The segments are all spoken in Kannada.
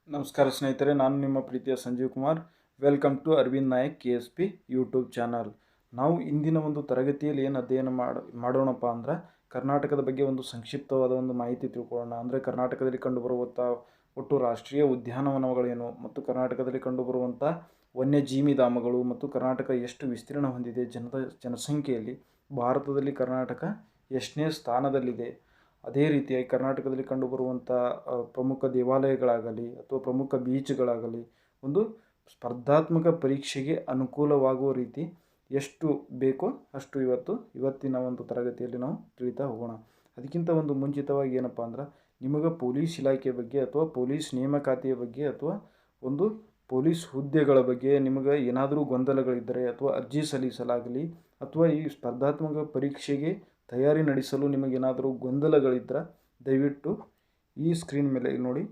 ನಮಸ್ಕಾರ ಸ್ನೇಹಿತರೆ, ನಾನು ನಿಮ್ಮ ಪ್ರೀತಿಯ Sanjeev Kumar. Welcome to Aravind Nayak KSP YouTube channel. ನಾವು ಇಂದಿನ ಒಂದು ತರಗತಿಯಲ್ಲಿ ಏನು ಅಧ್ಯಯನ ಮಾಡೋಣಪ್ಪ ಅಂದ್ರೆ ಕರ್ನಾಟಕದ ಬಗ್ಗೆ ಒಂದು ಸಂಕ್ಷಿಪ್ತವಾದ ಒಂದು ಮಾಹಿತಿ ತಿಳ್ಕೊಳ್ಳೋಣ. ಅಂದರೆ ಕರ್ನಾಟಕದಲ್ಲಿ ಕಂಡುಬರುವಂಥ ಒಟ್ಟು ರಾಷ್ಟ್ರೀಯ ಉದ್ಯಾನವನಗಳೇನು ಮತ್ತು ಕರ್ನಾಟಕದಲ್ಲಿ ಕಂಡುಬರುವಂಥ ವನ್ಯಜೀವಿ ಧಾಮಗಳು ಮತ್ತು ಕರ್ನಾಟಕ ಎಷ್ಟು ವಿಸ್ತೀರ್ಣ ಹೊಂದಿದೆ, ಜನಸಂಖ್ಯೆಯಲ್ಲಿ ಭಾರತದಲ್ಲಿ ಕರ್ನಾಟಕ ಎಷ್ಟನೇ ಸ್ಥಾನದಲ್ಲಿದೆ, ಅದೇ ರೀತಿಯಾಗಿ ಕರ್ನಾಟಕದಲ್ಲಿ ಕಂಡುಬರುವಂಥ ಪ್ರಮುಖ ದೇವಾಲಯಗಳಾಗಲಿ ಅಥವಾ ಪ್ರಮುಖ ಬೀಚ್ಗಳಾಗಲಿ ಒಂದು ಸ್ಪರ್ಧಾತ್ಮಕ ಪರೀಕ್ಷೆಗೆ ಅನುಕೂಲವಾಗುವ ರೀತಿ ಎಷ್ಟು ಬೇಕೋ ಅಷ್ಟು ಇವತ್ತಿನ ಒಂದು ತರಗತಿಯಲ್ಲಿ ನಾವು ತಿಳಿತಾ ಹೋಗೋಣ. ಅದಕ್ಕಿಂತ ಒಂದು ಮುಂಚಿತವಾಗಿ ಏನಪ್ಪ ಅಂದ್ರೆ ನಿಮಗೆ ಪೊಲೀಸ್ ಇಲಾಖೆ ಬಗ್ಗೆ ಅಥವಾ ಪೊಲೀಸ್ ನೇಮಕಾತಿಯ ಬಗ್ಗೆ ಅಥವಾ ಒಂದು ಪೊಲೀಸ್ ಹುದ್ದೆಗಳ ಬಗ್ಗೆ ನಿಮಗೆ ಏನಾದರೂ ಗೊಂದಲಗಳಿದ್ದರೆ ಅಥವಾ ಅರ್ಜಿ ಸಲ್ಲಿಸಲಾಗಲಿ ಅಥವಾ ಈ ಸ್ಪರ್ಧಾತ್ಮಕ ಪರೀಕ್ಷೆಗೆ ತಯಾರಿ ನಡೆಸಲು ನಿಮಗೇನಾದರೂ ಗೊಂದಲಗಳಿದ್ದರೆ ದಯವಿಟ್ಟು ಈ ಸ್ಕ್ರೀನ್ ಮೇಲೆ ನೋಡಿ,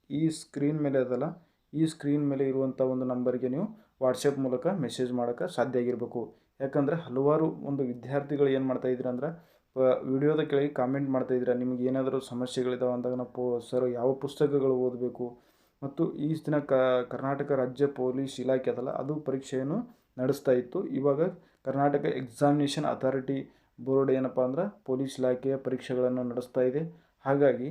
ಈ ಸ್ಕ್ರೀನ್ ಮೇಲೆ ಅದಲ್ಲ, ಈ ಸ್ಕ್ರೀನ್ ಮೇಲೆ ಇರುವಂಥ ಒಂದು ನಂಬರ್ಗೆ ನೀವು ವಾಟ್ಸಪ್ ಮೂಲಕ ಮೆಸೇಜ್ ಮಾಡೋಕ್ಕೆ ಸಾಧ್ಯ ಆಗಿರಬೇಕು. ಯಾಕಂದರೆ ಹಲವಾರು ಒಂದು ವಿದ್ಯಾರ್ಥಿಗಳು ಏನು ಮಾಡ್ತಾಯಿದ್ರು ಅಂದ್ರೆ ವಿಡಿಯೋದ ಕೆಳಗೆ ಕಾಮೆಂಟ್ ಮಾಡ್ತಾಯಿದ್ರೆ ನಿಮಗೆ ಏನಾದರೂ ಸಮಸ್ಯೆಗಳಿದ್ದಾವೆ ಅಂದಾಗ ನಾವು ಸರ್ ಯಾವ ಪುಸ್ತಕಗಳು ಓದಬೇಕು ಮತ್ತು ಈ ದಿನ ಕರ್ನಾಟಕ ರಾಜ್ಯ ಪೊಲೀಸ್ ಇಲಾಖೆ ಅದಲ್ಲ ಅದು ಪರೀಕ್ಷೆಯನ್ನು ನಡೆಸ್ತಾ ಇತ್ತು. ಇವಾಗ ಕರ್ನಾಟಕ ಎಕ್ಸಾಮಿನೇಷನ್ ಅಥಾರಿಟಿ ಬೋರ್ಡ್ ಏನಪ್ಪ ಅಂದ್ರೆ ಪೊಲೀಸ್ ಇಲಾಖೆಯ ಪರೀಕ್ಷೆಗಳನ್ನು ನಡೆಸ್ತಾ ಇದೆ. ಹಾಗಾಗಿ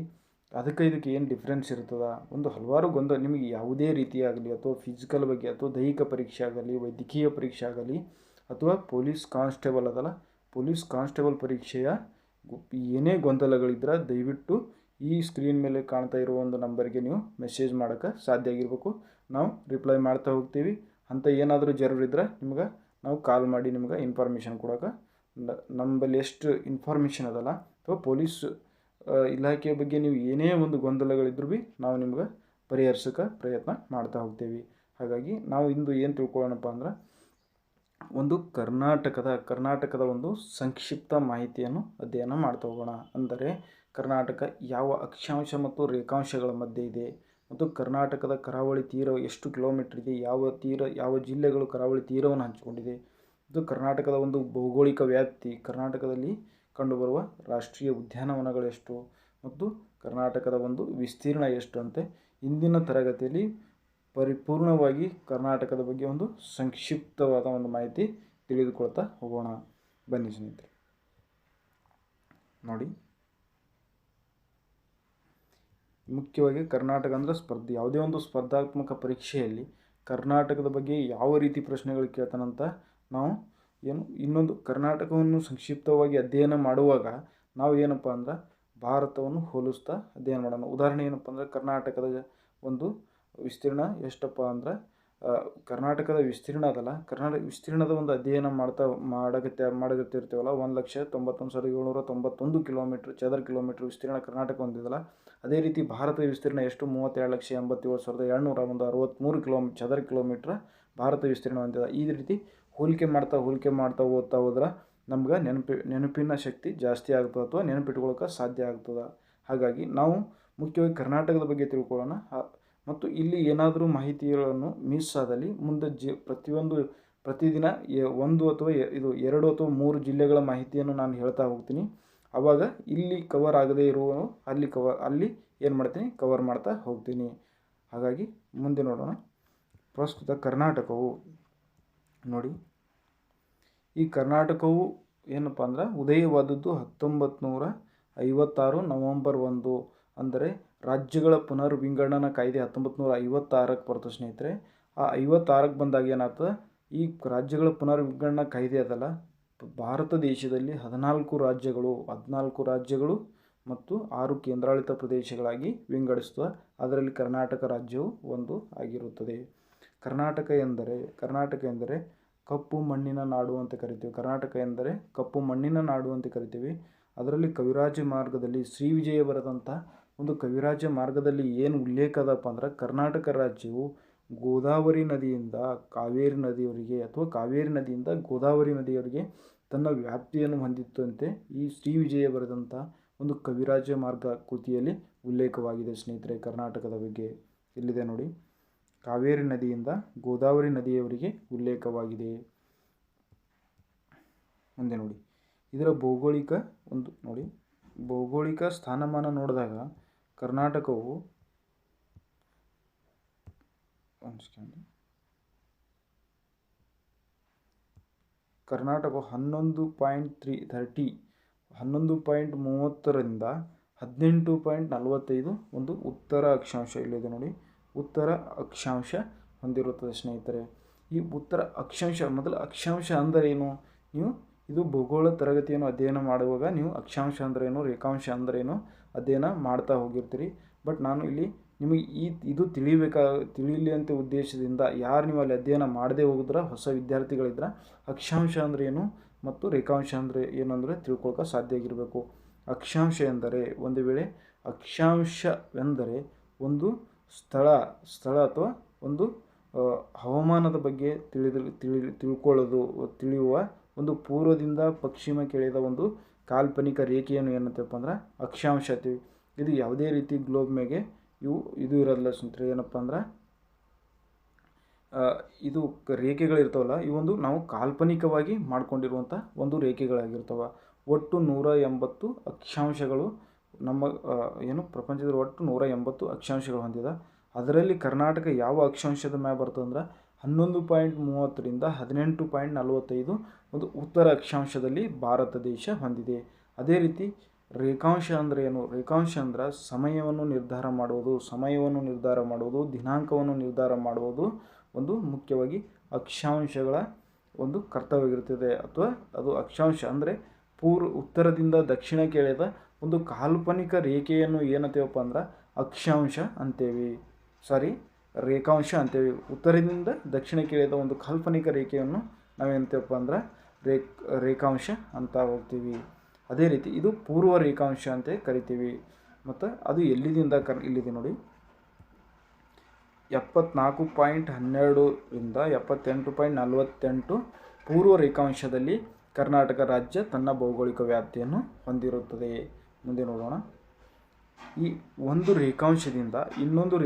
ಇದಕ್ಕೆ ಏನು ಡಿಫ್ರೆನ್ಸ್ ಇರ್ತದೆ, ಒಂದು ಹಲವಾರು ನಿಮಗೆ ಯಾವುದೇ ರೀತಿಯಾಗಲಿ ಅಥವಾ ಫಿಸಿಕಲ್ ಬಗ್ಗೆ ಅಥವಾ ದೈಹಿಕ ಪರೀಕ್ಷೆ ಆಗಲಿ, ವೈದ್ಯಕೀಯ ಪರೀಕ್ಷೆ ಆಗಲಿ ಅಥವಾ ಪೊಲೀಸ್ ಕಾನ್ಸ್ಟೇಬಲ್ ಅದಲ್ಲ ಪೊಲೀಸ್ ಕಾನ್ಸ್ಟೇಬಲ್ ಪರೀಕ್ಷೆಯ ಏನೇ ಗೊಂದಲಗಳಿದ್ರೆ ದಯವಿಟ್ಟು ಈ ಸ್ಕ್ರೀನ್ ಮೇಲೆ ಕಾಣ್ತಾ ಇರೋ ಒಂದು ನಂಬರ್ಗೆ ನೀವು ಮೆಸೇಜ್ ಮಾಡೋಕ್ಕೆ ಸಾಧ್ಯ ಆಗಿರಬೇಕು. ನಾವು ರಿಪ್ಲೈ ಮಾಡ್ತಾ ಹೋಗ್ತೀವಿ. ಅಂತ ಏನಾದರೂ ಜರೂರಿದ್ರೆ ನಿಮ್ಗೆ ನಾವು ಕಾಲ್ ಮಾಡಿ ನಿಮ್ಗೆ ಇನ್ಫಾರ್ಮೇಷನ್ ಕೊಡೋಕೆ ನಮ್ಮಲ್ಲಿ ಎಷ್ಟು ಇನ್ಫಾರ್ಮೇಷನ್ ಅದಲ್ಲ ಅಥವಾ ಪೊಲೀಸ್ ಇಲಾಖೆಯ ಬಗ್ಗೆ ನೀವು ಏನೇ ಒಂದು ಗೊಂದಲಗಳಿದ್ರೂ ಭೀ ನಾವು ನಿಮ್ಗೆ ಪರಿಹರಿಸೋಕೆ ಪ್ರಯತ್ನ ಮಾಡ್ತಾ ಹೋಗ್ತೀವಿ. ಹಾಗಾಗಿ ನಾವು ಇಂದು ಏನು ತಿಳ್ಕೊಳ್ಳೋಣಪ್ಪ ಅಂದ್ರೆ ಒಂದು ಕರ್ನಾಟಕದ ಒಂದು ಸಂಕ್ಷಿಪ್ತ ಮಾಹಿತಿಯನ್ನು ಅಧ್ಯಯನ ಮಾಡ್ತಾ ಹೋಗೋಣ. ಅಂದರೆ ಕರ್ನಾಟಕ ಯಾವ ಅಕ್ಷಾಂಶ ಮತ್ತು ರೇಖಾಂಶಗಳ ಮಧ್ಯೆ ಇದೆ ಮತ್ತು ಕರ್ನಾಟಕದ ಕರಾವಳಿ ತೀರ ಎಷ್ಟು ಕಿಲೋಮೀಟರ್ ಇದೆ, ಯಾವ ಜಿಲ್ಲೆಗಳು ಕರಾವಳಿ ತೀರವನ್ನು ಹಂಚಿಕೊಂಡಿದೆ, ಇದು ಕರ್ನಾಟಕದ ಒಂದು ಭೌಗೋಳಿಕ ವ್ಯಾಪ್ತಿ, ಕರ್ನಾಟಕದಲ್ಲಿ ಕಂಡುಬರುವ ರಾಷ್ಟ್ರೀಯ ಉದ್ಯಾನವನಗಳೆಷ್ಟು ಮತ್ತು ಕರ್ನಾಟಕದ ಒಂದು ವಿಸ್ತೀರ್ಣ ಎಷ್ಟು ಅಂತೆ ಇಂದಿನ ತರಗತಿಯಲ್ಲಿ ಪರಿಪೂರ್ಣವಾಗಿ ಕರ್ನಾಟಕದ ಬಗ್ಗೆ ಒಂದು ಸಂಕ್ಷಿಪ್ತವಾದ ಒಂದು ಮಾಹಿತಿ ತಿಳಿದುಕೊಳ್ತಾ ಹೋಗೋಣ. ಬನ್ನಿ ಸ್ನೇಹಿತರೆ, ನೋಡಿ ಮುಖ್ಯವಾಗಿ ಕರ್ನಾಟಕ ಅಂದರೆ ಯಾವುದೇ ಒಂದು ಸ್ಪರ್ಧಾತ್ಮಕ ಪರೀಕ್ಷೆಯಲ್ಲಿ ಕರ್ನಾಟಕದ ಬಗ್ಗೆ ಯಾವ ರೀತಿ ಪ್ರಶ್ನೆಗಳು ಕೇಳ್ತಾನಂತ ನಾವು ಇನ್ನೊಂದು ಕರ್ನಾಟಕವನ್ನು ಸಂಕ್ಷಿಪ್ತವಾಗಿ ಅಧ್ಯಯನ ಮಾಡುವಾಗ ನಾವು ಏನಪ್ಪ ಅಂದ್ರೆ ಭಾರತವನ್ನು ಹೋಲಿಸ್ತಾ ಅಧ್ಯಯನ ಮಾಡೋಣ. ಉದಾಹರಣೆ ಏನಪ್ಪ ಅಂದರೆ ಕರ್ನಾಟಕದ ಒಂದು ವಿಸ್ತೀರ್ಣ ಎಷ್ಟಪ್ಪ ಅಂದ್ರೆ ಕರ್ನಾಟಕದ ವಿಸ್ತೀರ್ಣ ಅದಲ್ಲ ಕರ್ನಾಟಕ ವಿಸ್ತೀರ್ಣದ ಒಂದು ಅಧ್ಯಯನ ಮಾಡಗತ್ತಿರ್ತೀವಲ್ಲ 1,91,791 ಚದರ ಕಿಲೋಮೀಟ್ರ್ ವಿಸ್ತೀರ್ಣ ಕರ್ನಾಟಕ ಹೊಂದಿದಲ್ಲ. ಅದೇ ರೀತಿ ಭಾರತದ ವಿಸ್ತೀರ್ಣ ಎಷ್ಟು 32,87,763 ಚದರ ಕಿಲೋಮೀಟ್ರ್ ಭಾರತ ವಿಸ್ತೀರ್ಣ ಹೊಂದಿದೆ. ಈ ರೀತಿ ಹೋಲಿಕೆ ಮಾಡ್ತಾ ಓದ್ತಾ ಹೋದ್ರೆ ನಮ್ಗೆ ನೆನಪಿನ ಶಕ್ತಿ ಜಾಸ್ತಿ ಆಗ್ತದೆ ಅಥವಾ ನೆನಪಿಟ್ಕೊಳ್ಳೋಕೆ ಸಾಧ್ಯ ಆಗ್ತದೆ. ಹಾಗಾಗಿ ನಾವು ಮುಖ್ಯವಾಗಿ ಕರ್ನಾಟಕದ ಬಗ್ಗೆ ತಿಳ್ಕೊಳ್ಳೋಣ ಮತ್ತು ಇಲ್ಲಿ ಏನಾದರೂ ಮಾಹಿತಿಗಳನ್ನು ಮಿಸ್ ಆದಲ್ಲಿ ಮುಂದೆ ಪ್ರತಿದಿನ ಒಂದು ಅಥವಾ ಎರಡು ಅಥವಾ ಮೂರು ಜಿಲ್ಲೆಗಳ ಮಾಹಿತಿಯನ್ನು ನಾನು ಹೇಳ್ತಾ ಹೋಗ್ತೀನಿ. ಆವಾಗ ಇಲ್ಲಿ ಕವರ್ ಆಗದೇ ಇರುವ ಅಲ್ಲಿ ಏನು ಮಾಡ್ತೀನಿ ಕವರ್ ಮಾಡ್ತಾ ಹೋಗ್ತೀನಿ. ಹಾಗಾಗಿ ಮುಂದೆ ನೋಡೋಣ. ಪ್ರಸ್ತುತ ಕರ್ನಾಟಕವು ನೋಡಿ, ಈ ಕರ್ನಾಟಕವು ಏನಪ್ಪ ಅಂದ್ರೆ ಉದಯವಾದದ್ದು 1956 ನವೆಂಬರ್ 1 ಅಂದರೆ ರಾಜ್ಯಗಳ ಪುನರ್ವಿಂಗಡಣಾ ಕಾಯ್ದೆ 1956ಕ್ಕೆ ಬರ್ತದೆ ಸ್ನೇಹಿತರೆ. ಆ 56ಕ್ಕೆ ಬಂದಾಗ ಏನಾಗ್ತದೆ, ಈ ರಾಜ್ಯಗಳ ಪುನರ್ವಿಂಗಡಣಾ ಕಾಯ್ದೆ ಅದಲ್ಲ ಭಾರತ ದೇಶದಲ್ಲಿ 14 ರಾಜ್ಯಗಳು ಮತ್ತು 6 ಕೇಂದ್ರಾಡಳಿತ ಪ್ರದೇಶಗಳಾಗಿ ವಿಂಗಡಿಸ್ತದೆ. ಅದರಲ್ಲಿ ಕರ್ನಾಟಕ ರಾಜ್ಯವು ಒಂದು ಆಗಿರುತ್ತದೆ. ಕರ್ನಾಟಕ ಎಂದರೆ ಕಪ್ಪು ಮಣ್ಣಿನ ನಾಡು ಅಂತ ಕರಿತೀವಿ. ಕರ್ನಾಟಕ ಎಂದರೆ ಕಪ್ಪು ಮಣ್ಣಿನ ನಾಡು ಅಂತ ಕರಿತೀವಿ. ಅದರಲ್ಲಿ ಕವಿರಾಜ ಮಾರ್ಗದಲ್ಲಿ ಶ್ರೀ ವಿಜಯ ಬರೆದಂಥ ಒಂದು ಕವಿರಾಜ ಮಾರ್ಗದಲ್ಲಿ ಏನು ಉಲ್ಲೇಖ ಅದಪ್ಪ ಅಂದ್ರೆ ಕರ್ನಾಟಕ ರಾಜ್ಯವು ಗೋದಾವರಿ ನದಿಯಿಂದ ಕಾವೇರಿ ನದಿಯವರೆಗೆ ಅಥವಾ ಕಾವೇರಿ ನದಿಯಿಂದ ಗೋದಾವರಿ ನದಿಯವರೆಗೆ ತನ್ನ ವ್ಯಾಪ್ತಿಯನ್ನು ಹೊಂದಿತ್ತಂತೆ ಈ ಶ್ರೀ ವಿಜಯ ಬರೆದಂಥ ಒಂದು ಕವಿರಾಜ ಮಾರ್ಗ ಕೃತಿಯಲ್ಲಿ ಉಲ್ಲೇಖವಾಗಿದೆ ಸ್ನೇಹಿತರೆ. ಕರ್ನಾಟಕದ ಬಗ್ಗೆ ಇಲ್ಲಿದೆ ನೋಡಿ, ಕಾವೇರಿ ನದಿಯಿಂದ ಗೋದಾವರಿ ನದಿಯವರೆಗೆ ಉಲ್ಲೇಖವಾಗಿದೆ. ಮುಂದೆ ನೋಡಿ, ಇದರ ಭೌಗೋಳಿಕ ಸ್ಥಾನಮಾನ ನೋಡಿದಾಗ ಕರ್ನಾಟಕವು ಕರ್ನಾಟಕ 11.30ರಿಂದ 18.45 ಒಂದು ಉತ್ತರ ಅಕ್ಷಾಂಶ ಇಲ್ಲಿದೆ ನೋಡಿ, ಉತ್ತರ ಅಕ್ಷಾಂಶ ಹೊಂದಿರುತ್ತದೆ ಸ್ನೇಹಿತರೆ. ಈ ಉತ್ತರ ಅಕ್ಷಾಂಶ, ಮೊದಲು ಅಕ್ಷಾಂಶ ಅಂದರೆ ಏನು, ನೀವು ಇದು ಭೂಗೋಳ ತರಗತಿಯನ್ನು ಅಧ್ಯಯನ ಮಾಡುವಾಗ ನೀವು ಅಕ್ಷಾಂಶ ಅಂದ್ರೇನು, ರೇಖಾಂಶ ಅಂದ್ರೇನು ಅಧ್ಯಯನ ಮಾಡ್ತಾ ಹೋಗಿರ್ತೀರಿ. ಬಟ್ ನಾನು ಇಲ್ಲಿ ನಿಮಗೆ ಇದು ತಿಳಿಯಲಿ ಅಂತ ಉದ್ದೇಶದಿಂದ ಯಾರು ನೀವು ಅಲ್ಲಿ ಅಧ್ಯಯನ ಮಾಡದೇ ಹೋಗಿದ್ರೆ ಹೊಸ ವಿದ್ಯಾರ್ಥಿಗಳಿದ್ರೆ ಅಕ್ಷಾಂಶ ಅಂದರೆ ಏನು ಮತ್ತು ರೇಖಾಂಶ ಅಂದರೆ ಏನು ಅಂದರೆ ತಿಳ್ಕೊಳಕ್ಕೆ ಸಾಧ್ಯ ಆಗಿರಬೇಕು. ಅಕ್ಷಾಂಶ ಎಂದರೆ, ಒಂದು ವೇಳೆ ಅಕ್ಷಾಂಶವೆಂದರೆ ಒಂದು ಸ್ಥಳ ಅಥವಾ ಒಂದು ಹವಾಮಾನದ ಬಗ್ಗೆ ತಿಳಿಯುವ ಒಂದು ಪೂರ್ವದಿಂದ ಪಶ್ಚಿಮಕ್ಕೆ ಎಳೆದ ಒಂದು ಕಾಲ್ಪನಿಕ ರೇಖೆಯನ್ನು ಏನಂತಪ್ಪ ಅಂದ್ರೆ ಅಕ್ಷಾಂಶ ಅಂತೀವಿ. ಇದು ಯಾವುದೇ ರೀತಿ ಗ್ಲೋಬ್ ಮೇಲೆ ಇದು ಇರೋದಿಲ್ಲ ಸ್ನೇಹಿತರೆ. ಏನಪ್ಪ ಅಂದ್ರೆ ಇದು ರೇಖೆಗಳಿರ್ತಾವಲ್ಲ, ಇವೊಂದು ನಾವು ಕಾಲ್ಪನಿಕವಾಗಿ ಮಾಡ್ಕೊಂಡಿರುವಂಥ ಒಂದು ರೇಖೆಗಳಾಗಿರ್ತವೆ. ಒಟ್ಟು 180 ಅಕ್ಷಾಂಶಗಳು ನಮ್ಮ ಪ್ರಪಂಚದಲ್ಲಿ ಒಟ್ಟು 180 ಅಕ್ಷಾಂಶಗಳು ಹೊಂದಿದೆ. ಅದರಲ್ಲಿ ಕರ್ನಾಟಕ ಯಾವ ಅಕ್ಷಾಂಶದ ಮ್ಯಾಗ ಬರ್ತದೆ ಅಂದ್ರೆ 11.30ರಿಂದ 18.45 ಒಂದು ಉತ್ತರ ಅಕ್ಷಾಂಶದಲ್ಲಿ ಭಾರತ ದೇಶ ಹೊಂದಿದೆ. ಅದೇ ರೀತಿ ರೇಖಾಂಶ ಅಂದರೆ ಏನು, ರೇಖಾಂಶ ಅಂದ್ರೆ ಸಮಯವನ್ನು ನಿರ್ಧಾರ ಮಾಡುವುದು, ದಿನಾಂಕವನ್ನು ನಿರ್ಧಾರ ಮಾಡುವುದು ಒಂದು ಮುಖ್ಯವಾಗಿ ಅಕ್ಷಾಂಶಗಳ ಒಂದು ಕರ್ತವ್ಯವಾಗಿರುತ್ತದೆ. ಅಥವಾ ಅದು ಅಕ್ಷಾಂಶ ಅಂದರೆ ಉತ್ತರದಿಂದ ದಕ್ಷಿಣಕ್ಕೆ ಎಳೆದ ಒಂದು ಕಾಲ್ಪನಿಕ ರೇಖೆಯನ್ನು ಏನಂತೇವಪ್ಪ ಅಂದ್ರೆ ಅಕ್ಷಾಂಶ ಅಂತೇವಿ, ರೇಖಾಂಶ ಅಂತೇವಿ. ಉತ್ತರದಿಂದ ದಕ್ಷಿಣಕ್ಕೆ ಎಳೆದ ಒಂದು ಕಾಲ್ಪನಿಕ ರೇಖೆಯನ್ನು ನಾವೇನಂತೇವಪ್ಪ ಅಂದ್ರೆ ರೇಖಾಂಶ ಅಂತ ಹೋಗ್ತೀವಿ. ಅದೇ ರೀತಿ ಇದು ಪೂರ್ವ ರೇಖಾಂಶ ಅಂತ ಕರಿತೀವಿ. ಮತ್ತು ಅದು ಎಲ್ಲಿದಿಂದ ಇಲ್ಲಿದೆ ನೋಡಿ, 74.12ರಿಂದ 78.48 ಪೂರ್ವ ರೇಖಾಂಶದಲ್ಲಿ ಕರ್ನಾಟಕ ರಾಜ್ಯ ತನ್ನ ಭೌಗೋಳಿಕ ವ್ಯಾಪ್ತಿಯನ್ನು ಹೊಂದಿರುತ್ತದೆ. ಮುಂದೆ ನೋಡೋಣ. ಈ ಒಂದು ರೇಖಾಂಶದಿಂದ ಇನ್ನೊಂದು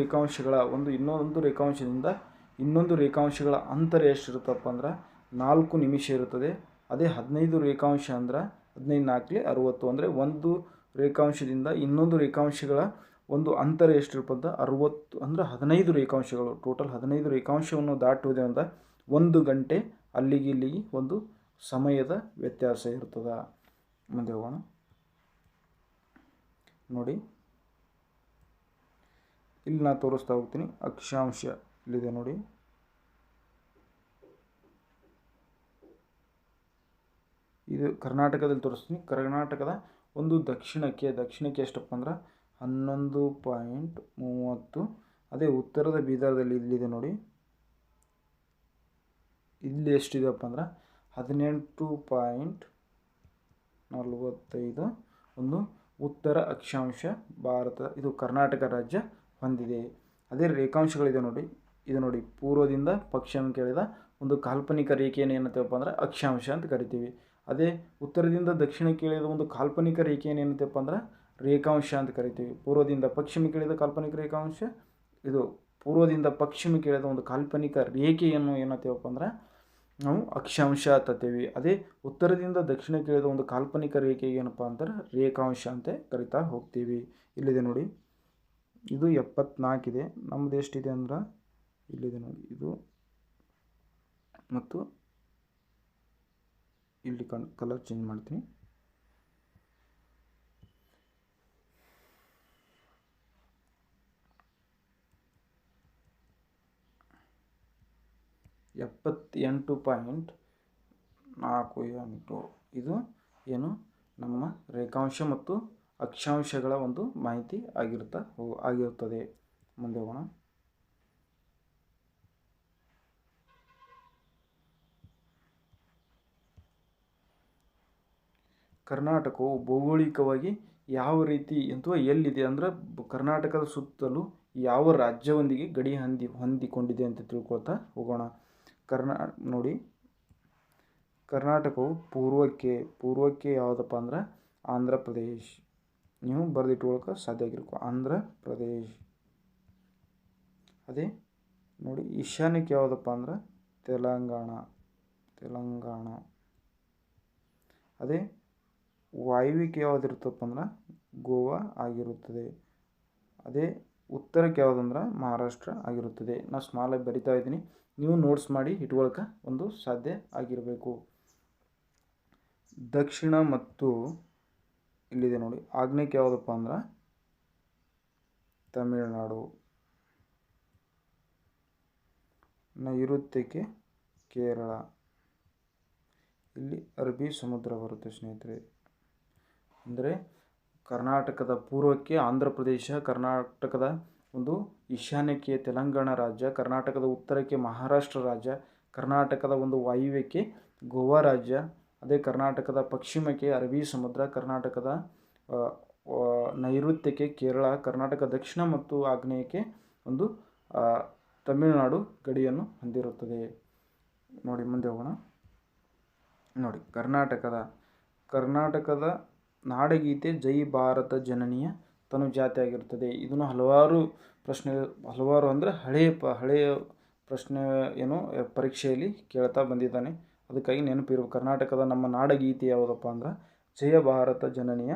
ರೇಖಾಂಶಗಳ ಅಂತರ ಎಷ್ಟಿರುತ್ತಪ್ಪ ಅಂದ್ರೆ 4 ನಿಮಿಷ ಇರುತ್ತದೆ. ಅದೇ 15 ರೇಖಾಂಶ ಅಂದ್ರೆ 15 × 4 = 60. ಅಂದರೆ ಒಂದು ರೇಖಾಂಶದಿಂದ ಇನ್ನೊಂದು ರೇಖಾಂಶಗಳ ಒಂದು ಅಂತರ ಎಷ್ಟಿರುತ್ತದೆ 60, ಅಂದರೆ 15 ರೇಖಾಂಶಗಳು, ಟೋಟಲ್ 15 ರೇಖಾಂಶವನ್ನು ದಾಟುವುದೇ ಅಂದರೆ 1 ಗಂಟೆ ಅಲ್ಲಿಗೆ ಇಲ್ಲಿಗೆ ಒಂದು ಸಮಯದ ವ್ಯತ್ಯಾಸ ಇರ್ತದೆ. ಮುಂದೆ ಹೋಗೋಣ ನೋಡಿ, ಇಲ್ಲಿ ನಾನು ತೋರಿಸ್ತಾ ಹೋಗ್ತೀನಿ. ಅಕ್ಷಾಂಶ ಇಲ್ಲಿದೆ ನೋಡಿ, ಇದು ಕರ್ನಾಟಕದಲ್ಲಿ ತೋರಿಸ್ತೀನಿ. ಕರ್ನಾಟಕದ ಒಂದು ದಕ್ಷಿಣಕ್ಕೆ ಎಷ್ಟಪ್ಪ ಅಂದ್ರೆ 11.30. ಅದೇ ಉತ್ತರದ ಬೀದರ್ದಲ್ಲಿ ಇಲ್ಲಿದೆ ನೋಡಿ, ಇಲ್ಲಿ ಎಷ್ಟಿದೆಯಪ್ಪ ಅಂದ್ರೆ 18.45 ಒಂದು ಉತ್ತರ ಅಕ್ಷಾಂಶ ಇದು ಕರ್ನಾಟಕ ರಾಜ್ಯ ಹೊಂದಿದೆ. ಅದೇ ರೇಖಾಂಶಗಳಿದೆ ನೋಡಿ, ಇದು ನೋಡಿ ಪೂರ್ವದಿಂದ ಪಶ್ಚಿಮಕ್ಕೆ ಎಳೆದ ಒಂದು ಕಾಲ್ಪನಿಕ ರೇಖೆಯನ್ನು ಏನಂತೇವಪ್ಪ ಅಂದ್ರೆ ಅಕ್ಷಾಂಶ ಅಂತ ಕರಿತೀವಿ. ಅದೇ ಉತ್ತರದಿಂದ ದಕ್ಷಿಣಕ್ಕೆ ಎಳೆದ ಒಂದು ಕಾಲ್ಪನಿಕ ರೇಖೆಯನ್ನು ಏನಂತೇವಪ್ಪ ಅಂದ್ರೆ ರೇಖಾಂಶ ಅಂತ ಕರಿತೀವಿ. ಪೂರ್ವದಿಂದ ಪಶ್ಚಿಮಕ್ಕೆ ಎಳೆದ ಕಾಲ್ಪನಿಕ ರೇಖಾಂಶ, ಇದು ಪೂರ್ವದಿಂದ ಪಶ್ಚಿಮಕ್ಕೆ ಎಳೆದ ಒಂದು ಕಾಲ್ಪನಿಕ ರೇಖೆಯನ್ನು ಏನಂತೇವಪ್ಪ ಅಂದ್ರೆ ನಾವು ಅಕ್ಷಾಂಶ ಅಂತೀವಿ. ಅದೇ ಉತ್ತರದಿಂದ ದಕ್ಷಿಣಕ್ಕೆ ಎಳೆದ ಒಂದು ಕಾಲ್ಪನಿಕ ರೇಖೆ ಏನಪ್ಪ ಅಂತಾರೆ ರೇಖಾಂಶ ಅಂತ ಕರಿತಾ ಹೋಗ್ತೀವಿ. ಇಲ್ಲಿದೆ ನೋಡಿ, ಇದು 74 ಇದೆ. ನಮ್ಮದು ಎಷ್ಟಿದೆ ಅಂದ್ರೆ ಇಲ್ಲಿದೆ ನೋಡಿ, ಇದು ಮತ್ತು ಇಲ್ಲಿ ಕಲರ್ ಚೇಂಜ್ ಮಾಡ್ತೀನಿ. .48 ಇದು ಏನು ನಮ್ಮ ರೇಖಾಂಶ ಮತ್ತು ಅಕ್ಷಾಂಶಗಳ ಒಂದು ಮಾಹಿತಿ ಆಗಿರುತ್ತದೆ. ಮುಂದೆ ಹೋಗೋಣ. ಕರ್ನಾಟಕವು ಭೌಗೋಳಿಕವಾಗಿ ಯಾವ ರೀತಿ ಅಥವಾ ಎಲ್ಲಿದೆ ಅಂದರೆ ಕರ್ನಾಟಕದ ಸುತ್ತಲೂ ಯಾವ ರಾಜ್ಯವೊಂದಿಗೆ ಗಡಿ ಹೊಂದಿಕೊಂಡಿದೆ ಅಂತ ತಿಳ್ಕೊಳ್ತಾ ಹೋಗೋಣ. ನೋಡಿ, ಕರ್ನಾಟಕವು ಪೂರ್ವಕ್ಕೆ ಯಾವುದಪ್ಪ ಅಂದ್ರೆ ಆಂಧ್ರ ಪ್ರದೇಶ್. ನೀವು ಬರೆದಿಟ್ಕೊಳ್ಳೋಕೆ ಸಾಧ್ಯ ಆಗಿರ್ಬೇಕು, ಆಂಧ್ರ ಪ್ರದೇಶ್. ಅದೇ ನೋಡಿ, ಈಶಾನ್ಯಕ್ಕೆ ಯಾವುದಪ್ಪ ಅಂದ್ರೆ ತೆಲಂಗಾಣ. ಅದೇ ವಾಯುವ್ಯಕ್ಕೆ ಯಾವುದಿರುತ್ತಪ್ಪ ಅಂದ್ರೆ ಗೋವಾ ಆಗಿರುತ್ತದೆ. ಅದೇ ಉತ್ತರಕ್ಕೆ ಯಾವುದಂದ್ರೆ ಮಹಾರಾಷ್ಟ್ರ ಆಗಿರುತ್ತದೆ. ನಾನು ಸ್ಮಾಲಾಗಿ ಬರಿತಾ ಇದ್ದೀನಿ, ನೀವು ನೋಟ್ಸ್ ಮಾಡಿ ಇಟ್ಕೊಳಕ್ಕೆ ಒಂದು ಸಾಧ್ಯ ಆಗಿರಬೇಕು. ದಕ್ಷಿಣ ಮತ್ತು ಇಲ್ಲಿದೆ ನೋಡಿ, ಆಗ್ನೇಯಕ್ಕೆ ಯಾವುದಪ್ಪ ಅಂದ್ರೆ ತಮಿಳುನಾಡು, ನೈಋತ್ಯಕ್ಕೆ ಕೇರಳ, ಇಲ್ಲಿ ಅರಬ್ಬಿ ಸಮುದ್ರ ಬರುತ್ತೆ ಸ್ನೇಹಿತರೆ. ಅಂದರೆ ಕರ್ನಾಟಕದ ಪೂರ್ವಕ್ಕೆ ಆಂಧ್ರ ಪ್ರದೇಶ, ಕರ್ನಾಟಕದ ಒಂದು ಈಶಾನ್ಯಕ್ಕೆ ತೆಲಂಗಾಣ ರಾಜ್ಯ, ಕರ್ನಾಟಕದ ಉತ್ತರಕ್ಕೆ ಮಹಾರಾಷ್ಟ್ರ ರಾಜ್ಯ, ಕರ್ನಾಟಕದ ಒಂದು ವಾಯುವ್ಯಕ್ಕೆ ಗೋವಾ ರಾಜ್ಯ, ಅದೇ ಕರ್ನಾಟಕದ ಪಶ್ಚಿಮಕ್ಕೆ ಅರಬ್ಬಿ ಸಮುದ್ರ, ಕರ್ನಾಟಕದ ನೈಋತ್ಯಕ್ಕೆ ಕೇರಳ, ಕರ್ನಾಟಕ ದಕ್ಷಿಣ ಮತ್ತು ಆಗ್ನೇಯಕ್ಕೆ ಒಂದು ತಮಿಳುನಾಡು ಗಡಿಯನ್ನು ಹೊಂದಿರುತ್ತದೆ. ನೋಡಿ ಮುಂದೆ ಹೋಗೋಣ. ನೋಡಿ ಕರ್ನಾಟಕದ ನಾಡಗೀತೆ ಜೈ ಭಾರತ ಜನನಿಯ ತನುಜಾತೆ ಆಗಿರುತ್ತದೆ. ಇದನ್ನು ಹಲವಾರು ಅಂದರೆ ಹಳೆಯ ಪ್ರಶ್ನೆ ಏನು ಪರೀಕ್ಷೆಯಲ್ಲಿ ಕೇಳ್ತಾ ಬಂದಿದ್ದಾನೆ. ಅದಕ್ಕಾಗಿ ನೆನಪಿರುವ ಕರ್ನಾಟಕದ ನಮ್ಮ ನಾಡಗೀತೆ ಯಾವುದಪ್ಪ ಅಂದ್ರೆ ಜಯ ಭಾರತ ಜನನಿಯ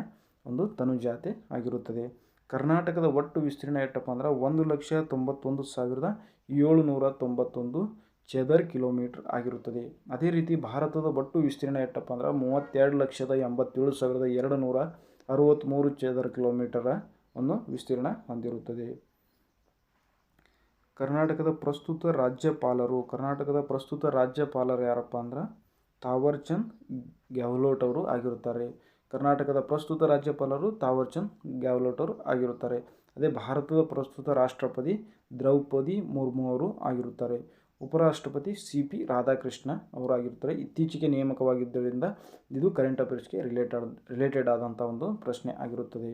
ಒಂದು ತನುಜಾತೆ ಆಗಿರುತ್ತದೆ. ಕರ್ನಾಟಕದ ಒಟ್ಟು ವಿಸ್ತೀರ್ಣ ಎಷ್ಟಪ್ಪ ಅಂದ್ರೆ 1,91,791 ಚದರ್ ಕಿಲೋಮೀಟರ್ ಆಗಿರುತ್ತದೆ. ಅದೇ ರೀತಿ ಭಾರತದ ಒಟ್ಟು ವಿಸ್ತೀರ್ಣ ಎಷ್ಟಪ್ಪ ಅಂದ್ರೆ 32,87,263 ಚದರ್ ಕಿಲೋಮೀಟರ ಒಂದು ವಿಸ್ತೀರ್ಣ ಹೊಂದಿರುತ್ತದೆ. ಕರ್ನಾಟಕದ ಪ್ರಸ್ತುತ ರಾಜ್ಯಪಾಲರು ಯಾರಪ್ಪ ಅಂದ್ರೆ ತಾವರ್ ಚಂದ್ ಗೆಹ್ಲೋಟ್ ಅವರು ಆಗಿರುತ್ತಾರೆ. ಕರ್ನಾಟಕದ ಪ್ರಸ್ತುತ ರಾಜ್ಯಪಾಲರು ತಾವರ್ ಚಂದ್ ಗೆಹ್ಲೋಟ್ ಅವರು ಆಗಿರುತ್ತಾರೆ. ಅದೇ ಭಾರತದ ಪ್ರಸ್ತುತ ರಾಷ್ಟ್ರಪತಿ ದ್ರೌಪದಿ ಮುರ್ಮು ಅವರು ಆಗಿರುತ್ತಾರೆ. ಉಪರಾಷ್ಟ್ರಪತಿ CP ರಾಧಾಕೃಷ್ಣ ಅವರು ಆಗಿರ್ತಾರೆ. ಇತ್ತೀಚೆಗೆ ನೇಮಕವಾಗಿದ್ದರಿಂದ ಇದು ಕರೆಂಟ್ ಅಫೇರ್ಸ್ಗೆ ರಿಲೇಟೆಡ್ ಆದಂಥ ಒಂದು ಪ್ರಶ್ನೆ ಆಗಿರುತ್ತದೆ.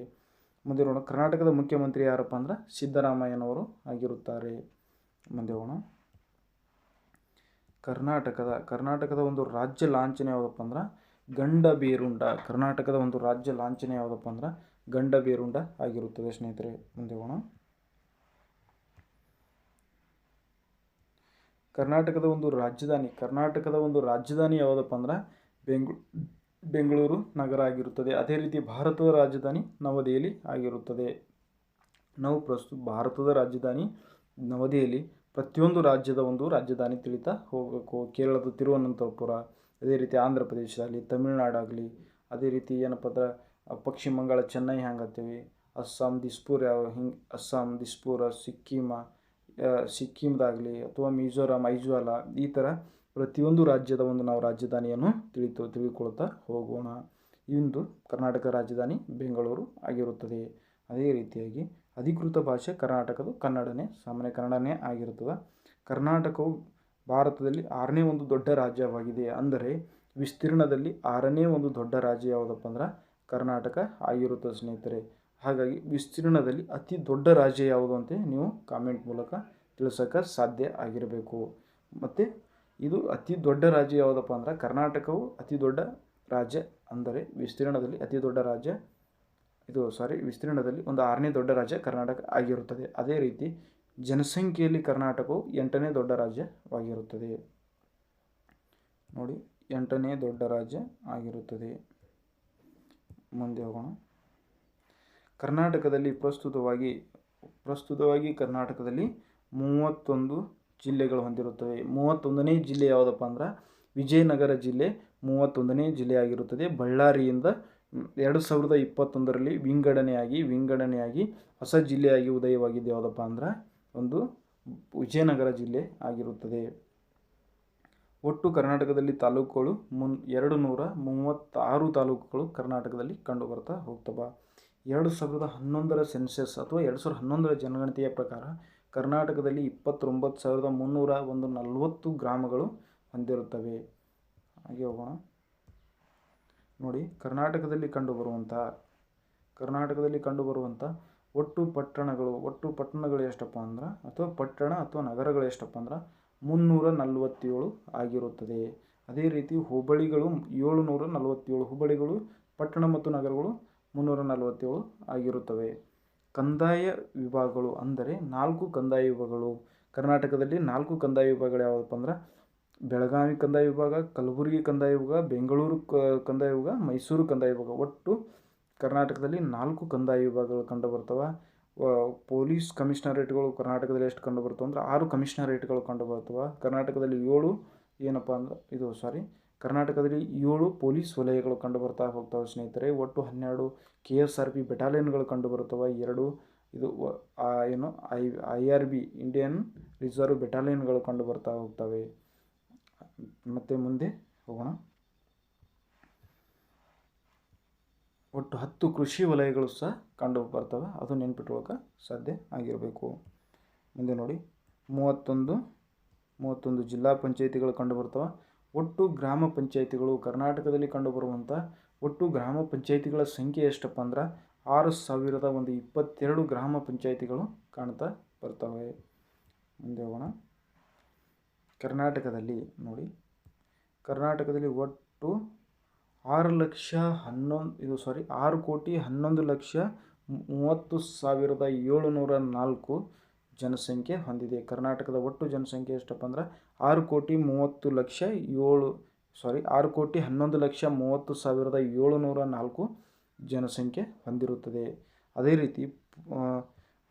ಮುಂದೆ ನೋಡೋಣ, ಕರ್ನಾಟಕದ ಮುಖ್ಯಮಂತ್ರಿ ಯಾರಪ್ಪ ಅಂದ್ರೆ ಸಿದ್ದರಾಮಯ್ಯನವರು ಆಗಿರುತ್ತಾರೆ. ಮುಂದೆ ಹೋಗೋಣ. ಕರ್ನಾಟಕದ ಒಂದು ರಾಜ್ಯ ಲಾಂಛನ ಯಾವುದಪ್ಪ ಅಂದ್ರೆ ಗಂಡಬೇರುಂಡ. ಕರ್ನಾಟಕದ ಒಂದು ರಾಜ್ಯ ಲಾಂಛನ ಯಾವುದಪ್ಪ ಅಂದ್ರೆ ಗಂಡಬೇರುಂಡ ಆಗಿರುತ್ತದೆ ಸ್ನೇಹಿತರೆ. ಮುಂದೆ ಹೋಗೋಣ. ಕರ್ನಾಟಕದ ಒಂದು ರಾಜಧಾನಿ ಯಾವುದಪ್ಪ ಅಂದ್ರೆ ಬೆಂಗಳೂರು ನಗರ ಆಗಿರುತ್ತದೆ. ಅದೇ ರೀತಿ ಭಾರತದ ರಾಜಧಾನಿ ನವದೆಹಲಿ ಆಗಿರುತ್ತದೆ. ನಾವು ಪ್ರಸ್ತುತ ಭಾರತದ ರಾಜಧಾನಿ ನವದೆಹಲಿ, ಪ್ರತಿಯೊಂದು ರಾಜ್ಯದ ಒಂದು ರಾಜಧಾನಿ ತಿಳಿತಾ ಹೋಗಬೇಕು. ಕೇರಳದ ತಿರುವನಂತಪುರ, ಅದೇ ರೀತಿ ಆಂಧ್ರ ಪ್ರದೇಶ ಆಗಲಿ, ತಮಿಳುನಾಡಾಗಲಿ, ಅದೇ ರೀತಿ ಏನಪ್ಪ ಅಂದ್ರೆ ಪಶ್ಚಿಮ ಬಂಗಾಳ ಚೆನ್ನೈ ಹಂಗತ್ತೀವಿ, ಅಸ್ಸಾಂ ದಿಸ್ಪುರ, ಸಿಕ್ಕಿಂದಾಗಲಿ ಅಥವಾ ಮಿಜೋರಾಂ ಐಜ್ವಾಲ, ಈ ಥರ ಪ್ರತಿಯೊಂದು ರಾಜ್ಯದ ಒಂದು ನಾವು ರಾಜಧಾನಿಯನ್ನು ತಿಳಿದುಕೊಳ್ತಾ ಹೋಗೋಣ. ಇಂದು ಕರ್ನಾಟಕ ರಾಜಧಾನಿ ಬೆಂಗಳೂರು ಆಗಿರುತ್ತದೆ. ಅದೇ ರೀತಿಯಾಗಿ ಅಧಿಕೃತ ಭಾಷೆ ಕರ್ನಾಟಕದ ಸಾಮಾನ್ಯ ಕನ್ನಡನೇ ಆಗಿರುತ್ತದೆ. ಕರ್ನಾಟಕವು ಭಾರತದಲ್ಲಿ 6ನೇ ಒಂದು ದೊಡ್ಡ ರಾಜ್ಯವಾಗಿದೆ. ಅಂದರೆ ವಿಸ್ತೀರ್ಣದಲ್ಲಿ 6ನೇ ಒಂದು ದೊಡ್ಡ ರಾಜ್ಯ ಯಾವುದಪ್ಪ ಅಂದ್ರೆ ಕರ್ನಾಟಕ ಆಗಿರುತ್ತದೆ ಸ್ನೇಹಿತರೆ. ಹಾಗಾಗಿ ವಿಸ್ತೀರ್ಣದಲ್ಲಿ ಅತಿ ದೊಡ್ಡ ರಾಜ್ಯ ಯಾವುದು ಅಂತ ನೀವು ಕಾಮೆಂಟ್ ಮೂಲಕ ತಿಳಿಸೋಕೆ ಸಾಧ್ಯ ಆಗಿರಬೇಕು. ಮತ್ತು ಇದು ಅತಿ ದೊಡ್ಡ ರಾಜ್ಯ ಯಾವುದಪ್ಪ ಅಂದ್ರೆ ಕರ್ನಾಟಕವು ಅತಿ ದೊಡ್ಡ ರಾಜ್ಯ, ಅಂದರೆ ವಿಸ್ತೀರ್ಣದಲ್ಲಿ ಅತಿ ದೊಡ್ಡ ರಾಜ್ಯ ವಿಸ್ತೀರ್ಣದಲ್ಲಿ ಒಂದು 6ನೇ ದೊಡ್ಡ ರಾಜ್ಯ ಕರ್ನಾಟಕ ಆಗಿರುತ್ತದೆ. ಅದೇ ರೀತಿ ಜನಸಂಖ್ಯೆಯಲ್ಲಿ ಕರ್ನಾಟಕವು 8ನೇ ದೊಡ್ಡ ರಾಜ್ಯವಾಗಿರುತ್ತದೆ. ನೋಡಿ, 8ನೇ ದೊಡ್ಡ ರಾಜ್ಯ ಆಗಿರುತ್ತದೆ. ಮುಂದೆ ಹೋಗೋಣ. ಕರ್ನಾಟಕದಲ್ಲಿ ಪ್ರಸ್ತುತವಾಗಿ ಕರ್ನಾಟಕದಲ್ಲಿ 31 ಜಿಲ್ಲೆಗಳು ಹೊಂದಿರುತ್ತವೆ. 31ನೇ ಜಿಲ್ಲೆ ಯಾವುದಪ್ಪ ಅಂದ್ರೆ ವಿಜಯನಗರ ಜಿಲ್ಲೆ 31ನೇ ಜಿಲ್ಲೆ ಆಗಿರುತ್ತದೆ. ಬಳ್ಳಾರಿಯಿಂದ 2021ರಲ್ಲಿ ವಿಂಗಡಣೆಯಾಗಿ ಹೊಸ ಜಿಲ್ಲೆಯಾಗಿ ಉದಯವಾಗಿದ್ದು ಯಾವುದಪ್ಪ ಅಂದ್ರೆ ಒಂದು ವಿಜಯನಗರ ಜಿಲ್ಲೆ ಆಗಿರುತ್ತದೆ. ಒಟ್ಟು ಕರ್ನಾಟಕದಲ್ಲಿ ತಾಲೂಕುಗಳು 236 ತಾಲೂಕುಗಳು ಕರ್ನಾಟಕದಲ್ಲಿ ಕಂಡು ಬರ್ತಾ ಹೋಗ್ತವೆ. 2011ರ ಸೆನ್ಸಸ್ ಅಥವಾ 2011ರ ಜನಗಣತಿಯ ಪ್ರಕಾರ ಕರ್ನಾಟಕದಲ್ಲಿ 29,340 ಗ್ರಾಮಗಳು ಹೊಂದಿರುತ್ತವೆ. ಹಾಗೆ ಹೋಗೋಣ. ನೋಡಿ, ಕರ್ನಾಟಕದಲ್ಲಿ ಕಂಡುಬರುವಂಥ ಒಟ್ಟು ಪಟ್ಟಣಗಳು ಎಷ್ಟಪ್ಪ ಅಂದ್ರೆ ಅಥವಾ ನಗರಗಳು ಎಷ್ಟಪ್ಪ ಅಂದ್ರೆ 347 ಆಗಿರುತ್ತದೆ. ಅದೇ ರೀತಿ ಹೋಬಳಿಗಳು 747 ಹೋಬಳಿಗಳು, ಪಟ್ಟಣ ಮತ್ತು ನಗರಗಳು 347 ಆಗಿರುತ್ತವೆ. ಕಂದಾಯ ವಿಭಾಗಗಳು ಅಂದರೆ 4 ಕಂದಾಯ ವಿಭಾಗಗಳು. ಕರ್ನಾಟಕದಲ್ಲಿ 4 ಕಂದಾಯ ವಿಭಾಗಗಳು ಯಾವುದಪ್ಪ ಅಂದ್ರೆ ಬೆಳಗಾವಿ ಕಂದಾಯ ವಿಭಾಗ, ಕಲಬುರಗಿ ಕಂದಾಯ ವಿಭಾಗ, ಬೆಂಗಳೂರು ಕಂದಾಯ ವಿಭಾಗ, ಮೈಸೂರು ಕಂದಾಯ ವಿಭಾಗ. ಒಟ್ಟು ಕರ್ನಾಟಕದಲ್ಲಿ 4 ಕಂದಾಯ ವಿಭಾಗಗಳು ಕಂಡು ಬರ್ತವೆ. ಪೊಲೀಸ್ ಕಮಿಷನರೇಟ್ಗಳು ಕರ್ನಾಟಕದಲ್ಲಿ ಎಷ್ಟು ಕಂಡು ಬರ್ತವೆ ಅಂದರೆ 6 ಕಮಿಷನರೇಟ್ಗಳು ಕಂಡು ಬರ್ತವೆ. ಕರ್ನಾಟಕದಲ್ಲಿ 7 ಏನಪ್ಪ ಅಂದ್ರೆ ಕರ್ನಾಟಕದಲ್ಲಿ 7 ಪೊಲೀಸ್ ವಲಯಗಳು ಕಂಡು ಬರ್ತಾ ಹೋಗ್ತವೆ ಸ್ನೇಹಿತರೆ. ಒಟ್ಟು 12 KSRP ಬೆಟಾಲಿಯನ್ಗಳು ಕಂಡು ಬರ್ತವೆ. 2 ಇದು IRB ಇಂಡಿಯನ್ ರಿಸರ್ವ್ ಬೆಟಾಲಿಯನ್ಗಳು ಕಂಡು ಬರ್ತಾ ಹೋಗ್ತವೆ. ಮತ್ತು ಮುಂದೆ ಹೋಗೋಣ. ಒಟ್ಟು 10 ಕೃಷಿ ವಲಯಗಳು ಸಹ ಕಂಡು ಬರ್ತವೆ, ಅದು ನೆನ್ಪಿಟ್ಕೊಳ್ಳೋಕೆ ಸಾಧ್ಯ ಆಗಿರಬೇಕು. ಮುಂದೆ ನೋಡಿ, 31 ಜಿಲ್ಲಾ ಪಂಚಾಯಿತಿಗಳು ಕಂಡು ಬರ್ತವೆ. ಒಟ್ಟು ಗ್ರಾಮ ಪಂಚಾಯಿತಿಗಳು ಕರ್ನಾಟಕದಲ್ಲಿ ಕಂಡುಬರುವಂಥ ಒಟ್ಟು ಗ್ರಾಮ ಪಂಚಾಯಿತಿಗಳ ಸಂಖ್ಯೆ ಎಷ್ಟಪ್ಪ ಅಂದ್ರೆ 6022 ಗ್ರಾಮ ಪಂಚಾಯಿತಿಗಳು ಕಾಣ್ತಾ ಬರ್ತವೆ. ಮುಂದೆ ಹೋಗೋಣ. ಕರ್ನಾಟಕದಲ್ಲಿ ನೋಡಿ, ಕರ್ನಾಟಕದಲ್ಲಿ ಒಟ್ಟು 6,11,30,704 ಜನಸಂಖ್ಯೆ ಹೊಂದಿದೆ. ಕರ್ನಾಟಕದ ಒಟ್ಟು ಜನಸಂಖ್ಯೆ ಎಷ್ಟಪ್ಪ ಅಂದ್ರೆ 6,11,30,704 ಜನಸಂಖ್ಯೆ ಹೊಂದಿರುತ್ತದೆ. ಅದೇ ರೀತಿ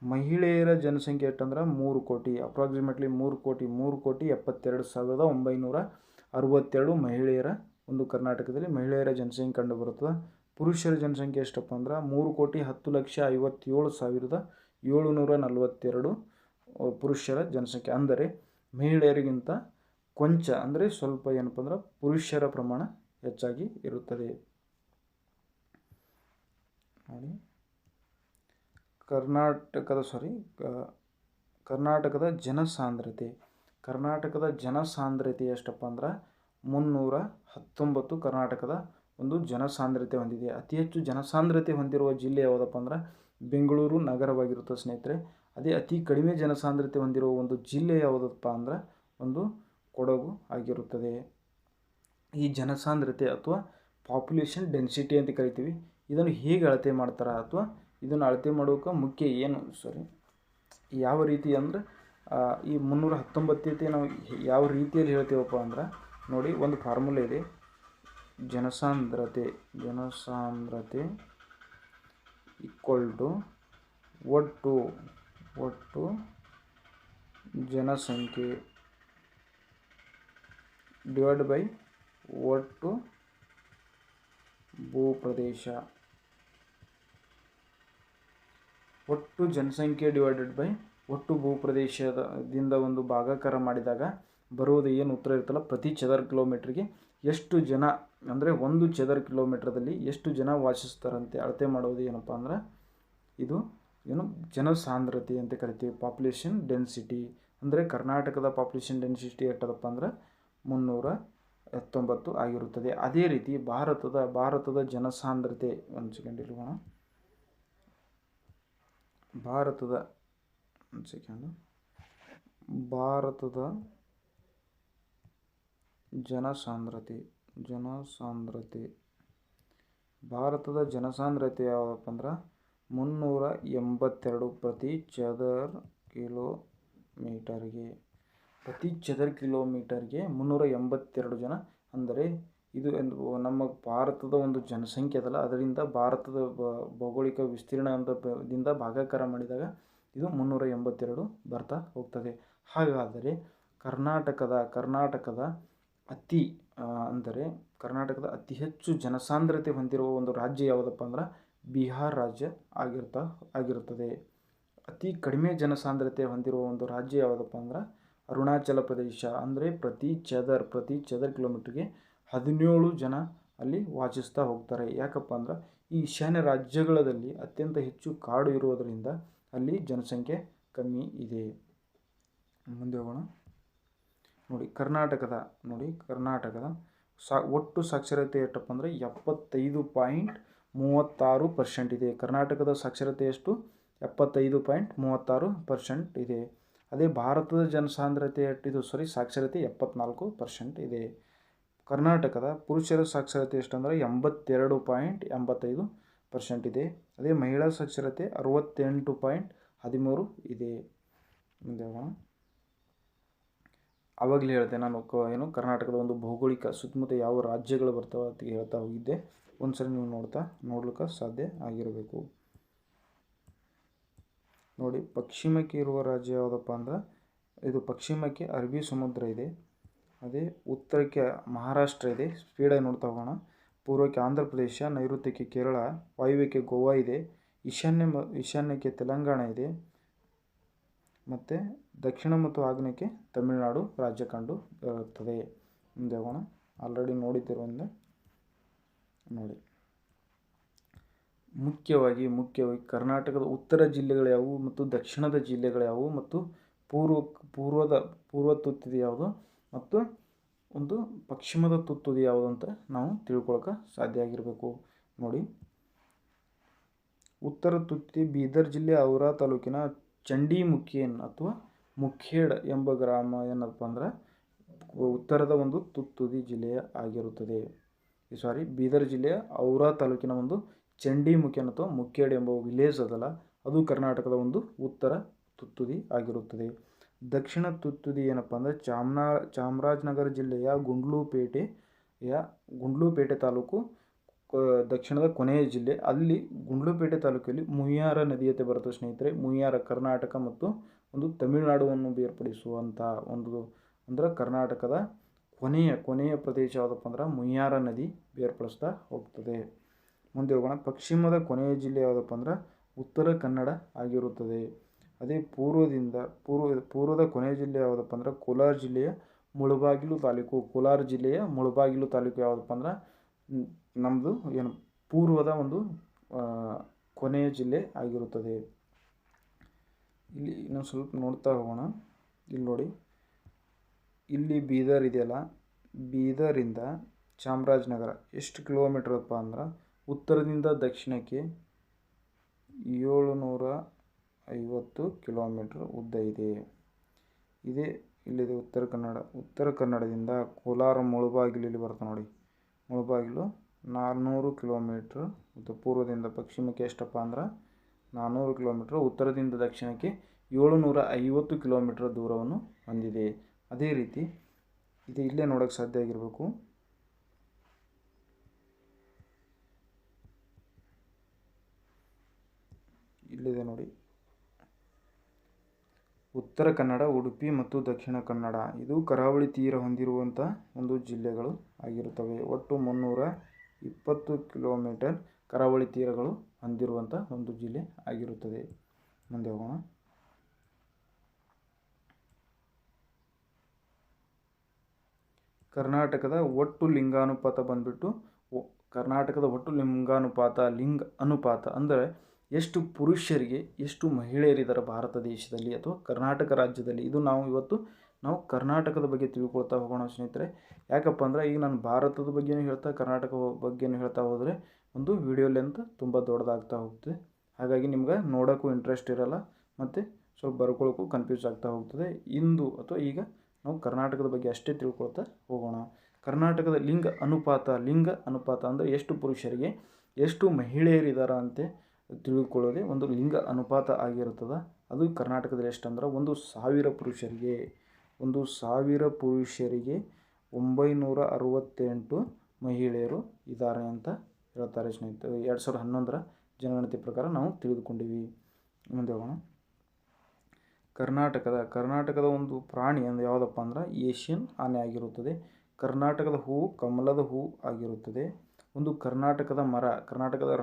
ಮಹಿಳೆಯರ ಜನಸಂಖ್ಯೆ ಎಷ್ಟಂದ್ರೆ 3 ಕೋಟಿ, ಅಪ್ರಾಕ್ಸಿಮೇಟ್ಲಿ 3,72,962 ಮಹಿಳೆಯರ ಒಂದು ಕರ್ನಾಟಕದಲ್ಲಿ ಮಹಿಳೆಯರ ಜನಸಂಖ್ಯೆ ಕಂಡುಬರುತ್ತದೆ. ಪುರುಷರ ಜನಸಂಖ್ಯೆ ಎಷ್ಟಪ್ಪ ಅಂದ್ರೆ 3,10,57,742 ಪುರುಷರ ಜನಸಂಖ್ಯೆ. ಅಂದರೆ ಮಹಿಳೆಯರಿಗಿಂತ ಕೊಂಚ ಅಂದರೆ ಸ್ವಲ್ಪ ಏನಪ್ಪ ಅಂದ್ರೆ ಪುರುಷರ ಪ್ರಮಾಣ ಹೆಚ್ಚಾಗಿ ಇರುತ್ತದೆ. ನೋಡಿ, ಕರ್ನಾಟಕದ ಜನಸಾಂದ್ರತೆ ಎಷ್ಟಪ್ಪ ಅಂದ್ರೆ 319 ಕರ್ನಾಟಕದ ಒಂದು ಜನಸಾಂದ್ರತೆ ಹೊಂದಿದೆ. ಅತಿ ಹೆಚ್ಚು ಜನಸಾಂದ್ರತೆ ಹೊಂದಿರುವ ಜಿಲ್ಲೆ ಯಾವುದಪ್ಪ ಅಂದ್ರೆ ಬೆಂಗಳೂರು ನಗರವಾಗಿರುತ್ತೆ ಸ್ನೇಹಿತರೆ. ಅದೇ ಅತಿ ಕಡಿಮೆ ಜನಸಾಂದ್ರತೆ ಹೊಂದಿರುವ ಒಂದು ಜಿಲ್ಲೆ ಯಾವುದಪ್ಪ ಅಂದ್ರೆ ಒಂದು ಕೊಡಗು ಆಗಿರುತ್ತದೆ. ಈ ಜನಸಾಂದ್ರತೆ ಅಥವಾ ಪಾಪ್ಯುಲೇಷನ್ ಡೆನ್ಸಿಟಿ ಅಂತ ಕರಿತೀವಿ. ಇದನ್ನು ಹೇಗೆ ಅಳತೆ ಮಾಡ್ತಾರೆ ಅಥವಾ ಇದನ್ನು ಅಳತೆ ಮಾಡೋಕೆ ಮುಖ್ಯ ಯಾವ ರೀತಿ ಅಂದರೆ ಈ 319 ನಾವು ಯಾವ ರೀತಿಯಲ್ಲಿ ಹೇಳ್ತೀವಪ್ಪ ಅಂದ್ರೆ ನೋಡಿ, ಒಂದು ಫಾರ್ಮುಲಾ ಇದೆ. ಜನಸಾಂದ್ರತೆ ಈಕ್ವಲ್ ಟು ಒಟ್ಟು ಜನಸಂಖ್ಯೆ ಡಿವೈಡ್ ಬೈ ಒಟ್ಟು ಭೂಪ್ರದೇಶ. ಒಟ್ಟು ಜನಸಂಖ್ಯೆ ಡಿವೈಡೆಡ್ ಬೈ ಒಟ್ಟು ಭೂಪ್ರದೇಶದಿಂದ ಒಂದು ಭಾಗಾಕಾರ ಮಾಡಿದಾಗ ಬರುವುದು ಏನು ಉತ್ತರ ಇರುತ್ತಲ್ಲ, ಪ್ರತಿ ಚದರ ಕಿಲೋಮೀಟ್ರಿಗೆ ಎಷ್ಟು ಜನ ಅಂದರೆ 1 ಚದರ ಕಿಲೋಮೀಟ್ರದಲ್ಲಿ ಎಷ್ಟು ಜನ ವಾಸಿಸ್ತಾರಂತೆ ಅಳತೆ ಮಾಡೋದು ಏನಪ್ಪ ಅಂದ್ರೆ ಇದು ಜನಸಾಂದ್ರತೆ ಅಂತ ಕರಿತೀವಿ. ಪಾಪ್ಯುಲೇಷನ್ ಡೆನ್ಸಿಟಿ ಅಂದರೆ ಕರ್ನಾಟಕದ ಪಾಪ್ಯುಲೇಷನ್ ಡೆನ್ಸಿಟಿ ಎಷ್ಟದಪ್ಪ ಅಂದ್ರೆ 319 ಆಗಿರುತ್ತದೆ. ಅದೇ ರೀತಿ ಭಾರತದ ಜನಸಾಂದ್ರತೆ ಭಾರತದ ಜನಸಾಂದ್ರತೆ ಯಾವುದಪ್ಪ ಅಂದ್ರೆ 382 ಪ್ರತಿ ಚದರ ಕಿಲೋಮೀಟರ್ಗೆ 382 ಜನ. ಅಂದರೆ ಇದು ನಮ್ಮ ಭಾರತದ ಒಂದು ಜನಸಂಖ್ಯೆ ಅದಲ್ಲ, ಅದರಿಂದ ಭಾರತದ ಭೌಗೋಳಿಕ ವಿಸ್ತೀರ್ಣದಿಂದ ಭಾಗಾಕಾರ ಮಾಡಿದಾಗ ಇದು 382 ಬರ್ತಾ ಹೋಗ್ತದೆ. ಹಾಗಾದರೆ ಕರ್ನಾಟಕದ ಅತಿ ಹೆಚ್ಚು ಜನಸಾಂದ್ರತೆ ಹೊಂದಿರುವ ಒಂದು ರಾಜ್ಯ ಯಾವುದಪ್ಪ ಅಂದ್ರೆ ಬಿಹಾರ ರಾಜ್ಯ ಆಗಿರುತ್ತದೆ. ಅತಿ ಕಡಿಮೆ ಜನಸಾಂದ್ರತೆ ಹೊಂದಿರುವ ಒಂದು ರಾಜ್ಯ ಯಾವುದಪ್ಪ ಅಂದ್ರೆ ಅರುಣಾಚಲ ಪ್ರದೇಶ. ಅಂದರೆ ಪ್ರತಿ ಚದರ ಕಿಲೋಮೀಟ್ರಿಗೆ 17 ಜನ ಅಲ್ಲಿ ವಾಸಿಸ್ತಾ ಹೋಗ್ತಾರೆ. ಯಾಕಪ್ಪ ಅಂದ್ರೆ ಈ ಈಶಾನ್ಯ ರಾಜ್ಯಗಳಲ್ಲಿ ಅತ್ಯಂತ ಹೆಚ್ಚು ಕಾಡು ಇರುವುದರಿಂದ ಅಲ್ಲಿ ಜನಸಂಖ್ಯೆ ಕಮ್ಮಿ ಇದೆ. ಮುಂದೆ ಹೋಗೋಣ. ನೋಡಿ, ಕರ್ನಾಟಕದ ಒಟ್ಟು ಸಾಕ್ಷರತೆ ಎಷ್ಟಪ್ಪ ಅಂದರೆ 75.36% ಇದೆ. ಕರ್ನಾಟಕದ ಸಾಕ್ಷರತೆ ಎಷ್ಟು? 75.36% ಇದೆ. ಅದೇ ಭಾರತದ ಜನಸಾಂದ್ರತೆ ಸಾಕ್ಷರತೆ 74% ಇದೆ. ಕರ್ನಾಟಕದ ಪುರುಷರ ಸಾಕ್ಷರತೆ ಎಷ್ಟಂದರೆ 82.85% ಇದೆ. ಅದೇ ಮಹಿಳಾ ಸಾಕ್ಷರತೆ 68.13% ಇದೆ. ಮುಂದೆ ಹೋಗೋಣ. ಆವಾಗಲೇ ಹೇಳಿದೆ ನಾನು ಕರ್ನಾಟಕದ ಒಂದು ಭೌಗೋಳಿಕ ಸುತ್ತಮುತ್ತ ಯಾವ ರಾಜ್ಯಗಳು ಬರ್ತಾವೆ ಅಂತ ಹೇಳ್ತಾ ಹೋಗಿದ್ದೆ. ಒಂದ್ಸರಿ ನೀವು ನೋಡ್ಲಿಕ್ಕೆ ಸಾಧ್ಯ ಆಗಿರಬೇಕು. ನೋಡಿ, ಪಶ್ಚಿಮಕ್ಕೆ ಇರುವ ರಾಜ್ಯ ಯಾವುದಪ್ಪ ಅಂದ್ರೆ ಇದು ಪಶ್ಚಿಮಕ್ಕೆ ಅರಬ್ಬಿ ಸಮುದ್ರ ಇದೆ. ಅದೇ ಉತ್ತರಕ್ಕೆ ಮಹಾರಾಷ್ಟ್ರ ಇದೆ, ಸ್ಪೀಡಾಗಿ ನೋಡ್ತಾ ಹೋಗೋಣ. ಪೂರ್ವಕ್ಕೆ ಆಂಧ್ರ ಪ್ರದೇಶ, ನೈಋತ್ಯಕ್ಕೆ ಕೇರಳ, ವಾಯುವ್ಯಕ್ಕೆ ಗೋವಾ ಇದೆ, ಈಶಾನ್ಯಕ್ಕೆ ತೆಲಂಗಾಣ ಇದೆ, ಮತ್ತು ದಕ್ಷಿಣ ಮತ್ತು ಆಗ್ನೇಯಕ್ಕೆ ತಮಿಳುನಾಡು ರಾಜ್ಯ ಕಂಡು ಬರುತ್ತದೆ. ಮುಂದೆ ಹೋಗೋಣ. ಆಲ್ರೆಡಿ ನೋಡಿದ್ದಿರೋದ್ರಿಂದ ನೋಡಿ. ಮುಖ್ಯವಾಗಿ ಕರ್ನಾಟಕದ ಉತ್ತರ ಜಿಲ್ಲೆಗಳು ಯಾವುವು ಮತ್ತು ದಕ್ಷಿಣದ ಜಿಲ್ಲೆಗಳು ಯಾವುವು ಮತ್ತು ಪೂರ್ವ ತುತ್ತುದಿ ಯಾವುದು ಮತ್ತು ಒಂದು ಪಶ್ಚಿಮದ ತುತ್ತುದಿ ಯಾವುದು ಅಂತ ನಾವು ತಿಳ್ಕೊಳಕ್ಕೆ ಸಾಧ್ಯ ಆಗಿರಬೇಕು. ನೋಡಿ, ಉತ್ತರ ತುತ್ತುದಿ ಬೀದರ್ ಜಿಲ್ಲೆ ಔರಾ ತಾಲೂಕಿನ ಚಂಡಿಮುಖೇನ್ ಅಥವಾ ಮುಖೇಡ್ ಎಂಬ ಗ್ರಾಮ ಏನಪ್ಪ ಅಂದ್ರೆ ಉತ್ತರದ ಒಂದು ತುತ್ತುದಿ ಜಿಲ್ಲೆಯ ಆಗಿರುತ್ತದೆ. ಬೀದರ್ ಜಿಲ್ಲೆಯ ಔರಾ ತಾಲೂಕಿನ ಒಂದು ಚಂಡಿಮುಖೇನ್ ಅಥವಾ ಮುಖೇಡ್ ಎಂಬ ವಿಲೇಜ್ ಅದಲ್ಲ, ಅದು ಕರ್ನಾಟಕದ ಒಂದು ಉತ್ತರ ತುತ್ತುದಿ ಆಗಿರುತ್ತದೆ. ದಕ್ಷಿಣ ತುತ್ತುದಿ ಏನಪ್ಪ ಅಂದರೆ ಚಾಮರಾಜನಗರ ಜಿಲ್ಲೆಯ ಗುಂಡ್ಲುಪೇಟೆ ತಾಲೂಕು ದಕ್ಷಿಣದ ಕೊನೆಯ ಜಿಲ್ಲೆ. ಅಲ್ಲಿ ಗುಂಡ್ಲುಪೇಟೆ ತಾಲೂಕಲ್ಲಿ ಮುಯ್ಯಾರ ನದಿಯತೆ ಬರುತ್ತೆ ಸ್ನೇಹಿತರೆ. ಮುಯ್ಯಾರ ಕರ್ನಾಟಕ ಮತ್ತು ಒಂದು ತಮಿಳುನಾಡುವನ್ನು ಬೇರ್ಪಡಿಸುವಂಥ ಒಂದು ಅಂದರೆ ಕರ್ನಾಟಕದ ಕೊನೆಯ ಪ್ರದೇಶ ಯಾವುದಪ್ಪ ಅಂದ್ರೆ ಮುಯ್ಯಾರ ನದಿ ಬೇರ್ಪಡಿಸ್ತಾ ಹೋಗ್ತದೆ. ಮುಂದೆ ಹೋಗೋಣ. ಪಶ್ಚಿಮದ ಕೊನೆಯ ಜಿಲ್ಲೆ ಯಾವುದಪ್ಪ ಅಂದ್ರೆ ಉತ್ತರ ಕನ್ನಡ ಆಗಿರುತ್ತದೆ. ಅದೇ ಪೂರ್ವದ ಕೊನೆಯ ಜಿಲ್ಲೆ ಯಾವುದಪ್ಪ ಅಂದ್ರೆ ಕೋಲಾರ ಜಿಲ್ಲೆಯ ಮುಳಬಾಗಿಲು ತಾಲೂಕು ಯಾವುದಪ್ಪ ಅಂದ್ರೆ ನಮ್ಮದು ಪೂರ್ವದ ಒಂದು ಕೊನೆಯ ಜಿಲ್ಲೆ ಆಗಿರುತ್ತದೆ. ಇಲ್ಲಿ ಇನ್ನೊಂದು ಸ್ವಲ್ಪ ನೋಡ್ತಾ ಹೋಗೋಣ. ಇಲ್ಲಿ ನೋಡಿ, ಇಲ್ಲಿ ಬೀದರ್ ಇದೆಯಲ್ಲ, ಬೀದರಿಂದ ಚಾಮರಾಜನಗರ ಎಷ್ಟು ಕಿಲೋಮೀಟ್ರ್ ಅಪ್ಪ ಅಂದ್ರೆ ಉತ್ತರದಿಂದ ದಕ್ಷಿಣಕ್ಕೆ 750 ಕಿಲೋಮೀಟ್ರ್ ಉದ್ದ ಇದೆ. ಇಲ್ಲಿದೆ ಉತ್ತರ ಕನ್ನಡದಿಂದ ಕೋಲಾರ ಮುಳಬಾಗಿಲು ಇಲ್ಲಿ ಬರುತ್ತೆ ನೋಡಿ. ಮುಳಬಾಗಿಲು 400 ಕಿಲೋಮೀಟ್ರ್ ಮತ್ತು ಪೂರ್ವದಿಂದ ಪಶ್ಚಿಮಕ್ಕೆ ಎಷ್ಟಪ್ಪ ಅಂದ್ರೆ 400 ಕಿಲೋಮೀಟ್ರ್, ಉತ್ತರದಿಂದ ದಕ್ಷಿಣಕ್ಕೆ 750 ಕಿಲೋಮೀಟ್ರ್ ದೂರವನ್ನು ಹೊಂದಿದೆ. ಅದೇ ರೀತಿ ಇದು ಇಲ್ಲೇ ನೋಡೋಕ್ಕೆ ಸಾಧ್ಯ ಆಗಿರಬೇಕು. ಇಲ್ಲಿದೆ ನೋಡಿ, ಉತ್ತರ ಕನ್ನಡ, ಉಡುಪಿ ಮತ್ತು ದಕ್ಷಿಣ ಕನ್ನಡ ಇದು ಕರಾವಳಿ ತೀರ ಹೊಂದಿರುವಂಥ ಒಂದು ಜಿಲ್ಲೆಗಳು ಆಗಿರುತ್ತವೆ. ಒಟ್ಟು 320 ಕಿಲೋಮೀಟರ್ ಕರಾವಳಿ ತೀರಗಳು ಹೊಂದಿರುವಂಥ ಒಂದು ಜಿಲ್ಲೆ ಆಗಿರುತ್ತದೆ. ಮುಂದೆ ಹೋಗೋಣ. ಕರ್ನಾಟಕದ ಒಟ್ಟು ಲಿಂಗಾನುಪಾತ ಬಂದ್ಬಿಟ್ಟು ಲಿಂಗ ಅನುಪಾತ ಅಂದರೆ ಎಷ್ಟು ಪುರುಷರಿಗೆ ಎಷ್ಟು ಮಹಿಳೆಯರಿದ್ದಾರೆ ಭಾರತ ದೇಶದಲ್ಲಿ ಅಥವಾ ಕರ್ನಾಟಕ ರಾಜ್ಯದಲ್ಲಿ. ಇದು ನಾವು ಕರ್ನಾಟಕದ ಬಗ್ಗೆ ತಿಳ್ಕೊಳ್ತಾ ಹೋಗೋಣ ಸ್ನೇಹಿತರೆ. ಯಾಕಪ್ಪ ಅಂದರೆ ಈಗ ನಾನು ಭಾರತದ ಬಗ್ಗೆನೂ ಹೇಳ್ತಾ ಕರ್ನಾಟಕ ಬಗ್ಗೆನೂ ಹೇಳ್ತಾ ಹೋದರೆ ಒಂದು ವಿಡಿಯೋ ಲೆಂತ್ ತುಂಬ ದೊಡ್ಡದಾಗ್ತಾ ಹೋಗ್ತದೆ. ಹಾಗಾಗಿ ನಿಮ್ಗೆ ನೋಡೋಕ್ಕೂ ಇಂಟ್ರೆಸ್ಟ್ ಇರೋಲ್ಲ ಮತ್ತು ಸ್ವಲ್ಪ ಬರ್ಕೊಳ್ಳೋಕ್ಕೂ ಕನ್ಫ್ಯೂಸ್ ಆಗ್ತಾ ಹೋಗ್ತದೆ. ಈಗ ನಾವು ಕರ್ನಾಟಕದ ಬಗ್ಗೆ ಅಷ್ಟೇ ತಿಳ್ಕೊಳ್ತಾ ಹೋಗೋಣ. ಕರ್ನಾಟಕದ ಲಿಂಗ ಅನುಪಾತ ಅಂದರೆ ಎಷ್ಟು ಪುರುಷರಿಗೆ ಎಷ್ಟು ಮಹಿಳೆಯರಿದ್ದಾರೆ ಅಂತ ತಿಳ್ಕೊಳ್ಳೋದೇ ಒಂದು ಲಿಂಗ ಅನುಪಾತ ಆಗಿರುತ್ತದೆ. ಅದು ಕರ್ನಾಟಕದಲ್ಲಿ ಎಷ್ಟಂದ್ರೆ 1,000 ಪುರುಷರಿಗೆ 968 ಮಹಿಳೆಯರು ಇದ್ದಾರೆ ಅಂತ ಹೇಳ್ತಾರೆ ಸ್ನೇಹಿತರೆ. 2011ರ ಜನಗಣತಿ ಪ್ರಕಾರ ನಾವು ತಿಳಿದುಕೊಂಡಿವಿ. ಮುಂದೆ ಹೋಗೋಣ. ಕರ್ನಾಟಕದ ಒಂದು ಪ್ರಾಣಿ ಅಂದರೆ ಯಾವುದಪ್ಪ ಅಂದ್ರೆ ಏಷ್ಯನ್ ಆನೆ ಆಗಿರುತ್ತದೆ. ಕರ್ನಾಟಕದ ಹೂವು ಕಮಲದ ಹೂವು ಆಗಿರುತ್ತದೆ. ಒಂದು ಕರ್ನಾಟಕದ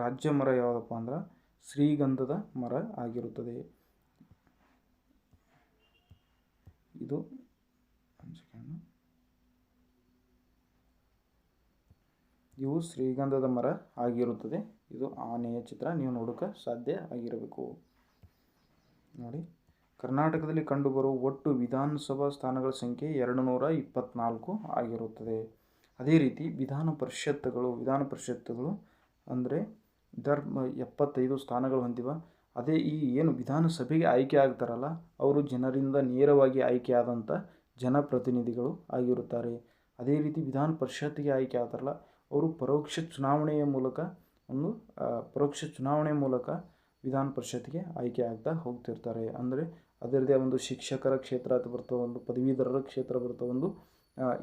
ರಾಜ್ಯ ಮರ ಯಾವುದಪ್ಪ ಅಂದ್ರೆ ಶ್ರೀಗಂಧದ ಮರ ಆಗಿರುತ್ತದೆ. ಇವು ಶ್ರೀಗಂಧದ ಮರ ಆಗಿರುತ್ತದೆ. ಇದು ಆನೆಯ ಚಿತ್ರ ನೀವು ನೋಡೋಕೆ ಸಾಧ್ಯ ಆಗಿರಬೇಕು. ನೋಡಿ, ಕರ್ನಾಟಕದಲ್ಲಿ ಕಂಡುಬರುವ ಒಟ್ಟು ವಿಧಾನಸಭಾ ಸ್ಥಾನಗಳ ಸಂಖ್ಯೆ 224 ಆಗಿರುತ್ತದೆ. ಅದೇ ರೀತಿ ವಿಧಾನ ಪರಿಷತ್ತುಗಳು ಅಂದರೆ 75 ಸ್ಥಾನಗಳು ಹೊಂದಿವೆ. ಅದೇ ಈ ಏನು ವಿಧಾನಸಭೆಗೆ ಆಯ್ಕೆ ಆಗ್ತಾರಲ್ಲ ಅವರು ಜನರಿಂದ ನೇರವಾಗಿ ಆಯ್ಕೆಯಾದಂಥ ಜನಪ್ರತಿನಿಧಿಗಳು ಆಗಿರುತ್ತಾರೆ. ಅದೇ ರೀತಿ ವಿಧಾನ ಪರಿಷತ್ತಿಗೆ ಆಯ್ಕೆ ಆಗ್ತಾರಲ್ಲ ಅವರು ಪರೋಕ್ಷ ಚುನಾವಣೆಯ ಮೂಲಕ ವಿಧಾನ ಪರಿಷತ್ತಿಗೆ ಆಯ್ಕೆ ಆಗ್ತಾ ಹೋಗ್ತಿರ್ತಾರೆ. ಅಂದರೆ ಅದರದ್ದೇ ಒಂದು ಶಿಕ್ಷಕರ ಕ್ಷೇತ್ರ ಅಂತ ಬರ್ತವೆ, ಒಂದು ಪದವೀಧರರ ಕ್ಷೇತ್ರ ಬರ್ತವೆ, ಒಂದು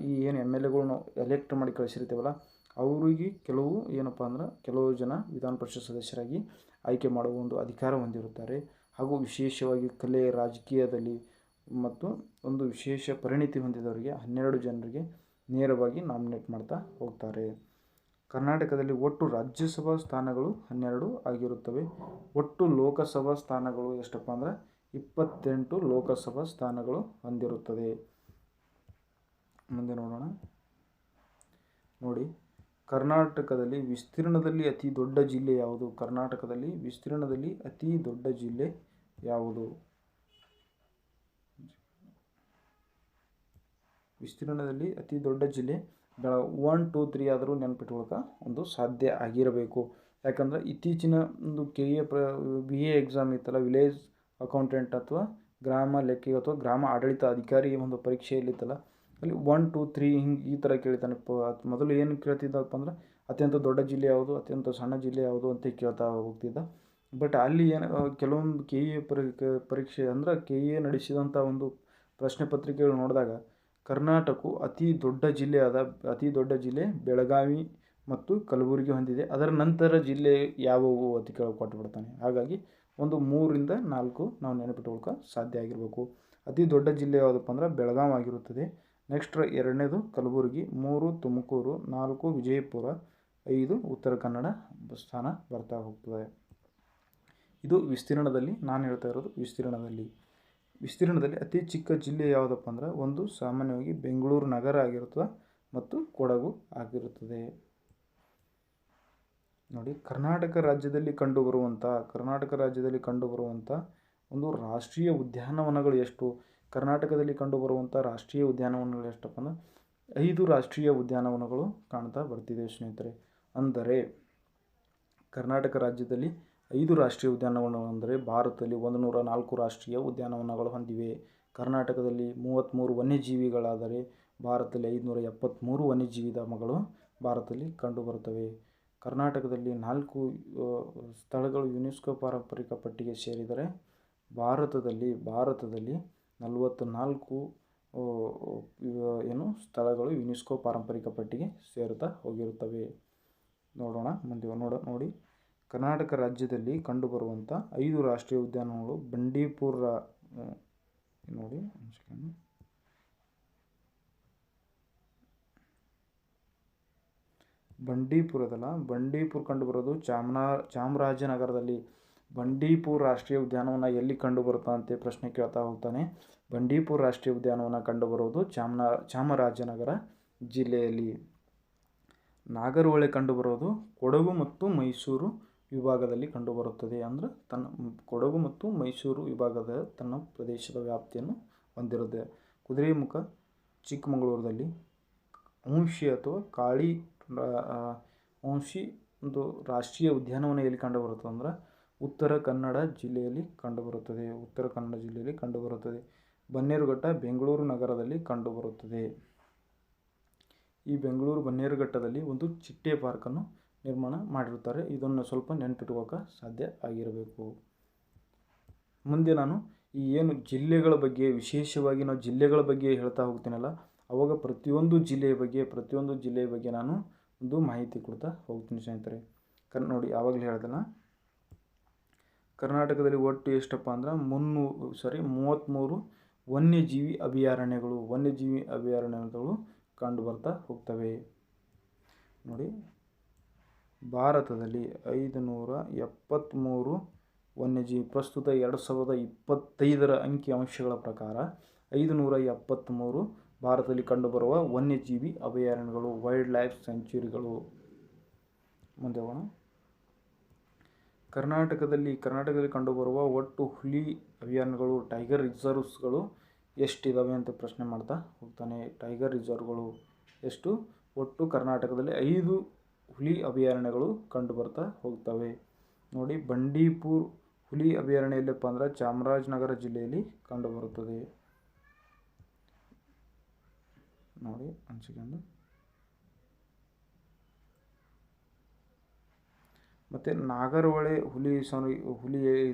ಈ ಏನು MLAಗಳನ್ನ ಎಲೆಕ್ಟ್ ಮಾಡಿ ಕಳಿಸಿರ್ತೀವಲ್ಲ ಅವರಿಗೆ ಕೆಲವು ಜನ ವಿಧಾನ ಪರಿಷತ್ ಸದಸ್ಯರಾಗಿ ಆಯ್ಕೆ ಮಾಡುವ ಒಂದು ಅಧಿಕಾರ ಹೊಂದಿರುತ್ತಾರೆ. ಹಾಗೂ ವಿಶೇಷವಾಗಿ ಕಲೆ, ರಾಜಕೀಯದಲ್ಲಿ ಮತ್ತು ಒಂದು ವಿಶೇಷ ಪರಿಣಿತಿ ಹೊಂದಿದವರಿಗೆ 12 ಜನರಿಗೆ ನೇರವಾಗಿ ನಾಮಿನೇಟ್ ಮಾಡ್ತಾ ಹೋಗ್ತಾರೆ. ಕರ್ನಾಟಕದಲ್ಲಿ ಒಟ್ಟು ರಾಜ್ಯಸಭಾ ಸ್ಥಾನಗಳು 12 ಆಗಿರುತ್ತವೆ. ಒಟ್ಟು ಲೋಕಸಭಾ ಸ್ಥಾನಗಳು ಎಷ್ಟಪ್ಪ ಅಂದರೆ 28 ಲೋಕಸಭಾ ಸ್ಥಾನಗಳು ಹೊಂದಿರುತ್ತದೆ. ಮುಂದೆ ನೋಡೋಣ. ನೋಡಿ, ಕರ್ನಾಟಕದಲ್ಲಿ ವಿಸ್ತೀರ್ಣದಲ್ಲಿ ಅತಿ ದೊಡ್ಡ ಜಿಲ್ಲೆ ಯಾವುದು? ಕರ್ನಾಟಕದಲ್ಲಿ ವಿಸ್ತೀರ್ಣದಲ್ಲಿ ಅತಿ ದೊಡ್ಡ ಜಿಲ್ಲೆ ಯಾವುದು? ವಿಸ್ತೀರ್ಣದಲ್ಲಿ ಅತಿ ದೊಡ್ಡ ಜಿಲ್ಲೆ 1, 2, 3 ಆದರೂ ನೆನಪಿಟ್ಕೊಳ್ಳೋಕೆ ಒಂದು ಸಾಧ್ಯ ಆಗಿರಬೇಕು. ಯಾಕಂದರೆ ಇತ್ತೀಚಿನ ಒಂದು KA BA ಎಕ್ಸಾಮ್ ಇತ್ತಲ್ಲ, ವಿಲೇಜ್ ಅಕೌಂಟೆಂಟ್ ಅಥವಾ ಗ್ರಾಮ ಲೆಕ್ಕಿ ಅಥವಾ ಗ್ರಾಮ ಆಡಳಿತ ಅಧಿಕಾರಿ ಒಂದು ಪರೀಕ್ಷೆಯಲ್ಲಿತ್ತಲ್ಲ, ಅಲ್ಲಿ 1, 2, 3 ಹಿಂಗೆ ಈ ಥರ ಕೇಳ್ತಾನೆ. ಮೊದಲು ಏನು ಕೇಳ್ತಿದ್ದಪ್ಪ ಅಂದ್ರೆ ಅತ್ಯಂತ ದೊಡ್ಡ ಜಿಲ್ಲೆ ಯಾವುದು, ಅತ್ಯಂತ ಸಣ್ಣ ಜಿಲ್ಲೆ ಯಾವುದು ಅಂತ ಕೇಳ್ತಾ ಹೋಗ್ತಿದ್ದ. ಬಟ್ ಅಲ್ಲಿ ಏನು ಕೆಲವೊಂದು KA ಪರೀಕ್ಷೆ ಅಂದರೆ KA ನಡೆಸಿದಂಥ ಒಂದು ಪ್ರಶ್ನೆ ಪತ್ರಿಕೆಗಳು ನೋಡಿದಾಗ ಕರ್ನಾಟಕವು ಅತಿ ದೊಡ್ಡ ಜಿಲ್ಲೆ ಬೆಳಗಾವಿ ಮತ್ತು ಕಲಬುರಗಿ ಹೊಂದಿದೆ. ಅದರ ನಂತರ ಜಿಲ್ಲೆ ಯಾವುವು ಅಂತ ಕೊಟ್ಟುಬಿಡ್ತಾನೆ. ಹಾಗಾಗಿ ಒಂದು 3 ರಿಂದ 4 ನಾವು ನೆನಪಿಟ್ಕೊಳ್ಳೋಕೆ ಸಾಧ್ಯ ಆಗಿರಬೇಕು. ಅತಿ ದೊಡ್ಡ ಜಿಲ್ಲೆ ಯಾವುದಪ್ಪ ಅಂದ್ರೆ ಬೆಳಗಾವಿ ಆಗಿರುತ್ತದೆ. ನೆಕ್ಸ್ಟ್ 2ನೇದು ಕಲಬುರಗಿ, 3 ತುಮಕೂರು, 4 ವಿಜಯಪುರ, 5 ಉತ್ತರ ಕನ್ನಡ ಸ್ಥಾನ ಬರ್ತಾ ಹೋಗ್ತದೆ. ಇದು ವಿಸ್ತೀರ್ಣದಲ್ಲಿ ನಾನು ಹೇಳ್ತಾ ಇರೋದು. ವಿಸ್ತೀರ್ಣದಲ್ಲಿ ಅತಿ ಚಿಕ್ಕ ಜಿಲ್ಲೆ ಯಾವುದಪ್ಪ ಅಂದ್ರೆ ಒಂದು ಸಾಮಾನ್ಯವಾಗಿ ಬೆಂಗಳೂರು ನಗರ ಆಗಿರುತ್ತದೆ ಮತ್ತು ಕೊಡಗು ಆಗಿರುತ್ತದೆ. ನೋಡಿ, ಕರ್ನಾಟಕ ರಾಜ್ಯದಲ್ಲಿ ಕಂಡುಬರುವಂಥ ಒಂದು ರಾಷ್ಟ್ರೀಯ ಉದ್ಯಾನವನಗಳು ಎಷ್ಟು? ಕರ್ನಾಟಕದಲ್ಲಿ ಕಂಡುಬರುವಂಥ ರಾಷ್ಟ್ರೀಯ ಉದ್ಯಾನವನಗಳು ಎಷ್ಟಪ್ಪ ಅಂದ್ರೆ 5 ರಾಷ್ಟ್ರೀಯ ಉದ್ಯಾನವನಗಳು ಕಾಣ್ತಾ ಬರ್ತಿದೆ ಸ್ನೇಹಿತರೆ. ಅಂದರೆ ಕರ್ನಾಟಕ ರಾಜ್ಯದಲ್ಲಿ 5 ರಾಷ್ಟ್ರೀಯ ಉದ್ಯಾನವನಗಳು ಅಂದರೆ ಭಾರತದಲ್ಲಿ 104 ರಾಷ್ಟ್ರೀಯ ಉದ್ಯಾನವನಗಳು ಹೊಂದಿವೆ. ಕರ್ನಾಟಕದಲ್ಲಿ 33 ವನ್ಯಜೀವಿಗಳಾದರೆ ಭಾರತದಲ್ಲಿ 573 ವನ್ಯಜೀವಿ ಧಾಮಗಳು ಭಾರತದಲ್ಲಿ ಕಂಡುಬರುತ್ತವೆ. ಕರ್ನಾಟಕದಲ್ಲಿ 4 ಸ್ಥಳಗಳು ಯುನೆಸ್ಕೋ ಪಾರಂಪರಿಕ ಪಟ್ಟಿಗೆ ಸೇರಿದರೆ ಭಾರತದಲ್ಲಿ 44 ಸ್ಥಳಗಳು ಯುನೆಸ್ಕೋ ಪಾರಂಪರಿಕ ಪಟ್ಟಿಗೆ ಸೇರುತ್ತಾ ಹೋಗಿರುತ್ತವೆ. ನೋಡೋಣ ಮುಂದೆ. ನೋಡಿ, ಕರ್ನಾಟಕ ರಾಜ್ಯದಲ್ಲಿ ಕಂಡುಬರುವಂಥ 5 ರಾಷ್ಟ್ರೀಯ ಉದ್ಯಾನವನಗಳು ಬಂಡೀಪುರ. ನೋಡಿ ಬಂಡೀಪುರ ಕಂಡುಬರೋದು ಚಾಮರಾಜನಗರದಲ್ಲಿ. ಬಂಡೀಪುರ ರಾಷ್ಟ್ರೀಯ ಉದ್ಯಾನವನ ಎಲ್ಲಿ ಕಂಡುಬರುತ್ತಾ ಅಂತ ಪ್ರಶ್ನೆ ಕೇಳ್ತಾ ಹೋಗ್ತಾನೆ. ಬಂಡೀಪುರ ರಾಷ್ಟ್ರೀಯ ಉದ್ಯಾನವನ ಕಂಡುಬರೋದು ಚಾಮರಾಜನಗರ ಜಿಲ್ಲೆಯಲ್ಲಿ. ನಾಗರಹೊಳೆ ಕಂಡುಬರೋದು ಕೊಡಗು ಮತ್ತು ಮೈಸೂರು ವಿಭಾಗದಲ್ಲಿ ಕಂಡುಬರುತ್ತದೆ. ಅಂದರೆ ಕೊಡಗು ಮತ್ತು ಮೈಸೂರು ವಿಭಾಗದ ತನ್ನ ಪ್ರದೇಶದ ವ್ಯಾಪ್ತಿಯನ್ನು ಹೊಂದಿರುತ್ತೆ. ಕುದುರೆಮುಖ ಚಿಕ್ಕಮಗಳೂರಲ್ಲಿ. ಔಂಷಿ ಅಥವಾ ಕಾಳಿ ಔಂಷಿ ಒಂದು ರಾಷ್ಟ್ರೀಯ ಉದ್ಯಾನವನ ಎಲ್ಲಿ ಕಂಡುಬರುತ್ತದೆ ಅಂದ್ರೆ ಉತ್ತರ ಕನ್ನಡ ಜಿಲ್ಲೆಯಲ್ಲಿ ಕಂಡುಬರುತ್ತದೆ. ಬನ್ನೇರುಘಟ್ಟ ಬೆಂಗಳೂರು ನಗರದಲ್ಲಿ ಕಂಡುಬರುತ್ತದೆ. ಈ ಬೆಂಗಳೂರು ಬನ್ನೇರುಘಟ್ಟದಲ್ಲಿ ಒಂದು ಚಿಟ್ಟೆ ಪಾರ್ಕನ್ನು ನಿರ್ಮಾಣ ಮಾಡಿರುತ್ತಾರೆ. ಇದನ್ನು ಸ್ವಲ್ಪ ನೆನಪಿಟ್ಕೊಳ್ಳೋಕೆ ಸಾಧ್ಯ ಆಗಿರಬೇಕು. ಮುಂದೆ ನಾನು ಈ ಏನು ಜಿಲ್ಲೆಗಳ ಬಗ್ಗೆ ವಿಶೇಷವಾಗಿ ನಾವು ಜಿಲ್ಲೆಗಳ ಬಗ್ಗೆ ಹೇಳ್ತಾ ಹೋಗ್ತೀನಲ್ಲ, ಅವಾಗ ಪ್ರತಿಯೊಂದು ಜಿಲ್ಲೆಯ ಬಗ್ಗೆ ನಾನು ಒಂದು ಮಾಹಿತಿ ಕೊಡ್ತಾ ಹೋಗ್ತೀನಿ ಸ್ನೇಹಿತರೆ. ನೋಡಿ, ಆವಾಗಲೇ ಹೇಳ್ದಲ್ಲ, ಕರ್ನಾಟಕದಲ್ಲಿ ಒಟ್ಟು ಎಷ್ಟಪ್ಪ ಅಂದ್ರೆ 33 ವನ್ಯಜೀವಿ ಅಭಯಾರಣ್ಯಗಳು ಕಂಡು ಬರ್ತಾ ಹೋಗ್ತವೆ. ನೋಡಿ, ಭಾರತದಲ್ಲಿ 573 ವನ್ಯಜೀವಿ, ಪ್ರಸ್ತುತ 2025ರ ಅಂಕಿಅಂಶಗಳ ಪ್ರಕಾರ 573 ಭಾರತದಲ್ಲಿ ಕಂಡುಬರುವ ವನ್ಯಜೀವಿ ಅಭಯಾರಣ್ಯಗಳು, ವೈಲ್ಡ್ ಲೈಫ್ ಸ್ಯಾಂಕ್ಚುರಿಗಳು. ಮುಂದೆ ಹೋಗೋಣ. ಕರ್ನಾಟಕದಲ್ಲಿ ಕಂಡುಬರುವ ಒಟ್ಟು ಹುಲಿ ಅಭಯಾರಣ್ಯಗಳು, ಟೈಗರ್ ರಿಸರ್ವ್ಸ್ಗಳು ಎಷ್ಟಿದ್ದಾವೆ ಅಂತ ಪ್ರಶ್ನೆ ಮಾಡ್ತಾ ಹೋಗ್ತಾನೆ. ಟೈಗರ್ ರಿಸರ್ವ್ಗಳು ಎಷ್ಟು? ಒಟ್ಟು ಕರ್ನಾಟಕದಲ್ಲಿ 5 ಹುಲಿ ಅಭಯಾರಣ್ಯಗಳು ಕಂಡು ಬರ್ತಾ ಹೋಗ್ತವೆ. ನೋಡಿ, ಬಂಡೀಪುರ ಹುಲಿ ಅಭಯಾರಣ್ಯ ಎಲ್ಲಪ್ಪ ಅಂದ್ರೆ ಚಾಮರಾಜನಗರ ಜಿಲ್ಲೆಯಲ್ಲಿ ಕಂಡುಬರುತ್ತದೆ. ನೋಡಿ, ಮತ್ತು ನಾಗರಹೊಳೆ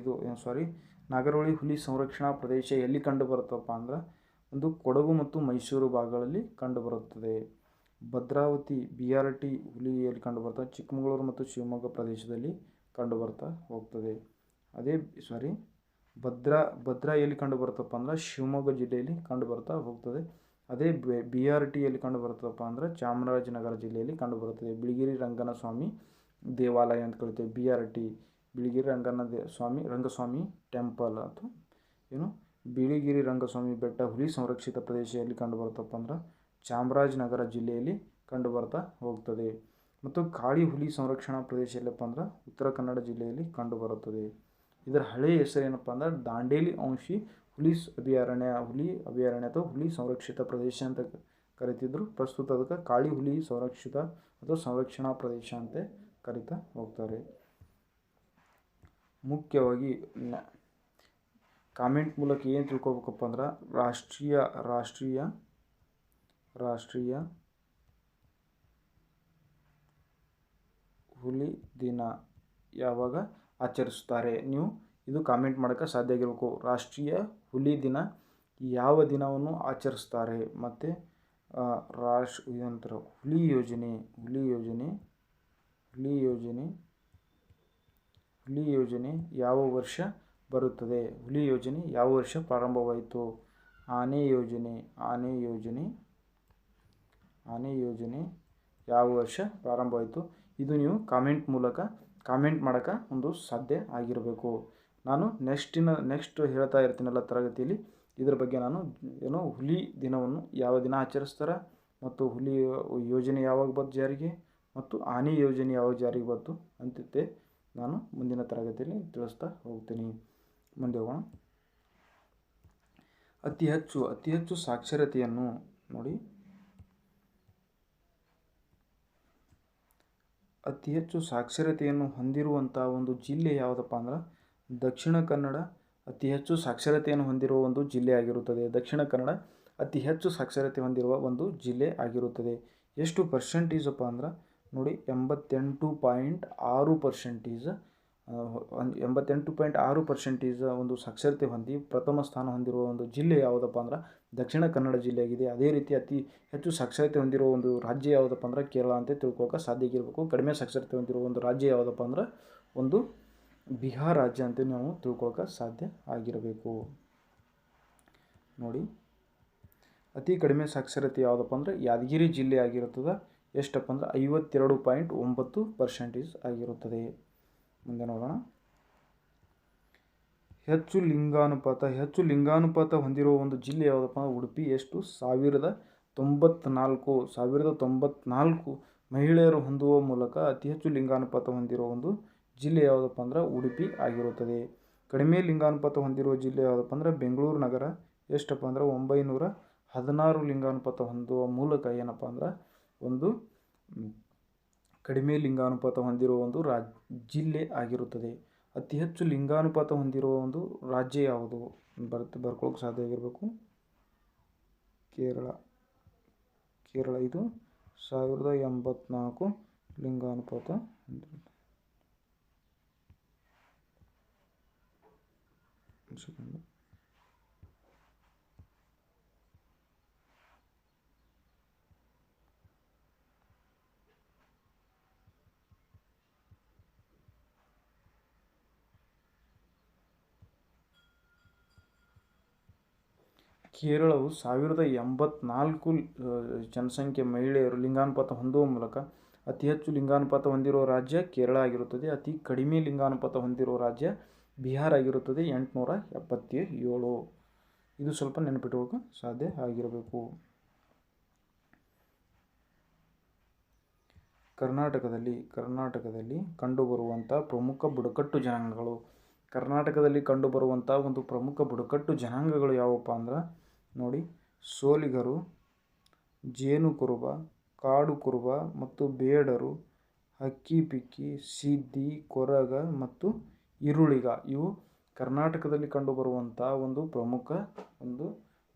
ಹುಲಿ ಸಂರಕ್ಷಣಾ ಪ್ರದೇಶ ಎಲ್ಲಿ ಕಂಡುಬರುತ್ತಪ್ಪ ಅಂದ್ರೆ ಒಂದು ಕೊಡಗು ಮತ್ತು ಮೈಸೂರು ಭಾಗಗಳಲ್ಲಿ ಕಂಡುಬರುತ್ತದೆ. ಭದ್ರಾವತಿ BRT ಹುಲಿಯಲ್ಲಿ ಕಂಡುಬರ್ತದೆ. ಚಿಕ್ಕಮಗಳೂರು ಮತ್ತು ಶಿವಮೊಗ್ಗ ಪ್ರದೇಶದಲ್ಲಿ ಕಂಡುಬರ್ತಾ ಹೋಗ್ತದೆ. ಭದ್ರಾ ಎಲ್ಲಿ ಕಂಡು ಬರುತ್ತಪ್ಪ ಅಂದ್ರೆ ಶಿವಮೊಗ್ಗ ಜಿಲ್ಲೆಯಲ್ಲಿ ಕಂಡು ಬರ್ತಾ ಹೋಗ್ತದೆ. ಅದೇ BRT ಎಲ್ಲಿ ಕಂಡು ಬರುತ್ತಪ್ಪ ಅಂದ್ರೆ ಚಾಮರಾಜನಗರ ಜಿಲ್ಲೆಯಲ್ಲಿ ಕಂಡು ಬರುತ್ತದೆ. ಬಿಳಿಗಿರಿ ರಂಗನಸ್ವಾಮಿ ದೇವಾಲಯ ಅಂತ ಕರಿತೀವಿ. BRT ಬಿಳಿಗಿರಿ ರಂಗಸ್ವಾಮಿ ಟೆಂಪಲ್ ಅಥವಾ ಏನು ಬಿಳಿಗಿರಿ ರಂಗಸ್ವಾಮಿ ಬೆಟ್ಟ ಹುಲಿ ಸಂರಕ್ಷಿತ ಪ್ರದೇಶ ಎಲ್ಲಿ ಕಂಡು ಬರುತ್ತಪ್ಪ ಅಂದ್ರೆ ಚಾಮರಾಜನಗರ ಜಿಲ್ಲೆಯಲ್ಲಿ ಕಂಡು ಬರ್ತಾ ಹೋಗ್ತದೆ. ಮತ್ತು ಕಾಳಿ ಹುಲಿ ಸಂರಕ್ಷಣಾ ಪ್ರದೇಶ ಎಲ್ಲಪ್ಪ ಅಂದ್ರೆ ಉತ್ತರ ಕನ್ನಡ ಜಿಲ್ಲೆಯಲ್ಲಿ ಕಂಡು ಬರುತ್ತದೆ. ಇದರ ಹಳೆಯ ಹೆಸರು ಏನಪ್ಪ ಅಂದ್ರೆ ದಾಂಡೇಲಿ ಔಂಶಿ ಹುಲಿ ಅಭಯಾರಣ್ಯ ಅಥವಾ ಹುಲಿ ಸಂರಕ್ಷಿತ ಪ್ರದೇಶ ಅಂತ ಕರಿತಿದ್ರು. ಪ್ರಸ್ತುತ ಅದಕ್ಕೆ ಕಾಳಿ ಹುಲಿ ಸಂರಕ್ಷಿತ ಅಥವಾ ಸಂರಕ್ಷಣಾ ಪ್ರದೇಶ ಅಂತ ಕರಿತಾ ಹೋಗ್ತಾರೆ. ಮುಖ್ಯವಾಗಿ ಕಾಮೆಂಟ್ ಮೂಲಕ ಏನು ತಿಳ್ಕೊಬೇಕಪ್ಪ ಅಂದ್ರೆ ರಾಷ್ಟ್ರೀಯ ಹುಲಿ ದಿನ ಯಾವಾಗ ಆಚರಿಸ್ತಾರೆ? ನೀವು ಇದು ಕಾಮೆಂಟ್ ಮಾಡೋಕ್ಕೆ ಸಾಧ್ಯ ಆಗಿರಬೇಕು. ರಾಷ್ಟ್ರೀಯ ಹುಲಿ ದಿನ ಯಾವ ದಿನವನ್ನು ಆಚರಿಸ್ತಾರೆ? ಮತ್ತು ಇದಂತರ ಹುಲಿ ಯೋಜನೆ ಯಾವ ವರ್ಷ ಬರುತ್ತದೆ? ಹುಲಿ ಯೋಜನೆ ಯಾವ ವರ್ಷ ಪ್ರಾರಂಭವಾಯಿತು? ಆನೆ ಯೋಜನೆ ಯಾವ ವರ್ಷ ಪ್ರಾರಂಭವಾಯಿತು? ಇದು ನೀವು ಕಾಮೆಂಟ್ ಮಾಡೋಕ್ಕೆ ಒಂದು ಸಾಧ್ಯ ಆಗಿರಬೇಕು. ನಾನು ನೆಕ್ಸ್ಟ್ ಹೇಳ್ತಾ ಇರ್ತೀನಲ್ಲ ತರಗತಿಯಲ್ಲಿ, ಇದರ ಬಗ್ಗೆ ನಾನು ಹುಲಿ ದಿನವನ್ನು ಯಾವ ದಿನ ಆಚರಿಸ್ತಾರೆ ಮತ್ತು ಹುಲಿ ಯೋಜನೆ ಯಾವಾಗ ಬಂತು ಜಾರಿಗೆ ಮತ್ತು ಆನೆ ಯೋಜನೆ ಯಾವಾಗ ಜಾರಿಗೆ ಬಂತು ಅಂತಿದ್ದೆ ನಾನು ಮುಂದಿನ ತರಗತಿಯಲ್ಲಿ ತಿಳಿಸ್ತಾ ಹೋಗ್ತೀನಿ. ಮುಂದೆ ಹೋಗೋಣ. ಅತಿ ಹೆಚ್ಚು ಸಾಕ್ಷರತೆಯನ್ನು ನೋಡಿ. ಅತಿ ಹೆಚ್ಚು ಸಾಕ್ಷರತೆಯನ್ನು ಹೊಂದಿರುವಂಥ ಒಂದು ಜಿಲ್ಲೆ ಯಾವುದಪ್ಪ ಅಂದ್ರೆ ದಕ್ಷಿಣ ಕನ್ನಡ ಅತಿ ಹೆಚ್ಚು ಸಾಕ್ಷರತೆಯನ್ನು ಹೊಂದಿರುವ ಒಂದು ಜಿಲ್ಲೆ ಆಗಿರುತ್ತದೆ. ದಕ್ಷಿಣ ಕನ್ನಡ ಅತಿ ಹೆಚ್ಚು ಸಾಕ್ಷರತೆ ಹೊಂದಿರುವ ಒಂದು ಜಿಲ್ಲೆ ಆಗಿರುತ್ತದೆ. ಎಷ್ಟು ಪರ್ಸೆಂಟೇಜಪ್ಪ ಅಂದ್ರೆ ನೋಡಿ 88.6% ಒಂದು ಸಾಕ್ಷರತೆ ಹೊಂದಿ ಪ್ರಥಮ ಸ್ಥಾನ ಹೊಂದಿರುವ ಒಂದು ಜಿಲ್ಲೆ ಯಾವುದಪ್ಪ ಅಂದ್ರೆ ದಕ್ಷಿಣ ಕನ್ನಡ ಜಿಲ್ಲೆಯಾಗಿದೆ. ಅದೇ ರೀತಿ ಅತಿ ಹೆಚ್ಚು ಸಾಕ್ಷರತೆ ಹೊಂದಿರುವ ಒಂದು ರಾಜ್ಯ ಯಾವುದಪ್ಪ ಅಂದ್ರೆ ಕೇರಳ ಅಂತ ತಿಳ್ಕೊಳ್ಳೋಕೆ ಸಾಧ್ಯ ಆಗಿರಬೇಕು. ಕಡಿಮೆ ಸಾಕ್ಷರತೆ ಹೊಂದಿರುವ ಒಂದು ರಾಜ್ಯ ಯಾವುದಪ್ಪ ಅಂದ್ರೆ ಒಂದು ಬಿಹಾರ್ ರಾಜ್ಯ ಅಂತ ನಾವು ತಿಳ್ಕೊಳ್ಳೋಕೆ ಸಾಧ್ಯ ಆಗಿರಬೇಕು. ನೋಡಿ, ಅತಿ ಕಡಿಮೆ ಸಾಕ್ಷರತೆ ಯಾವುದಪ್ಪ ಅಂದ್ರೆ ಯಾದಗಿರಿ ಜಿಲ್ಲೆ ಆಗಿರುತ್ತದೆ. ಎಷ್ಟಪ್ಪ ಅಂದ್ರೆ 52.9% ಆಗಿರುತ್ತದೆ. ಮುಂದೆ ನೋಡೋಣ. ಹೆಚ್ಚು ಲಿಂಗಾನುಪಾತ ಹೊಂದಿರುವ ಒಂದು ಜಿಲ್ಲೆ ಯಾವುದಪ್ಪ ಅಂದ್ರೆ ಉಡುಪಿ. ಎಷ್ಟು? 1094 ಮಹಿಳೆಯರು ಹೊಂದುವ ಮೂಲಕ ಅತಿ ಹೆಚ್ಚು ಲಿಂಗಾನುಪಾತ ಹೊಂದಿರುವ ಒಂದು ಜಿಲ್ಲೆ ಯಾವುದಪ್ಪ ಅಂದ್ರೆ ಉಡುಪಿ ಆಗಿರುತ್ತದೆ. ಕಡಿಮೆ ಲಿಂಗಾನುಪಾತ ಹೊಂದಿರುವ ಜಿಲ್ಲೆ ಯಾವುದಪ್ಪ ಅಂದ್ರೆ ಬೆಂಗಳೂರು ನಗರ. ಎಷ್ಟಪ್ಪ ಅಂದ್ರೆ 916 ಲಿಂಗಾನುಪಾತ ಹೊಂದುವ ಮೂಲಕ ಏನಪ್ಪ ಅಂದ್ರೆ ಒಂದು ಕಡಿಮೆ ಲಿಂಗಾನುಪಾತ ಹೊಂದಿರುವ ಒಂದು ಜಿಲ್ಲೆ ಆಗಿರುತ್ತದೆ. ಅತಿ ಹೆಚ್ಚು ಲಿಂಗಾನುಪಾತ ಹೊಂದಿರುವ ಒಂದು ರಾಜ್ಯ ಯಾವುದು? ಬರ್ಕೊಳ್ಳೋಕೆ ಸಾಧ್ಯ ಆಗಿರಬೇಕು. ಕೇರಳ. ಇದು 1084 ಲಿಂಗಾನುಪಾತ ಹೊಂದಿರುತ್ತದೆ. ಕೇರಳವು 1084 ಜನಸಂಖ್ಯೆ ಮಹಿಳೆಯರು ಲಿಂಗಾನುಪಾತ ಹೊಂದುವ ಮೂಲಕ ಅತಿ ಹೆಚ್ಚು ಲಿಂಗಾನುಪಾತ ಹೊಂದಿರುವ ರಾಜ್ಯ ಕೇರಳ ಆಗಿರುತ್ತದೆ. ಅತಿ ಕಡಿಮೆ ಲಿಂಗಾನುಪಾತ ಹೊಂದಿರುವ ರಾಜ್ಯ ಬಿಹಾರ್ ಆಗಿರುತ್ತದೆ, 877. ಇದು ಸ್ವಲ್ಪ ನೆನಪಿಟ್ಟುಕೊಳ್ಳೋಕೆ ಸಾಧ್ಯ ಆಗಿರಬೇಕು. ಕರ್ನಾಟಕದಲ್ಲಿ ಕಂಡುಬರುವಂಥ ಪ್ರಮುಖ ಬುಡಕಟ್ಟು ಜನಾಂಗಗಳು. ಕರ್ನಾಟಕದಲ್ಲಿ ಕಂಡುಬರುವಂಥ ಒಂದು ಪ್ರಮುಖ ಬುಡಕಟ್ಟು ಜನಾಂಗಗಳು ಯಾವಪ್ಪ ಅಂದ್ರೆ ನೋಡಿ, ಸೋಲಿಗರು, ಜೇನುಕುರುಬ, ಕಾಡು ಕುರುಬ ಮತ್ತು ಬೇಡರು, ಹಕ್ಕಿಪಿಕ್ಕಿ, ಸಿದ್ದಿ, ಕೊರಗ ಮತ್ತು ಈರುಳಿಗ ಇವು ಕರ್ನಾಟಕದಲ್ಲಿ ಕಂಡುಬರುವಂಥ ಒಂದು ಪ್ರಮುಖ ಒಂದು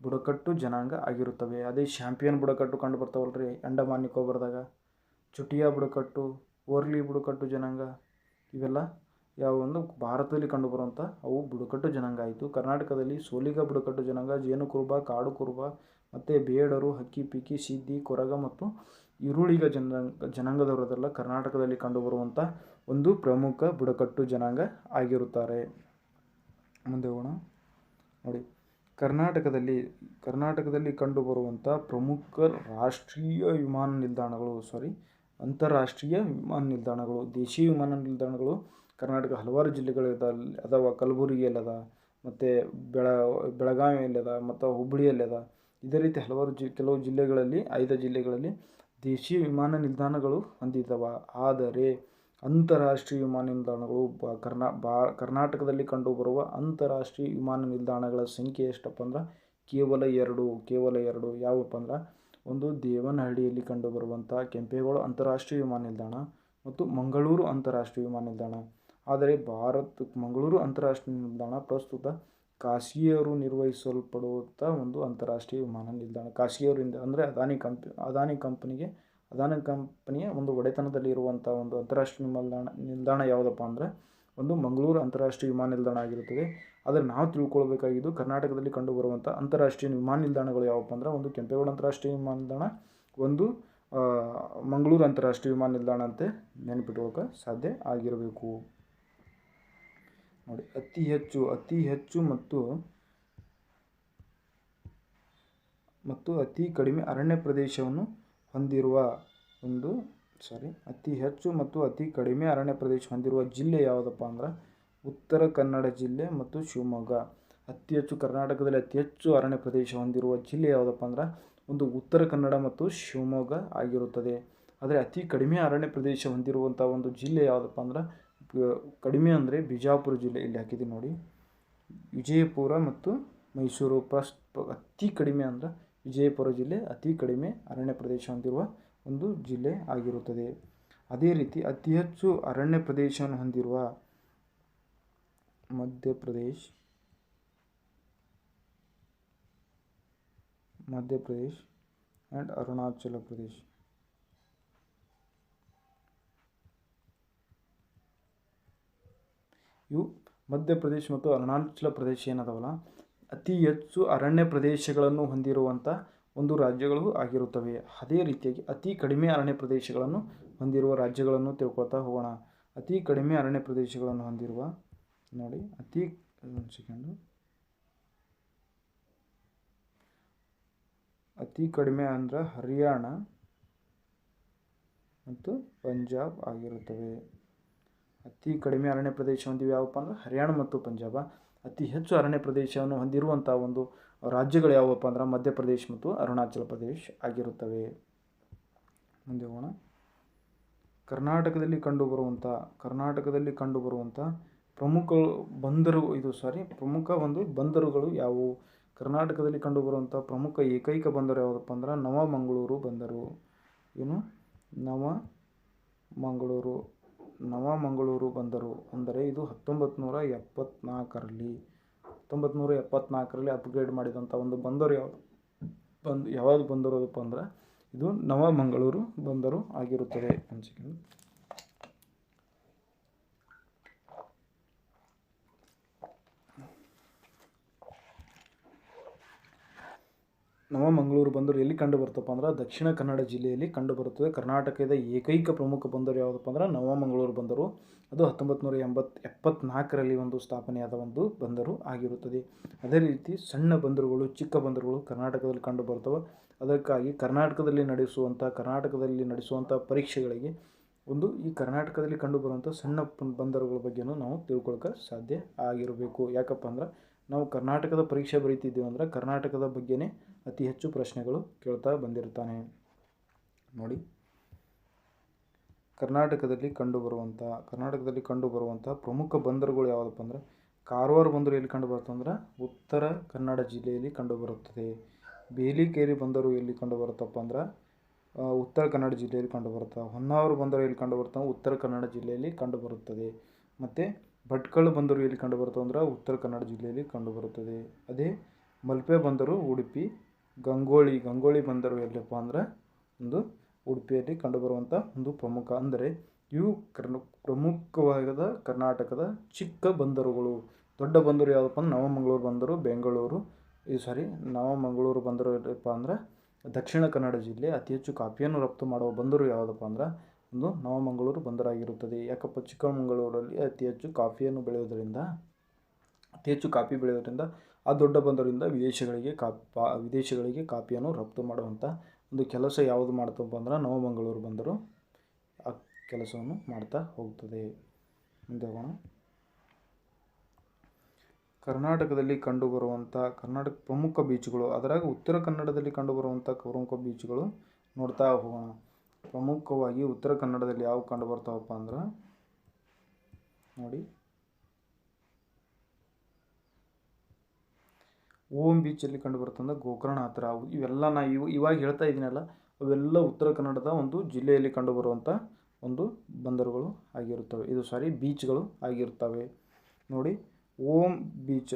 ಬುಡಕಟ್ಟು ಜನಾಂಗ ಆಗಿರುತ್ತವೆ. ಅದೇ ಚಾಂಪಿಯನ್ ಬುಡಕಟ್ಟು ಕಂಡು ಬರ್ತಾವಲ್ರಿ ಅಂಡಮಾನ್ ನಿಕೋಬಾರ್ದಾಗ, ಚುಟಿಯಾ ಬುಡಕಟ್ಟು, ಓರ್ಲಿ ಬುಡಕಟ್ಟು ಜನಾಂಗ, ಇವೆಲ್ಲ ಯಾವ ಒಂದು ಭಾರತದಲ್ಲಿ ಕಂಡುಬರುವಂಥ ಅವು ಬುಡಕಟ್ಟು ಜನಾಂಗ ಆಯಿತು. ಕರ್ನಾಟಕದಲ್ಲಿ ಸೋಲಿಗ ಬುಡಕಟ್ಟು ಜನಾಂಗ, ಜೇನುಕುರುಬ, ಕಾಡು ಕುರುಬ ಮತ್ತು ಬೇಡರು, ಹಕ್ಕಿಪಿಕ್ಕಿ, ಸಿದ್ದಿ, ಕೊರಗ ಮತ್ತು ಈರುಳಿಗ ಜನಾಂಗದವರೆಲ್ಲ ಕರ್ನಾಟಕದಲ್ಲಿ ಕಂಡುಬರುವಂಥ ಒಂದು ಪ್ರಮುಖ ಬುಡಕಟ್ಟು ಜನಾಂಗ ಆಗಿರುತ್ತಾರೆ. ಮುಂದೆ ಹೋಗೋಣ. ನೋಡಿ, ಕರ್ನಾಟಕದಲ್ಲಿ ಕಂಡುಬರುವಂಥ ಪ್ರಮುಖ ರಾಷ್ಟ್ರೀಯ ವಿಮಾನ ನಿಲ್ದಾಣಗಳು ಅಂತಾರಾಷ್ಟ್ರೀಯ ವಿಮಾನ ನಿಲ್ದಾಣಗಳು. ದೇಶೀಯ ವಿಮಾನ ನಿಲ್ದಾಣಗಳು ಕರ್ನಾಟಕ ಹಲವಾರು ಜಿಲ್ಲೆಗಳು ಅದಾವ. ಕಲಬುರಗಿಯಲ್ಲದ, ಮತ್ತು ಬೆಳಗಾವಿಯಲ್ಲದ, ಮತ್ತು ಹುಬ್ಬಳ್ಳಿಯಲ್ಲದ. ಇದೇ ರೀತಿ ಹಲವಾರು ಕೆಲವು ಜಿಲ್ಲೆಗಳಲ್ಲಿ 5 ಜಿಲ್ಲೆಗಳಲ್ಲಿ ದೇಶೀಯ ವಿಮಾನ ನಿಲ್ದಾಣಗಳು ಹೊಂದಿದ್ದಾವ. ಆದರೆ ಅಂತಾರಾಷ್ಟ್ರೀಯ ವಿಮಾನ ನಿಲ್ದಾಣಗಳು ಕರ್ನಾಟಕದಲ್ಲಿ ಕಂಡುಬರುವ ಅಂತಾರಾಷ್ಟ್ರೀಯ ವಿಮಾನ ನಿಲ್ದಾಣಗಳ ಸಂಖ್ಯೆ ಎಷ್ಟಪ್ಪ ಅಂದ್ರೆ ಕೇವಲ 2 ಯಾವಪ್ಪ ಅಂದ್ರೆ ಒಂದು ದೇವನಹಳ್ಳಿಯಲ್ಲಿ ಕಂಡುಬರುವಂಥ ಕೆಂಪೇಗೌಡ ಅಂತಾರಾಷ್ಟ್ರೀಯ ವಿಮಾನ ನಿಲ್ದಾಣ ಮತ್ತು ಮಂಗಳೂರು ಅಂತಾರಾಷ್ಟ್ರೀಯ ವಿಮಾನ ನಿಲ್ದಾಣ. ಆದರೆ ಮಂಗಳೂರು ಅಂತಾರಾಷ್ಟ್ರೀಯ ನಿಲ್ದಾಣ ಪ್ರಸ್ತುತ ಖಾಸಗಿಯವರು ನಿರ್ವಹಿಸಲ್ಪಡುವಂಥ ಒಂದು ಅಂತಾರಾಷ್ಟ್ರೀಯ ವಿಮಾನ ನಿಲ್ದಾಣ. ಖಾಸಗಿಯವರಿಂದ ಅಂದರೆ ಅದಾನಿ ಕಂಪನಿಯ ಒಂದು ಒಡೆತನದಲ್ಲಿ ಇರುವಂಥ ಒಂದು ಅಂತಾರಾಷ್ಟ್ರೀಯ ನಿಲ್ದಾಣ ಯಾವುದಪ್ಪ ಅಂದರೆ ಒಂದು ಮಂಗಳೂರು ಅಂತಾರಾಷ್ಟ್ರೀಯ ವಿಮಾನ ನಿಲ್ದಾಣ ಆಗಿರುತ್ತದೆ. ಆದರೆ ನಾವು ತಿಳ್ಕೊಳ್ಬೇಕಾಗಿದ್ದು ಕರ್ನಾಟಕದಲ್ಲಿ ಕಂಡುಬರುವಂಥ ಅಂತಾರಾಷ್ಟ್ರೀಯ ವಿಮಾನ ನಿಲ್ದಾಣಗಳು ಯಾವಪ್ಪ ಅಂದ್ರೆ ಒಂದು ಕೆಂಪೇಗೌಡ ಅಂತಾರಾಷ್ಟ್ರೀಯ ವಿಮಾನ ನಿಲ್ದಾಣ, ಒಂದು ಮಂಗಳೂರು ಅಂತಾರಾಷ್ಟ್ರೀಯ ವಿಮಾನ ನಿಲ್ದಾಣ ಅಂತ ನೆನಪಿಟ್ಕೊಳ್ಳೋಕೆ ಸಾಧ್ಯ ಆಗಿರಬೇಕು. ನೋಡಿ, ಅತಿ ಹೆಚ್ಚು ಮತ್ತು ಅತಿ ಕಡಿಮೆ ಅರಣ್ಯ ಪ್ರದೇಶವನ್ನು ಹೊಂದಿರುವ ಅತಿ ಕಡಿಮೆ ಅರಣ್ಯ ಪ್ರದೇಶ ಹೊಂದಿರುವ ಜಿಲ್ಲೆ ಯಾವುದಪ್ಪ ಅಂದ್ರೆ ಉತ್ತರ ಕನ್ನಡ ಜಿಲ್ಲೆ ಮತ್ತು ಶಿವಮೊಗ್ಗ. ಕರ್ನಾಟಕದಲ್ಲಿ ಅತಿ ಹೆಚ್ಚು ಅರಣ್ಯ ಪ್ರದೇಶ ಹೊಂದಿರುವ ಜಿಲ್ಲೆ ಯಾವುದಪ್ಪ ಅಂದ್ರೆ ಒಂದು ಉತ್ತರ ಕನ್ನಡ ಮತ್ತು ಶಿವಮೊಗ್ಗ ಆಗಿರುತ್ತದೆ. ಆದರೆ ಅತಿ ಕಡಿಮೆ ಅರಣ್ಯ ಪ್ರದೇಶ ಹೊಂದಿರುವಂಥ ಒಂದು ಜಿಲ್ಲೆ ಯಾವುದಪ್ಪ ಅಂದ್ರೆ ಕಡಿಮೆ ಅಂದರೆ ಬಿಜಾಪುರ ಜಿಲ್ಲೆ. ಇಲ್ಲಿ ಹಾಕಿದ್ದೀನಿ ನೋಡಿ, ವಿಜಯಪುರ ಮತ್ತು ಮೈಸೂರು. ಅತಿ ಕಡಿಮೆ ಅಂದರೆ ವಿಜಯಪುರ ಜಿಲ್ಲೆ ಅತಿ ಕಡಿಮೆ ಅರಣ್ಯ ಪ್ರದೇಶ ಹೊಂದಿರುವ ಒಂದು ಜಿಲ್ಲೆ ಆಗಿರುತ್ತದೆ. ಅದೇ ರೀತಿ ಅತಿ ಹೆಚ್ಚು ಅರಣ್ಯ ಪ್ರದೇಶವನ್ನು ಹೊಂದಿರುವ ಮಧ್ಯಪ್ರದೇಶ್ ಆ್ಯಂಡ್ ಅರುಣಾಚಲ ಪ್ರದೇಶ್. ಇವು ಮಧ್ಯಪ್ರದೇಶ ಮತ್ತು ಅರುಣಾಚಲ ಪ್ರದೇಶ ಏನದವಲ್ಲ ಅತಿ ಹೆಚ್ಚು ಅರಣ್ಯ ಪ್ರದೇಶಗಳನ್ನು ಹೊಂದಿರುವಂಥ ಒಂದು ರಾಜ್ಯಗಳು ಆಗಿರುತ್ತವೆ. ಅದೇ ರೀತಿಯಾಗಿ ಅತಿ ಕಡಿಮೆ ಅರಣ್ಯ ಪ್ರದೇಶಗಳನ್ನು ಹೊಂದಿರುವ ರಾಜ್ಯಗಳನ್ನು ತಿಳ್ಕೊಳ್ತಾ ಹೋಗೋಣ. ಅತಿ ಕಡಿಮೆ ಅರಣ್ಯ ಪ್ರದೇಶಗಳನ್ನು ಹೊಂದಿರುವ ನೋಡಿ ಅತಿ ಕಡಿಮೆ ಅಂದರೆ ಹರಿಯಾಣ ಮತ್ತು ಪಂಜಾಬ್ ಆಗಿರುತ್ತವೆ. ಅತಿ ಕಡಿಮೆ ಅರಣ್ಯ ಪ್ರದೇಶ ಹೊಂದಿವೆ ಯಾವಪ್ಪ ಅಂದ್ರೆ ಹರಿಯಾಣ ಮತ್ತು ಪಂಜಾಬ. ಅತಿ ಹೆಚ್ಚು ಅರಣ್ಯ ಪ್ರದೇಶವನ್ನು ಹೊಂದಿರುವಂಥ ಒಂದು ರಾಜ್ಯಗಳು ಯಾವಪ್ಪ ಅಂದ್ರೆ ಮಧ್ಯಪ್ರದೇಶ ಮತ್ತು ಅರುಣಾಚಲ ಪ್ರದೇಶ ಆಗಿರುತ್ತವೆ. ಮುಂದೆ ಹೋಗೋಣ. ಕರ್ನಾಟಕದಲ್ಲಿ ಕಂಡುಬರುವಂಥ ಪ್ರಮುಖ ಒಂದು ಬಂದರುಗಳು ಯಾವುವು? ಕರ್ನಾಟಕದಲ್ಲಿ ಕಂಡುಬರುವಂಥ ಪ್ರಮುಖ ಏಕೈಕ ಬಂದರು ಯಾವುದಪ್ಪ ಅಂದ್ರೆ ನವಮಂಗಳೂರು ಬಂದರು. ನವಮಂಗಳೂರು ಬಂದರು ಅಂದರೆ ಇದು 1974ರಲ್ಲಿ ಅಪ್ಗ್ರೇಡ್ ಮಾಡಿದಂಥ ಒಂದು ಬಂದರು ಯಾವುದು ಬಂದರು ಅದಪ್ಪ ಅಂದ್ರೆ ಇದು ನವಮಂಗಳೂರು ಬಂದರು ಆಗಿರುತ್ತದೆ. ನವಮಂಗಳೂರು ಬಂದರು ಎಲ್ಲಿ ಕಂಡು ಬರ್ತಪ್ಪ ಅಂದ್ರೆ ದಕ್ಷಿಣ ಕನ್ನಡ ಜಿಲ್ಲೆಯಲ್ಲಿ ಕಂಡುಬರುತ್ತದೆ. ಕರ್ನಾಟಕದ ಏಕೈಕ ಪ್ರಮುಖ ಬಂದರು ಯಾವುದಪ್ಪ ಅಂದ್ರೆ ನವಮಂಗಳೂರು ಬಂದರು. ಅದು 1974ರಲ್ಲಿ ಒಂದು ಸ್ಥಾಪನೆಯಾದ ಒಂದು ಬಂದರು ಆಗಿರುತ್ತದೆ. ಅದೇ ರೀತಿ ಸಣ್ಣ ಬಂದರುಗಳು, ಚಿಕ್ಕ ಬಂದರುಗಳು ಕರ್ನಾಟಕದಲ್ಲಿ ಕಂಡು ಬರ್ತವೆ. ಅದಕ್ಕಾಗಿ ಕರ್ನಾಟಕದಲ್ಲಿ ನಡೆಸುವಂಥ ಪರೀಕ್ಷೆಗಳಿಗೆ ಈ ಕರ್ನಾಟಕದಲ್ಲಿ ಕಂಡುಬರುವಂಥ ಸಣ್ಣ ಬಂದರುಗಳ ಬಗ್ಗೆಯೂ ನಾವು ತಿಳ್ಕೊಳಕ್ಕೆ ಸಾಧ್ಯ ಆಗಿರಬೇಕು. ಯಾಕಪ್ಪ ಅಂದ್ರೆ ನಾವು ಕರ್ನಾಟಕದ ಪರೀಕ್ಷೆ ಬರೀತಿದ್ದೀವಿ ಅಂದ್ರೆ ಕರ್ನಾಟಕದ ಬಗ್ಗೆನೇ ಅತಿ ಹೆಚ್ಚು ಪ್ರಶ್ನೆಗಳು ಕೇಳ್ತಾ ಬಂದಿರ್ತಾನೆ. ನೋಡಿ, ಕರ್ನಾಟಕದಲ್ಲಿ ಕಂಡುಬರುವಂಥ ಪ್ರಮುಖ ಬಂದರುಗಳು ಯಾವುದಪ್ಪ ಅಂದ್ರೆ ಕಾರವಾರ ಬಂದರು ಎಲ್ಲಿ ಕಂಡುಬರುತ್ತೆ ಅಂದ್ರೆ ಉತ್ತರ ಕನ್ನಡ ಜಿಲ್ಲೆಯಲ್ಲಿ ಕಂಡುಬರುತ್ತದೆ. ಬೇಲಿಕೇರಿ ಬಂದರು ಎಲ್ಲಿ ಕಂಡುಬರುತ್ತಪ್ಪ ಅಂದ್ರೆ ಉತ್ತರ ಕನ್ನಡ ಜಿಲ್ಲೆಯಲ್ಲಿ ಕಂಡುಬರುತ್ತೆ. ಹೊನ್ನಾವರ ಬಂದರು ಎಲ್ಲಿ ಕಂಡುಬರುತ್ತೆ ಉತ್ತರ ಕನ್ನಡ ಜಿಲ್ಲೆಯಲ್ಲಿ ಕಂಡುಬರುತ್ತದೆ. ಮತ್ತು ಭಟ್ಕಳ ಬಂದರು ಎಲ್ಲಿ ಕಂಡುಬರುತ್ತೆ ಅಂದ್ರೆ ಉತ್ತರ ಕನ್ನಡ ಜಿಲ್ಲೆಯಲ್ಲಿ ಕಂಡುಬರುತ್ತದೆ. ಅದೇ ಮಲ್ಪೆ ಬಂದರು ಉಡುಪಿ. ಗಂಗೊಳ್ಳಿ ಬಂದರು ಎಲ್ಲಪ್ಪ ಅಂದ್ರೆ ಒಂದು ಉಡುಪಿಯಲ್ಲಿ ಕಂಡುಬರುವಂಥ ಒಂದು ಪ್ರಮುಖ ಅಂದರೆ ಇವು ಪ್ರಮುಖವಾದ ಕರ್ನಾಟಕದ ಚಿಕ್ಕ ಬಂದರುಗಳು. ದೊಡ್ಡ ಬಂದರು ಯಾವುದಪ್ಪ ಅಂದ್ರೆ ನವಮಂಗಳೂರು ಬಂದರು ನವಮಂಗಳೂರು ಬಂದರು ಏನಪ್ಪ ಅಂದ್ರೆ ದಕ್ಷಿಣ ಕನ್ನಡ ಜಿಲ್ಲೆ ಅತಿ ಹೆಚ್ಚು ಕಾಫಿಯನ್ನು ರಫ್ತು ಮಾಡುವ ಬಂದರು ಯಾವುದಪ್ಪ ಅಂದ್ರೆ ಒಂದು ನವಮಂಗಳೂರು ಬಂದರಾಗಿರುತ್ತದೆ. ಯಾಕಪ್ಪ ಚಿಕ್ಕಮಗಳೂರಲ್ಲಿ ಅತಿ ಹೆಚ್ಚು ಕಾಫಿಯನ್ನು ಬೆಳೆಯುವುದರಿಂದ ಅತಿ ಹೆಚ್ಚು ಕಾಫಿ ಬೆಳೆಯೋದ್ರಿಂದ ಆ ದೊಡ್ಡ ಬಂದರಿಂದ ವಿದೇಶಗಳಿಗೆ ಕಾಫಿಯನ್ನು ರಫ್ತು ಮಾಡುವಂಥ ಒಂದು ಕೆಲಸ ಯಾವುದು ಮಾಡ್ತಪ್ಪ ಅಂದ್ರೆ ನವಮಂಗಳೂರು ಬಂದರು ಆ ಕೆಲಸವನ್ನು ಮಾಡ್ತಾ ಹೋಗ್ತದೆ. ಮುಂದೆ ಹೋಗೋಣ. ಕರ್ನಾಟಕದಲ್ಲಿ ಕಂಡುಬರುವಂಥ ಕರ್ನಾಟಕ ಪ್ರಮುಖ ಬೀಚ್ಗಳು, ಅದರಾಗ ಉತ್ತರ ಕನ್ನಡದಲ್ಲಿ ಕಂಡುಬರುವಂಥ ಪ್ರಮುಖ ಬೀಚ್ಗಳು ನೋಡ್ತಾ ಹೋಗೋಣ. ಪ್ರಮುಖವಾಗಿ ಉತ್ತರ ಕನ್ನಡದಲ್ಲಿ ಯಾವ ಕಂಡು ಬರ್ತಾವಪ್ಪ ಅಂದ್ರೆ ನೋಡಿ, ಓಂ ಬೀಚಲ್ಲಿ ಕಂಡು ಬರ್ತಂದ್ರೆ ಗೋಕರ್ಣ ಹತ್ರ. ಇವೆಲ್ಲ ಇವಾಗ ಹೇಳ್ತಾ ಇದ್ದೀನಲ್ಲ, ಅವೆಲ್ಲ ಉತ್ತರ ಕನ್ನಡದ ಒಂದು ಜಿಲ್ಲೆಯಲ್ಲಿ ಕಂಡುಬರುವಂಥ ಒಂದು ಬಂದರುಗಳು ಆಗಿರುತ್ತವೆ, ಬೀಚ್ಗಳು ಆಗಿರ್ತವೆ. ನೋಡಿ, ಓಂ ಬೀಚ್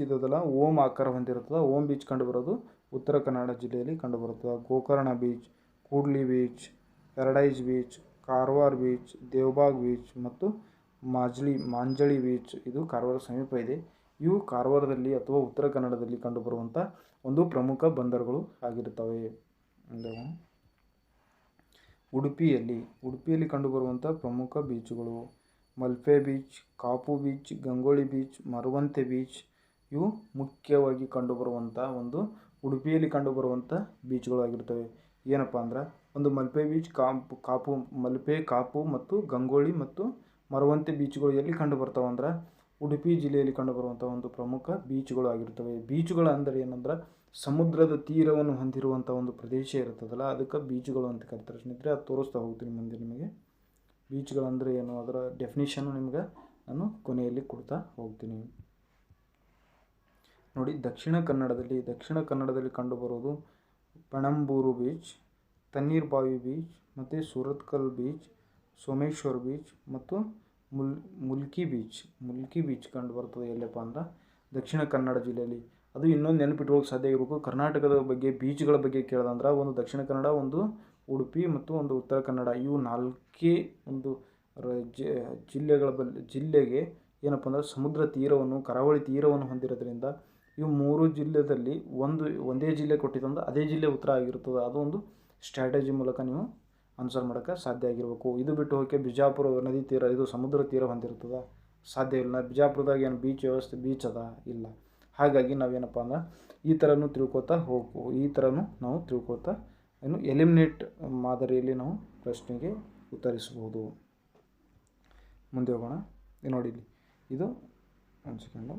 ಇದ್ದದಲ್ಲ, ಓಂ ಆಕಾರ ಹೊಂದಿರುತ್ತದೆ. ಓಂ ಬೀಚ್ ಕಂಡುಬರೋದು ಉತ್ತರ ಕನ್ನಡ ಜಿಲ್ಲೆಯಲ್ಲಿ ಕಂಡುಬರುತ್ತದೆ. Gokarna beach, Kudle beach, paradise beach, Karwar beach, Devbagh beach ಮತ್ತು ಮಾಂಜಳಿ ಬೀಚ್, ಇದು ಕಾರವಾರ ಸಮೀಪ ಇದೆ. ಇವು ಕಾರವಾರದಲ್ಲಿ ಅಥವಾ ಉತ್ತರ ಕನ್ನಡದಲ್ಲಿ ಕಂಡುಬರುವಂಥ ಒಂದು ಪ್ರಮುಖ ಬಂದರುಗಳು ಆಗಿರುತ್ತವೆ. ಉಡುಪಿಯಲ್ಲಿ ಕಂಡುಬರುವಂಥ ಪ್ರಮುಖ ಬೀಚುಗಳು Malpe beach, Kaup beach, Gangolli beach, Maravanthe beach, ಇವು ಮುಖ್ಯವಾಗಿ ಕಂಡುಬರುವಂಥ ಒಂದು ಉಡುಪಿಯಲ್ಲಿ ಕಂಡುಬರುವಂಥ ಬೀಚ್ಗಳು ಆಗಿರ್ತವೆ. ಏನಪ್ಪ ಅಂದ್ರೆ ಒಂದು ಮಲ್ಪೆ ಬೀಚ್, ಕಾಪು ಮತ್ತು ಗಂಗೊಳ್ಳಿ ಮತ್ತು ಮರವಂತೆ ಬೀಚ್ಗಳು ಎಲ್ಲಿ ಕಂಡು ಬರ್ತಾವೆ ಅಂದ್ರೆ ಉಡುಪಿ ಜಿಲ್ಲೆಯಲ್ಲಿ ಕಂಡುಬರುವಂಥ ಒಂದು ಪ್ರಮುಖ ಬೀಚ್ಗಳು ಆಗಿರ್ತವೆ. ಬೀಚ್ಗಳು ಅಂದರೆ ಏನಂದ್ರೆ ಸಮುದ್ರದ ತೀರವನ್ನು ಹೊಂದಿರುವಂಥ ಒಂದು ಪ್ರದೇಶ ಇರ್ತದಲ್ಲ, ಅದಕ್ಕೆ ಬೀಚ್ಗಳು ಅಂತ ಕರೀತಾರೆ. ಸ್ನೇಹಿತರೆ, ಅದು ತೋರಿಸ್ತಾ ಹೋಗ್ತೀನಿ ಮುಂದೆ ನಿಮಗೆ. ಬೀಚ್ಗಳಂದರೆ ಏನು, ಅದರ ಡೆಫಿನಿಷನ್ನು ನಿಮ್ಗೆ ನಾನು ಕೊನೆಯಲ್ಲಿ ಕೊಡ್ತಾ ಹೋಗ್ತೀನಿ. ನೋಡಿ, ದಕ್ಷಿಣ ಕನ್ನಡದಲ್ಲಿ ಕಂಡುಬರೋದು ಪಣಂಬೂರು ಬೀಚ್, ತಣ್ಣೀರ್ಬಾವಿ ಬೀಚ್ ಮತ್ತು ಸುರತ್ಕಲ್ ಬೀಚ್, ಸೋಮೇಶ್ವರ್ ಬೀಚ್ ಮತ್ತು ಮುಲ್ಕಿ ಬೀಚ್ ಕಂಡು ಬರ್ತದೆ. ಎಲ್ಲಪ್ಪ ಅಂದ್ರೆ ದಕ್ಷಿಣ ಕನ್ನಡ ಜಿಲ್ಲೆಯಲ್ಲಿ. ಅದು ಇನ್ನೊಂದು ನೆನಪಿಟ್ಕೊಳ್ಳೋಕೆ ಸಾಧ್ಯ ಇರಬೇಕು, ಕರ್ನಾಟಕದ ಬಗ್ಗೆ ಬೀಚ್ಗಳ ಬಗ್ಗೆ ಕೇಳೋದಂದ್ರೆ ಒಂದು ದಕ್ಷಿಣ ಕನ್ನಡ, ಒಂದು ಉಡುಪಿ ಮತ್ತು ಒಂದು ಉತ್ತರ ಕನ್ನಡ, ಇವು ನಾಲ್ಕೇ ಒಂದು ಜಿಲ್ಲೆಗೆ ಏನಪ್ಪ ಅಂದ್ರೆ ಸಮುದ್ರ ತೀರವನ್ನು, ಕರಾವಳಿ ತೀರವನ್ನು ಹೊಂದಿರೋದ್ರಿಂದ ಇವು ಮೂರು ಜಿಲ್ಲೆಯಲ್ಲಿ ಒಂದೇ ಜಿಲ್ಲೆ ಕೊಟ್ಟಿದ್ದಂದ್ರೆ ಅದೇ ಜಿಲ್ಲೆ ಉತ್ತರ ಆಗಿರ್ತದೆ. ಅದು ಒಂದು ಸ್ಟ್ರಾಟಜಿ ಮೂಲಕ ನೀವು ಆನ್ಸರ್ ಮಾಡೋಕ್ಕೆ ಸಾಧ್ಯ ಆಗಿರಬೇಕು. ಇದು ಬಿಟ್ಟು ಹೋಗಿ ಬಿಜಾಪುರ ನದಿ ತೀರ, ಇದು ಸಮುದ್ರ ತೀರ ಹೊಂದಿರ್ತದೆ, ಸಾಧ್ಯ ಇಲ್ಲ. ಬಿಜಾಪುರದಾಗ ಏನು ಬೀಚ್ ಅದ ಇಲ್ಲ. ಹಾಗಾಗಿ ನಾವೇನಪ್ಪ ಅಂದ್ರೆ ಈ ಥರನೂ ನಾವು ತಿಳ್ಕೊತಾ ಇನ್ನು ಎಲಿಮಿನೇಟ್ ಮಾದರಿಯಲ್ಲಿ ನಾವು ಪ್ರಶ್ನೆಗೆ ಉತ್ತರಿಸಬಹುದು. ಮುಂದೆ ಹೋಗೋಣ. ನೋಡಿ, ಇದು ಒಂದು ಸೆಕೆಂಡು.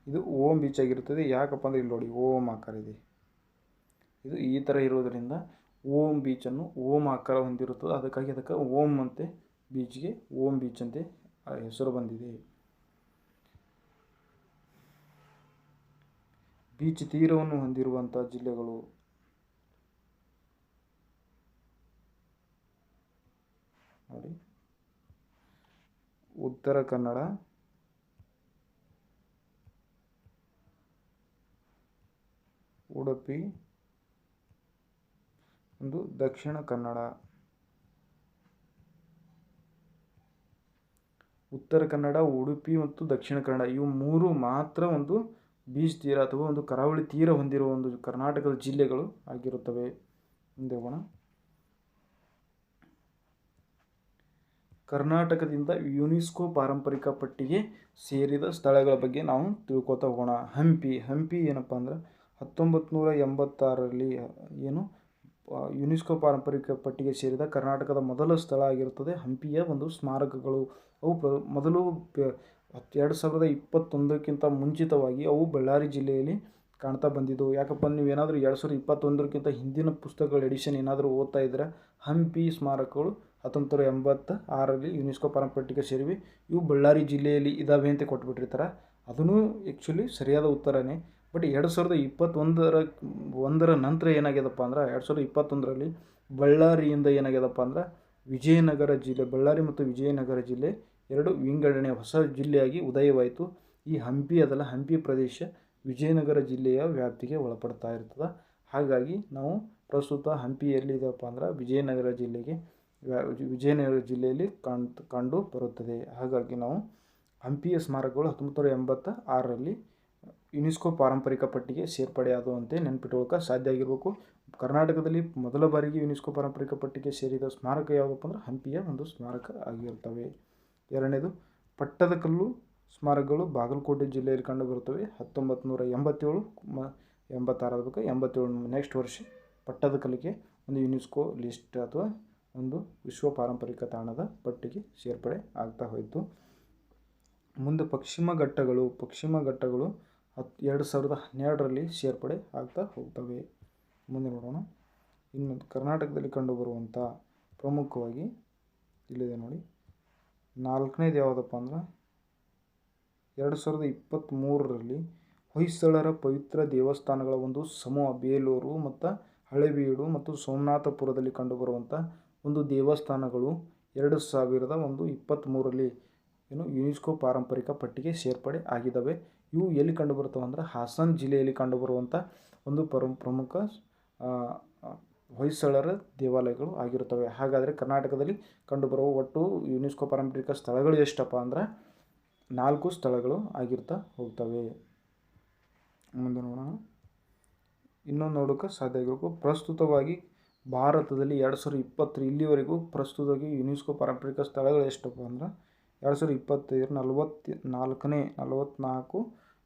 ಇದು ಓಂ ಬೀಚ್ ಆಗಿರುತ್ತದೆ. ಯಾಕಪ್ಪ ಅಂದರೆ ಇಲ್ಲಿ ನೋಡಿ, ಓಂ ಆಕಾರ ಇದೆ. ಇದು ಈ ಥರ ಇರೋದರಿಂದ ಓಂ ಬೀಚನ್ನು ಓಂ ಆಕಾರ ಹೊಂದಿರುತ್ತದೆ. ಅದಕ್ಕೆ ಓಂ ಅಂತೆ ಬೀಚ್ಗೆ ಓಂ ಬೀಚ್ ಅಂತೆ ಹೆಸರು ಬಂದಿದೆ. ಬೀಚ್ ತೀರವನ್ನು ಹೊಂದಿರುವಂಥ ಜಿಲ್ಲೆಗಳು ನೋಡಿ, ಉತ್ತರ ಕನ್ನಡ, ಉಡುಪಿ, ಒಂದು ದಕ್ಷಿಣ ಕನ್ನಡ. ಉತ್ತರ ಕನ್ನಡ, ಉಡುಪಿ ಮತ್ತು ದಕ್ಷಿಣ ಕನ್ನಡ, ಇವು ಮೂರು ಮಾತ್ರ ಒಂದು ಬೀಚ್ ತೀರ ಅಥವಾ ಒಂದು ಕರಾವಳಿ ತೀರ ಹೊಂದಿರುವ ಒಂದು ಕರ್ನಾಟಕದ ಜಿಲ್ಲೆಗಳು ಆಗಿರುತ್ತವೆ. ಮುಂದೆ ಹೋಗೋಣ. ಕರ್ನಾಟಕದಿಂದ ಯುನೆಸ್ಕೋ ಪಾರಂಪರಿಕ ಪಟ್ಟಿಗೆ ಸೇರಿದ ಸ್ಥಳಗಳ ಬಗ್ಗೆ ನಾವು ತಿಳ್ಕೊತಾ ಹೋಗೋಣ. ಹಂಪಿ ಏನಪ್ಪ ಅಂದ್ರೆ 1986ರಲ್ಲಿ ಯುನೆಸ್ಕೋ ಪಾರಂಪರಿಕ ಪಟ್ಟಿಗೆ ಸೇರಿದ ಕರ್ನಾಟಕದ ಮೊದಲ ಸ್ಥಳ ಆಗಿರುತ್ತದೆ. ಹಂಪಿಯ ಒಂದು ಸ್ಮಾರಕಗಳು ಅವು ಮೊದಲು 2021ಕ್ಕಿಂತ ಮುಂಚಿತವಾಗಿ ಅವು ಬಳ್ಳಾರಿ ಜಿಲ್ಲೆಯಲ್ಲಿ ಕಾಣ್ತಾ ಬಂದಿದ್ದವು. ಯಾಕಪ್ಪ ನೀವೇನಾದರೂ 2021ಕ್ಕಿಂತ ಹಿಂದಿನ ಪುಸ್ತಕಗಳ ಎಡಿಷನ್ ಏನಾದರೂ ಓದ್ತಾ ಇದ್ದರೆ ಹಂಪಿ ಸ್ಮಾರಕಗಳು 1986ರಲ್ಲಿ ಯುನೆಸ್ಕೋ ಪಾರಂಪರಿಕ ಪಟ್ಟಿಗೆ ಸೇರಿವೆ. ಇವು ಬಳ್ಳಾರಿ ಜಿಲ್ಲೆಯಲ್ಲಿ ಇದ್ದಾವೆ ಅಂತ ಕೊಟ್ಬಿಟ್ಟಿರ್ತಾರೆ. ಅದೂ ಆ್ಯಕ್ಚುಲಿ ಸರಿಯಾದ ಉತ್ತರನೇ. ಬಟ್ 2021ರ ನಂತರ ಏನಾಗ್ಯದಪ್ಪ ಅಂದ್ರೆ 2021ರಲ್ಲಿ ಬಳ್ಳಾರಿಯಿಂದ ಏನಾಗ್ಯದಪ್ಪ ಅಂದ್ರೆ ಬಳ್ಳಾರಿ ಮತ್ತು ವಿಜಯನಗರ ಜಿಲ್ಲೆ ಎರಡು ವಿಂಗಡಣೆ ಹೊಸ ಜಿಲ್ಲೆಯಾಗಿ ಉದಯವಾಯಿತು. ಈ ಹಂಪಿ ಪ್ರದೇಶ ವಿಜಯನಗರ ಜಿಲ್ಲೆಯ ವ್ಯಾಪ್ತಿಗೆ ಒಳಪಡ್ತಾ ಇರ್ತದೆ. ಹಾಗಾಗಿ ನಾವು ಪ್ರಸ್ತುತ ಹಂಪಿ ಎಲ್ಲಿದೆಯಪ್ಪ ಅಂದ್ರೆ ವಿಜಯನಗರ ಜಿಲ್ಲೆಯಲ್ಲಿ ಕಂಡು ಬರುತ್ತದೆ. ಹಾಗಾಗಿ ನಾವು ಹಂಪಿಯ ಸ್ಮಾರಕಗಳು 1986ರಲ್ಲಿ ಯುನೆಸ್ಕೋ ಪಾರಂಪರಿಕ ಪಟ್ಟಿಗೆ ಸೇರ್ಪಡೆಯಾದಂತೆ ನೆನಪಿಟ್ಕೊಳ್ಳೋಕೆ ಸಾಧ್ಯ ಆಗಿರಬೇಕು. ಕರ್ನಾಟಕದಲ್ಲಿ ಮೊದಲ ಬಾರಿಗೆ ಯುನೆಸ್ಕೋ ಪಾರಂಪರಿಕ ಪಟ್ಟಿಗೆ ಸೇರಿದ ಸ್ಮಾರಕ ಯಾವುದಪ್ಪ ಅಂದ್ರೆ ಹಂಪಿಯ ಒಂದು ಸ್ಮಾರಕ ಆಗಿರ್ತವೆ. ಎರಡನೇದು ಪಟ್ಟದಕಲ್ಲು ಸ್ಮಾರಕಗಳು ಬಾಗಲಕೋಟೆ ಜಿಲ್ಲೆಯಲ್ಲಿ ಕಂಡುಬರುತ್ತವೆ. 1987 87 ನೆಕ್ಸ್ಟ್ ವರ್ಷ ಪಟ್ಟದಕಲ್ಲಿಗೆ ಒಂದು ಯುನೆಸ್ಕೋ ಲಿಸ್ಟ್ ಅಥವಾ ಒಂದು ವಿಶ್ವ ಪಾರಂಪರಿಕ ತಾಣದ ಪಟ್ಟಿಗೆ ಸೇರ್ಪಡೆ ಆಗ್ತಾ ಹೋಯಿತು. ಮುಂದೆ ಪಶ್ಚಿಮ ಘಟ್ಟಗಳು 2012ರಲ್ಲಿ ಸೇರ್ಪಡೆ ಆಗ್ತಾ ಹೋಗ್ತವೆ. ಮುಂದೆ ನೋಡೋಣ. ಇನ್ನು ಕರ್ನಾಟಕದಲ್ಲಿ ಕಂಡುಬರುವಂಥ ಪ್ರಮುಖವಾಗಿ ಇಲ್ಲಿದೆ ನೋಡಿ. 4ನೇದು ಯಾವುದಪ್ಪ ಅಂದ್ರೆ 2023ರಲ್ಲಿ ಹೊಯ್ಸಳರ ಪವಿತ್ರ ದೇವಸ್ಥಾನಗಳ ಒಂದು ಸಮೂಹ ಬೇಲೂರು ಮತ್ತು ಹಳೇಬೀಡು ಮತ್ತು ಸೋಮನಾಥಪುರದಲ್ಲಿ ಕಂಡುಬರುವಂಥ ಒಂದು ದೇವಸ್ಥಾನಗಳು 2023ರಲ್ಲಿ ಯುನೆಸ್ಕೋ ಪಾರಂಪರಿಕ ಪಟ್ಟಿಗೆ ಸೇರ್ಪಡೆ ಆಗಿದ್ದಾವೆ. ಇವು ಎಲ್ಲಿ ಕಂಡುಬರುತ್ತವೆ ಅಂದರೆ ಹಾಸನ ಜಿಲ್ಲೆಯಲ್ಲಿ ಕಂಡುಬರುವಂಥ ಒಂದು ಪ್ರಮುಖ ಹೊಯ್ಸಳರ ದೇವಾಲಯಗಳು ಆಗಿರುತ್ತವೆ. ಹಾಗಾದರೆ ಕರ್ನಾಟಕದಲ್ಲಿ ಕಂಡುಬರುವ ಒಟ್ಟು ಯುನೆಸ್ಕೋ ಪಾರಂಪರಿಕ ಸ್ಥಳಗಳು ಎಷ್ಟಪ್ಪ ಅಂದ್ರೆ 4 ಸ್ಥಳಗಳು ಆಗಿರ್ತಾ ಹೋಗ್ತವೆ. ಮುಂದೆ ನೋಡೋಣ. ಇನ್ನೊಂದು ನೋಡೋಕೆ ಸಾಧ್ಯ ಆಗಿರಬೇಕು. ಪ್ರಸ್ತುತವಾಗಿ ಭಾರತದಲ್ಲಿ 2020 ಇಲ್ಲಿವರೆಗೂ ಪ್ರಸ್ತುತವಾಗಿ ಯುನೆಸ್ಕೋ ಪಾರಂಪರಿಕ ಸ್ಥಳಗಳು ಎಷ್ಟಪ್ಪ ಅಂದ್ರೆ 2025 44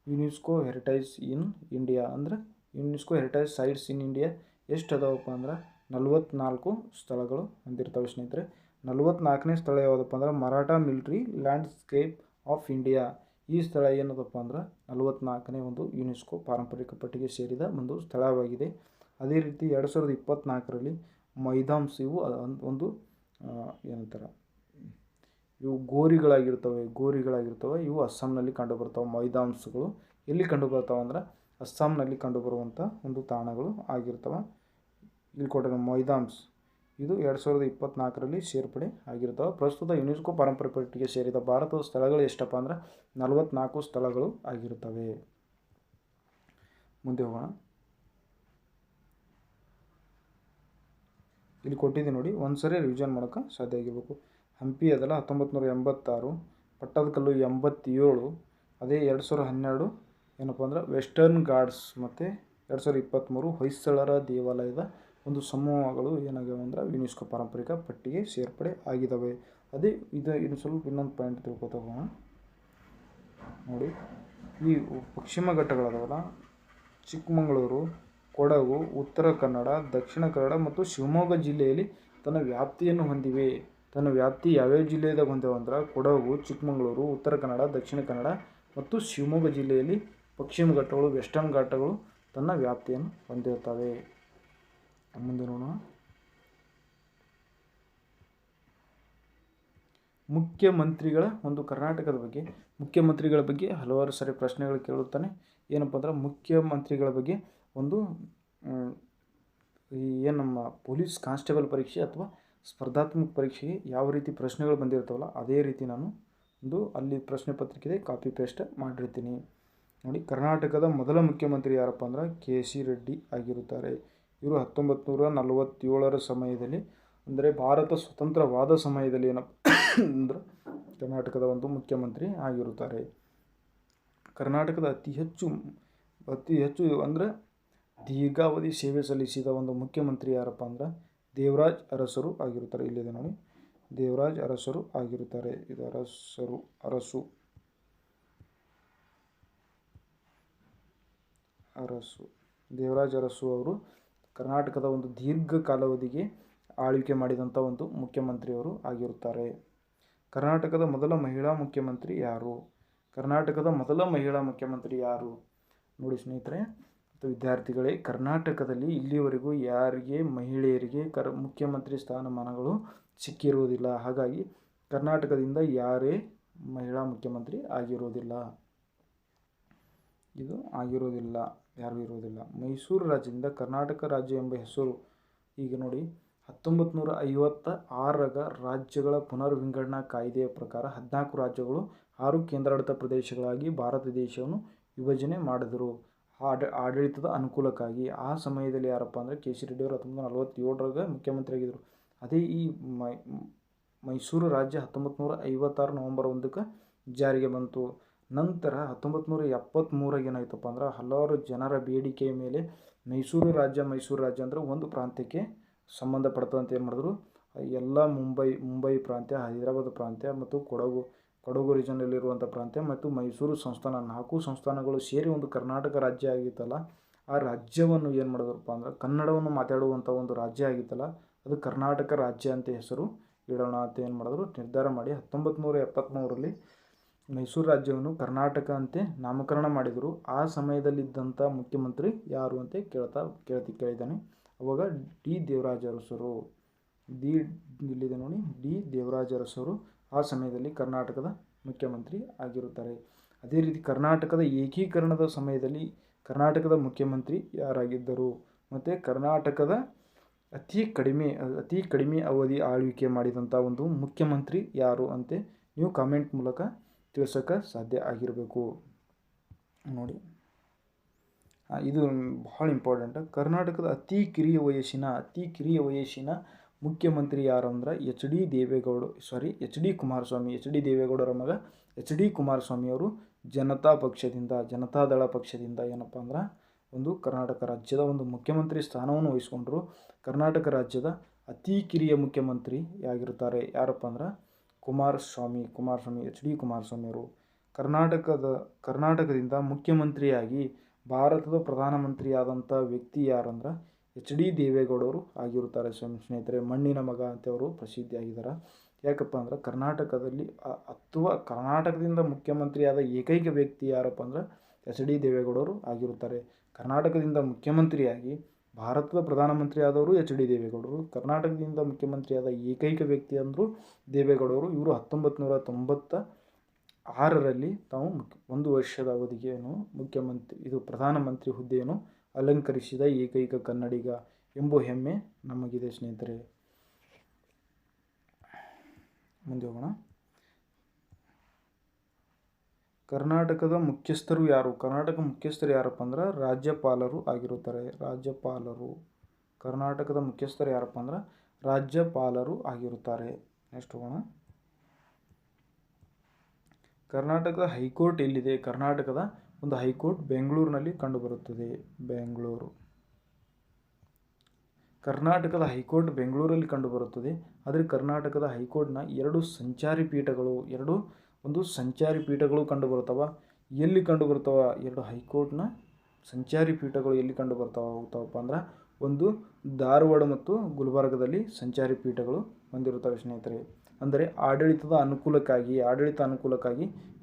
ಯುನೆಸ್ಕೋ ಹೆರಿಟೇಜ್ ಇನ್ ಇಂಡಿಯಾ ಅಂದರೆ UNESCO heritage sites in India ಎಷ್ಟು ಅದಾವಪ್ಪ ಅಂದ್ರೆ 44 ಸ್ಥಳಗಳು ಹೊಂದಿರ್ತವೆ ಸ್ನೇಹಿತರೆ. 44ನೇ ಸ್ಥಳ ಯಾವುದಪ್ಪ ಅಂದ್ರೆ Maratha military landscape of India. ಈ ಸ್ಥಳ ಏನದಪ್ಪ ಅಂದ್ರೆ 44ನೇ ಒಂದು ಯುನೆಸ್ಕೋ ಪಾರಂಪರಿಕ ಪಟ್ಟಿಗೆ ಸೇರಿದ ಒಂದು ಸ್ಥಳವಾಗಿದೆ. ಅದೇ ರೀತಿ 2024ರಲ್ಲಿ ಮೈದಾಮ್ಸ್ ಇವು ಒಂದು ಏನಂತಾರೆ ಇವು ಗೋರಿಗಳಾಗಿರ್ತವೆ. ಇವು ಅಸ್ಸಾಂನಲ್ಲಿ ಕಂಡುಬರ್ತವೆ. ಮೈದಾಮ್ಸ್ಗಳು ಎಲ್ಲಿ ಕಂಡುಬರ್ತಾವೆ ಅಂದ್ರೆ ಅಸ್ಸಾಂನಲ್ಲಿ ಕಂಡುಬರುವಂಥ ಒಂದು ತಾಣಗಳು ಆಗಿರ್ತವೆ. ಇಲ್ಲಿ ಕೊಟ್ಟಿರೋ ಮೈದಾಮ್ಸ್ ಇದು 2024ರಲ್ಲಿ ಸೇರ್ಪಡೆ ಆಗಿರ್ತವೆ. ಪ್ರಸ್ತುತ ಯುನೆಸ್ಕೋ ಪಾರಂಪರಿಕ ಪಟ್ಟಿಗೆ ಸೇರಿದ ಭಾರತದ ಸ್ಥಳಗಳು ಎಷ್ಟಪ್ಪ ಅಂದ್ರೆ 44 ಸ್ಥಳಗಳು ಆಗಿರ್ತವೆ. ಮುಂದೆ ಹೋಗೋಣ. ಇಲ್ಲಿ ಕೊಟ್ಟಿದ್ದೀನಿ ನೋಡಿ, ಒಂದ್ಸರಿ ರಿವಿಷನ್ ಮಾಡೋಕೆ ಸಾಧ್ಯ ಆಗಿರಬೇಕು. ಹಂಪಿ ಅದಲ್ಲ 1986, ಪಟ್ಟದಕಲ್ಲು 87, ಅದೇ 2012 ಏನಪ್ಪ ಅಂದ್ರೆ ವೆಸ್ಟರ್ನ್ ಘಾಟ್ಸ್ ಮತ್ತು 2023 ಹೊಯ್ಸಳರ ದೇವಾಲಯದ ಒಂದು ಸಮೂಹಗಳು ಏನಾಗಿವೆ ಅಂದ್ರೆ ಯುನೆಸ್ಕೋ ಪಾರಂಪರಿಕ ಪಟ್ಟಿಗೆ ಸೇರ್ಪಡೆ ಆಗಿದ್ದಾವೆ. ಅದೇ ಇನ್ನೊಂದು ಪಾಯಿಂಟ್ ತಿಳ್ಕೊತಾ ಹೋಗೋಣ ನೋಡಿ. ಈ ಪಶ್ಚಿಮ ಘಟ್ಟಗಳದಾವಲ್ಲ, ಚಿಕ್ಕಮಗಳೂರು, ಕೊಡಗು, ಉತ್ತರ ಕನ್ನಡ, ದಕ್ಷಿಣ ಕನ್ನಡ ಮತ್ತು ಶಿವಮೊಗ್ಗ ಜಿಲ್ಲೆಯಲ್ಲಿ ತನ್ನ ವ್ಯಾಪ್ತಿಯನ್ನು ಹೊಂದಿವೆ. ತನ್ನ ವ್ಯಾಪ್ತಿ ಯಾವ್ಯಾವ ಜಿಲ್ಲೆದಾಗ ಹೊಂದಿವೆ ಅಂದ್ರೆ ಕೊಡಗು, ಚಿಕ್ಕಮಗಳೂರು, ಉತ್ತರ ಕನ್ನಡ, ದಕ್ಷಿಣ ಕನ್ನಡ ಮತ್ತು ಶಿವಮೊಗ್ಗ ಜಿಲ್ಲೆಯಲ್ಲಿ ಪಶ್ಚಿಮ ಘಟ್ಟಗಳು ವೆಸ್ಟರ್ನ್ ಘಟ್ಟಗಳು ತನ್ನ ವ್ಯಾಪ್ತಿಯನ್ನು ಹೊಂದಿರುತ್ತವೆ. ಮುಂದೆ ನೋಡೋಣ. ಮುಖ್ಯಮಂತ್ರಿಗಳ ಒಂದು ಕರ್ನಾಟಕದ ಬಗ್ಗೆ ಮುಖ್ಯಮಂತ್ರಿಗಳ ಬಗ್ಗೆ ಹಲವಾರು ಸಾರಿ ಪ್ರಶ್ನೆಗಳು ಕೇಳುತ್ತಾನೆ. ಏನಪ್ಪ ಅಂದ್ರೆ ಮುಖ್ಯಮಂತ್ರಿಗಳ ಬಗ್ಗೆ ಒಂದು ಏನು ನಮ್ಮ ಪೊಲೀಸ್ ಕಾನ್ಸ್ಟೇಬಲ್ ಪರೀಕ್ಷೆ ಅಥವಾ ಸ್ಪರ್ಧಾತ್ಮಕ ಪರೀಕ್ಷೆಗೆ ಯಾವ ರೀತಿ ಪ್ರಶ್ನೆಗಳು ಬಂದಿರ್ತಾವಲ್ಲ ಅದೇ ರೀತಿ ನಾನು ಅಲ್ಲಿ ಪ್ರಶ್ನೆ ಪತ್ರಿಕೆ ಕಾಪಿ ಪೇಸ್ಟ್ ಮಾಡಿರ್ತೀನಿ ನೋಡಿ. ಕರ್ನಾಟಕದ ಮೊದಲ ಮುಖ್ಯಮಂತ್ರಿ ಯಾರಪ್ಪ ಅಂದ್ರೆ KC ರೆಡ್ಡಿ ಆಗಿರುತ್ತಾರೆ. ಇವರು 1947ರ ಸಮಯದಲ್ಲಿ ಅಂದರೆ ಭಾರತ ಸ್ವತಂತ್ರವಾದ ಸಮಯದಲ್ಲಿ ಏನಪ್ಪ ಅಂದ್ರೆ ಕರ್ನಾಟಕದ ಒಂದು ಮುಖ್ಯಮಂತ್ರಿ ಆಗಿರುತ್ತಾರೆ. ಕರ್ನಾಟಕದ ಅತಿ ಹೆಚ್ಚು ಅಂದರೆ ದೀರ್ಘಾವಧಿ ಸೇವೆ ಸಲ್ಲಿಸಿದ ಒಂದು ಮುಖ್ಯಮಂತ್ರಿ ಯಾರಪ್ಪ ಅಂದ್ರೆ ದೇವರಾಜ್ ಅರಸರು ಆಗಿರುತ್ತಾರೆ. ಇಲ್ಲಿದೆ ನೋಡಿ, ದೇವರಾಜ್ ಅರಸರು ಆಗಿರುತ್ತಾರೆ. ಇದು ದೇವರಾಜ್ ಅರಸು ಅವರು ಕರ್ನಾಟಕದ ಒಂದು ದೀರ್ಘ ಕಾಲಾವಧಿಗೆ ಆಳ್ವಿಕೆ ಮಾಡಿದಂಥ ಒಂದು ಮುಖ್ಯಮಂತ್ರಿಯವರು ಆಗಿರುತ್ತಾರೆ. ಕರ್ನಾಟಕದ ಮೊದಲ ಮಹಿಳಾ ಮುಖ್ಯಮಂತ್ರಿ ಯಾರು ನೋಡಿ ಸ್ನೇಹಿತರೆ ಮತ್ತು ವಿದ್ಯಾರ್ಥಿಗಳೇ, ಕರ್ನಾಟಕದಲ್ಲಿ ಇಲ್ಲಿವರೆಗೂ ಯಾರಿಗೆ ಮಹಿಳೆಯರಿಗೆ ಮುಖ್ಯಮಂತ್ರಿ ಸ್ಥಾನಮಾನಗಳು ಸಿಕ್ಕಿರುವುದಿಲ್ಲ. ಹಾಗಾಗಿ ಕರ್ನಾಟಕದಿಂದ ಯಾರೇ ಮಹಿಳಾ ಮುಖ್ಯಮಂತ್ರಿ ಯಾರೂ ಇರುವುದಿಲ್ಲ. ಮೈಸೂರು ರಾಜ್ಯದಿಂದ ಕರ್ನಾಟಕ ರಾಜ್ಯ ಎಂಬ ಹೆಸರು ಈಗ ನೋಡಿ 1956ರ ರಾಜ್ಯಗಳ ಪುನರ್ ವಿಂಗಡಣಾ ಕಾಯ್ದೆಯ ಪ್ರಕಾರ 14 ರಾಜ್ಯಗಳು 6 ಕೇಂದ್ರಾಡಳಿತ ಪ್ರದೇಶಗಳಾಗಿ ಭಾರತ ದೇಶವನ್ನು ವಿಭಜನೆ ಮಾಡಿದರು ಆಡಳಿತದ ಅನುಕೂಲಕ್ಕಾಗಿ. ಆ ಸಮಯದಲ್ಲಿ ಯಾರಪ್ಪ ಅಂದರೆ KC ರೆಡ್ಡಿ ಅವರು 1947ರಾಗ ಮುಖ್ಯಮಂತ್ರಿ ಆಗಿದ್ದರು. ಅದೇ ಈ ಮೈಸೂರು ರಾಜ್ಯ 1956 ನವೆಂಬರ್ 1ಕ್ಕೆ ಜಾರಿಗೆ ಬಂತು. ನಂತರ 1973 ಏನಾಯ್ತಪ್ಪ ಅಂದ್ರೆ ಹಲವಾರು ಜನರ ಬೇಡಿಕೆಯ ಮೇಲೆ ಮೈಸೂರು ರಾಜ್ಯ ಅಂದರೆ ಒಂದು ಪ್ರಾಂತ್ಯಕ್ಕೆ ಸಂಬಂಧಪಡ್ತಂತ ಏನು ಮಾಡಿದ್ರು, ಎಲ್ಲ ಮುಂಬೈ ಪ್ರಾಂತ್ಯ, ಹೈದರಾಬಾದ್ ಪ್ರಾಂತ್ಯ ಮತ್ತು ಕೊಡಗು ರೀಜನಲ್ಲಿರುವಂಥ ಪ್ರಾಂತ್ಯ ಮತ್ತು ಮೈಸೂರು ಸಂಸ್ಥಾನ 4 ಸಂಸ್ಥಾನಗಳು ಸೇರಿ ಒಂದು ಕರ್ನಾಟಕ ರಾಜ್ಯ ಆಗಿತ್ತಲ್ಲ, ಆ ರಾಜ್ಯವನ್ನು ಏನು ಮಾಡಿದ್ರಪ್ಪ ಅಂದ್ರೆ ಕನ್ನಡವನ್ನು ಮಾತಾಡುವಂಥ ಒಂದು ರಾಜ್ಯ ಆಗಿತ್ತಲ್ಲ, ಅದು ಕರ್ನಾಟಕ ರಾಜ್ಯ ಅಂತ ಹೆಸರು ಇಡೋಣ ಅಂತ ಏನು ಮಾಡಿದ್ರು ನಿರ್ಧಾರ ಮಾಡಿ 1973ರಲ್ಲಿ ಮೈಸೂರು ರಾಜ್ಯವನ್ನು ಕರ್ನಾಟಕ ಅಂತೆ ನಾಮಕರಣ ಮಾಡಿದರು. ಆ ಸಮಯದಲ್ಲಿದ್ದಂಥ ಮುಖ್ಯಮಂತ್ರಿ ಯಾರು ಅಂತ ಕೇಳಿದ್ದಾನೆ. ಅವಾಗ ಡಿ ದೇವರಾಜ ಅರಸರು ಇಲ್ಲಿದೆ ನೋಡಿ, ಡಿ ದೇವರಾಜ ಅರಸರು ಆ ಸಮಯದಲ್ಲಿ ಕರ್ನಾಟಕದ ಮುಖ್ಯಮಂತ್ರಿ ಆಗಿರುತ್ತಾರೆ. ಅದೇ ರೀತಿ ಕರ್ನಾಟಕದ ಏಕೀಕರಣದ ಸಮಯದಲ್ಲಿ ಕರ್ನಾಟಕದ ಮುಖ್ಯಮಂತ್ರಿ ಯಾರಾಗಿದ್ದರು ಮತ್ತು ಕರ್ನಾಟಕದ ಅತಿ ಕಡಿಮೆ ಅವಧಿ ಆಳ್ವಿಕೆ ಮಾಡಿದಂಥ ಒಂದು ಮುಖ್ಯಮಂತ್ರಿ ಯಾರು ಅಂತ ನೀವು ಕಾಮೆಂಟ್ ಮೂಲಕ ತಿಳಿಸೋಕ್ಕೆ ಸಾಧ್ಯ ಆಗಿರಬೇಕು. ನೋಡಿ, ಇದು ಬಹಳ ಇಂಪಾರ್ಟೆಂಟ್. ಕರ್ನಾಟಕದ ಅತಿ ಕಿರಿಯ ವಯಸ್ಸಿನ ಮುಖ್ಯಮಂತ್ರಿ ಯಾರು ಅಂದ್ರೆ ಎಚ್ ಡಿ ಕುಮಾರಸ್ವಾಮಿಯವರ ಮಗ ಎಚ್ ಡಿ ಕುಮಾರಸ್ವಾಮಿಯವರು ಜನತಾದಳ ಪಕ್ಷದಿಂದ ಏನಪ್ಪ ಅಂದ್ರೆ ಒಂದು ಕರ್ನಾಟಕ ರಾಜ್ಯದ ಒಂದು ಮುಖ್ಯಮಂತ್ರಿ ಸ್ಥಾನವನ್ನು ವಹಿಸ್ಕೊಂಡ್ರು. ಕರ್ನಾಟಕ ರಾಜ್ಯದ ಅತಿ ಕಿರಿಯ ಮುಖ್ಯಮಂತ್ರಿ ಯಾಗಿರ್ತಾರೆ, ಯಾರಪ್ಪ ಅಂದ್ರೆ ಕುಮಾರಸ್ವಾಮಿ ಎಚ್ ಡಿ ಕುಮಾರಸ್ವಾಮಿಯವರು. ಕರ್ನಾಟಕದಿಂದ ಮುಖ್ಯಮಂತ್ರಿಯಾಗಿ ಭಾರತದ ಪ್ರಧಾನಮಂತ್ರಿಯಾದಂಥ ವ್ಯಕ್ತಿ ಯಾರಂದ್ರೆ ಎಚ್ ಡಿ ದೇವೇಗೌಡರು ಆಗಿರುತ್ತಾರೆ ಸ್ನೇಹಿತರೆ. ಮಣ್ಣಿನ ಮಗ ಅಂತ ಅವರು ಪ್ರಸಿದ್ಧಿಯಾಗಿದ್ದಾರೆ. ಯಾಕಪ್ಪ ಅಂದ್ರೆ ಕರ್ನಾಟಕದಿಂದ ಮುಖ್ಯಮಂತ್ರಿಯಾದ ಏಕೈಕ ವ್ಯಕ್ತಿ ಯಾರಪ್ಪ ಅಂದ್ರೆ ಎಚ್ ಡಿ ದೇವೇಗೌಡರು ಆಗಿರುತ್ತಾರೆ. ಕರ್ನಾಟಕದಿಂದ ಮುಖ್ಯಮಂತ್ರಿಯಾಗಿ ಭಾರತದ ಪ್ರಧಾನಮಂತ್ರಿ ಆದವರು ಎಚ್ ಡಿ ದೇವೇಗೌಡರು. ಕರ್ನಾಟಕದಿಂದ ಮುಖ್ಯಮಂತ್ರಿಯಾದ ಏಕೈಕ ವ್ಯಕ್ತಿ ಅಂದರು ದೇವೇಗೌಡರು. ಇವರು 1996ರಲ್ಲಿ ತಾವು 1 ವರ್ಷದ ಅವಧಿಗೆ ಪ್ರಧಾನಮಂತ್ರಿ ಹುದ್ದೆಯನ್ನು ಅಲಂಕರಿಸಿದ ಏಕೈಕ ಕನ್ನಡಿಗ ಎಂಬ ಹೆಮ್ಮೆ ನಮಗಿದೆ ಸ್ನೇಹಿತರೆ. ಮುಂದೆ ಹೋಗೋಣ. ಕರ್ನಾಟಕದ ಮುಖ್ಯಸ್ಥರು ಯಾರು? ಮುಖ್ಯಸ್ಥರು ಯಾರಪ್ಪ ಅಂದ್ರೆ ರಾಜ್ಯಪಾಲರು ಆಗಿರುತ್ತಾರೆ. ಕರ್ನಾಟಕದ ಮುಖ್ಯಸ್ಥರು ಯಾರಪ್ಪ ಅಂದ್ರೆ ರಾಜ್ಯಪಾಲರು ಆಗಿರುತ್ತಾರೆ. ನೆಕ್ಸ್ಟ್ ಹೋಗೋಣ. ಕರ್ನಾಟಕದ ಹೈಕೋರ್ಟ್ ಎಲ್ಲಿದೆ? ಕರ್ನಾಟಕದ ಒಂದು ಹೈಕೋರ್ಟ್ ಬೆಂಗಳೂರಿನಲ್ಲಿ ಕಂಡುಬರುತ್ತದೆ. ಕರ್ನಾಟಕದ ಹೈಕೋರ್ಟ್ ಬೆಂಗಳೂರಲ್ಲಿ ಕಂಡುಬರುತ್ತದೆ. ಆದರೆ ಕರ್ನಾಟಕದ ಹೈಕೋರ್ಟ್ನ 2 ಸಂಚಾರಿ ಪೀಠಗಳು ಕಂಡುಬರುತ್ತವೆ. ಎಲ್ಲಿ ಕಂಡುಬರ್ತಾವ? 2 ಹೈಕೋರ್ಟ್ನ ಸಂಚಾರಿ ಪೀಠಗಳು ಎಲ್ಲಿ ಹೋಗ್ತಾವಪ್ಪ ಅಂದ್ರೆ ಒಂದು ಧಾರವಾಡ ಮತ್ತು ಗುಲ್ಬರ್ಗದಲ್ಲಿ ಸಂಚಾರಿ ಪೀಠಗಳು ಹೊಂದಿರುತ್ತವೆ ಸ್ನೇಹಿತರೆ. ಅಂದರೆ ಆಡಳಿತ ಅನುಕೂಲಕ್ಕಾಗಿ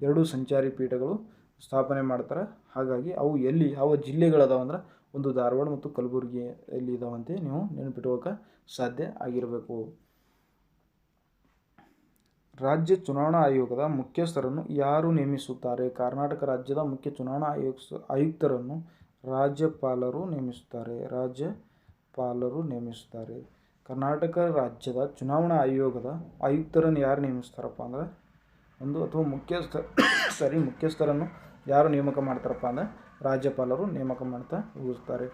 2 ಸಂಚಾರಿ ಪೀಠಗಳು ಸ್ಥಾಪನೆ ಮಾಡ್ತಾರೆ. ಹಾಗಾಗಿ ಅವು ಯಾವ ಜಿಲ್ಲೆಗಳದಾವ ಅಂದ್ರೆ ಒಂದು ಧಾರವಾಡ ಮತ್ತು ಕಲಬುರಗಿ ಎಲ್ಲಿ ಇದಾವಂತೆ ನೀವು ನೆನಪಿಟ್ಕೊಳ್ಳೋಕೆ ಸಾಧ್ಯ ಆಗಿರಬೇಕು. ರಾಜ್ಯ ಚುನಾವಣಾ ಆಯೋಗದ ಮುಖ್ಯಸ್ಥರನ್ನು ಯಾರು ನೇಮಿಸುತ್ತಾರೆ? ಕರ್ನಾಟಕ ರಾಜ್ಯದ ಮುಖ್ಯ ಚುನಾವಣಾ ಆಯುಕ್ತರನ್ನು ರಾಜ್ಯಪಾಲರು ನೇಮಿಸುತ್ತಾರೆ. ಕರ್ನಾಟಕ ರಾಜ್ಯದ ಚುನಾವಣಾ ಆಯೋಗದ ಆಯುಕ್ತರನ್ನು ಯಾರು ನೇಮಿಸ್ತಾರಪ್ಪ ಅಂದ್ರೆ ಮುಖ್ಯಸ್ಥರನ್ನು ಯಾರು ನೇಮಕ ಮಾಡ್ತಾರಪ್ಪ ಅಂದ್ರೆ ರಾಜ್ಯಪಾಲರು ನೇಮಕ ಮಾಡ್ತಾ ಹೋಗಿರ್ತಾರೆ.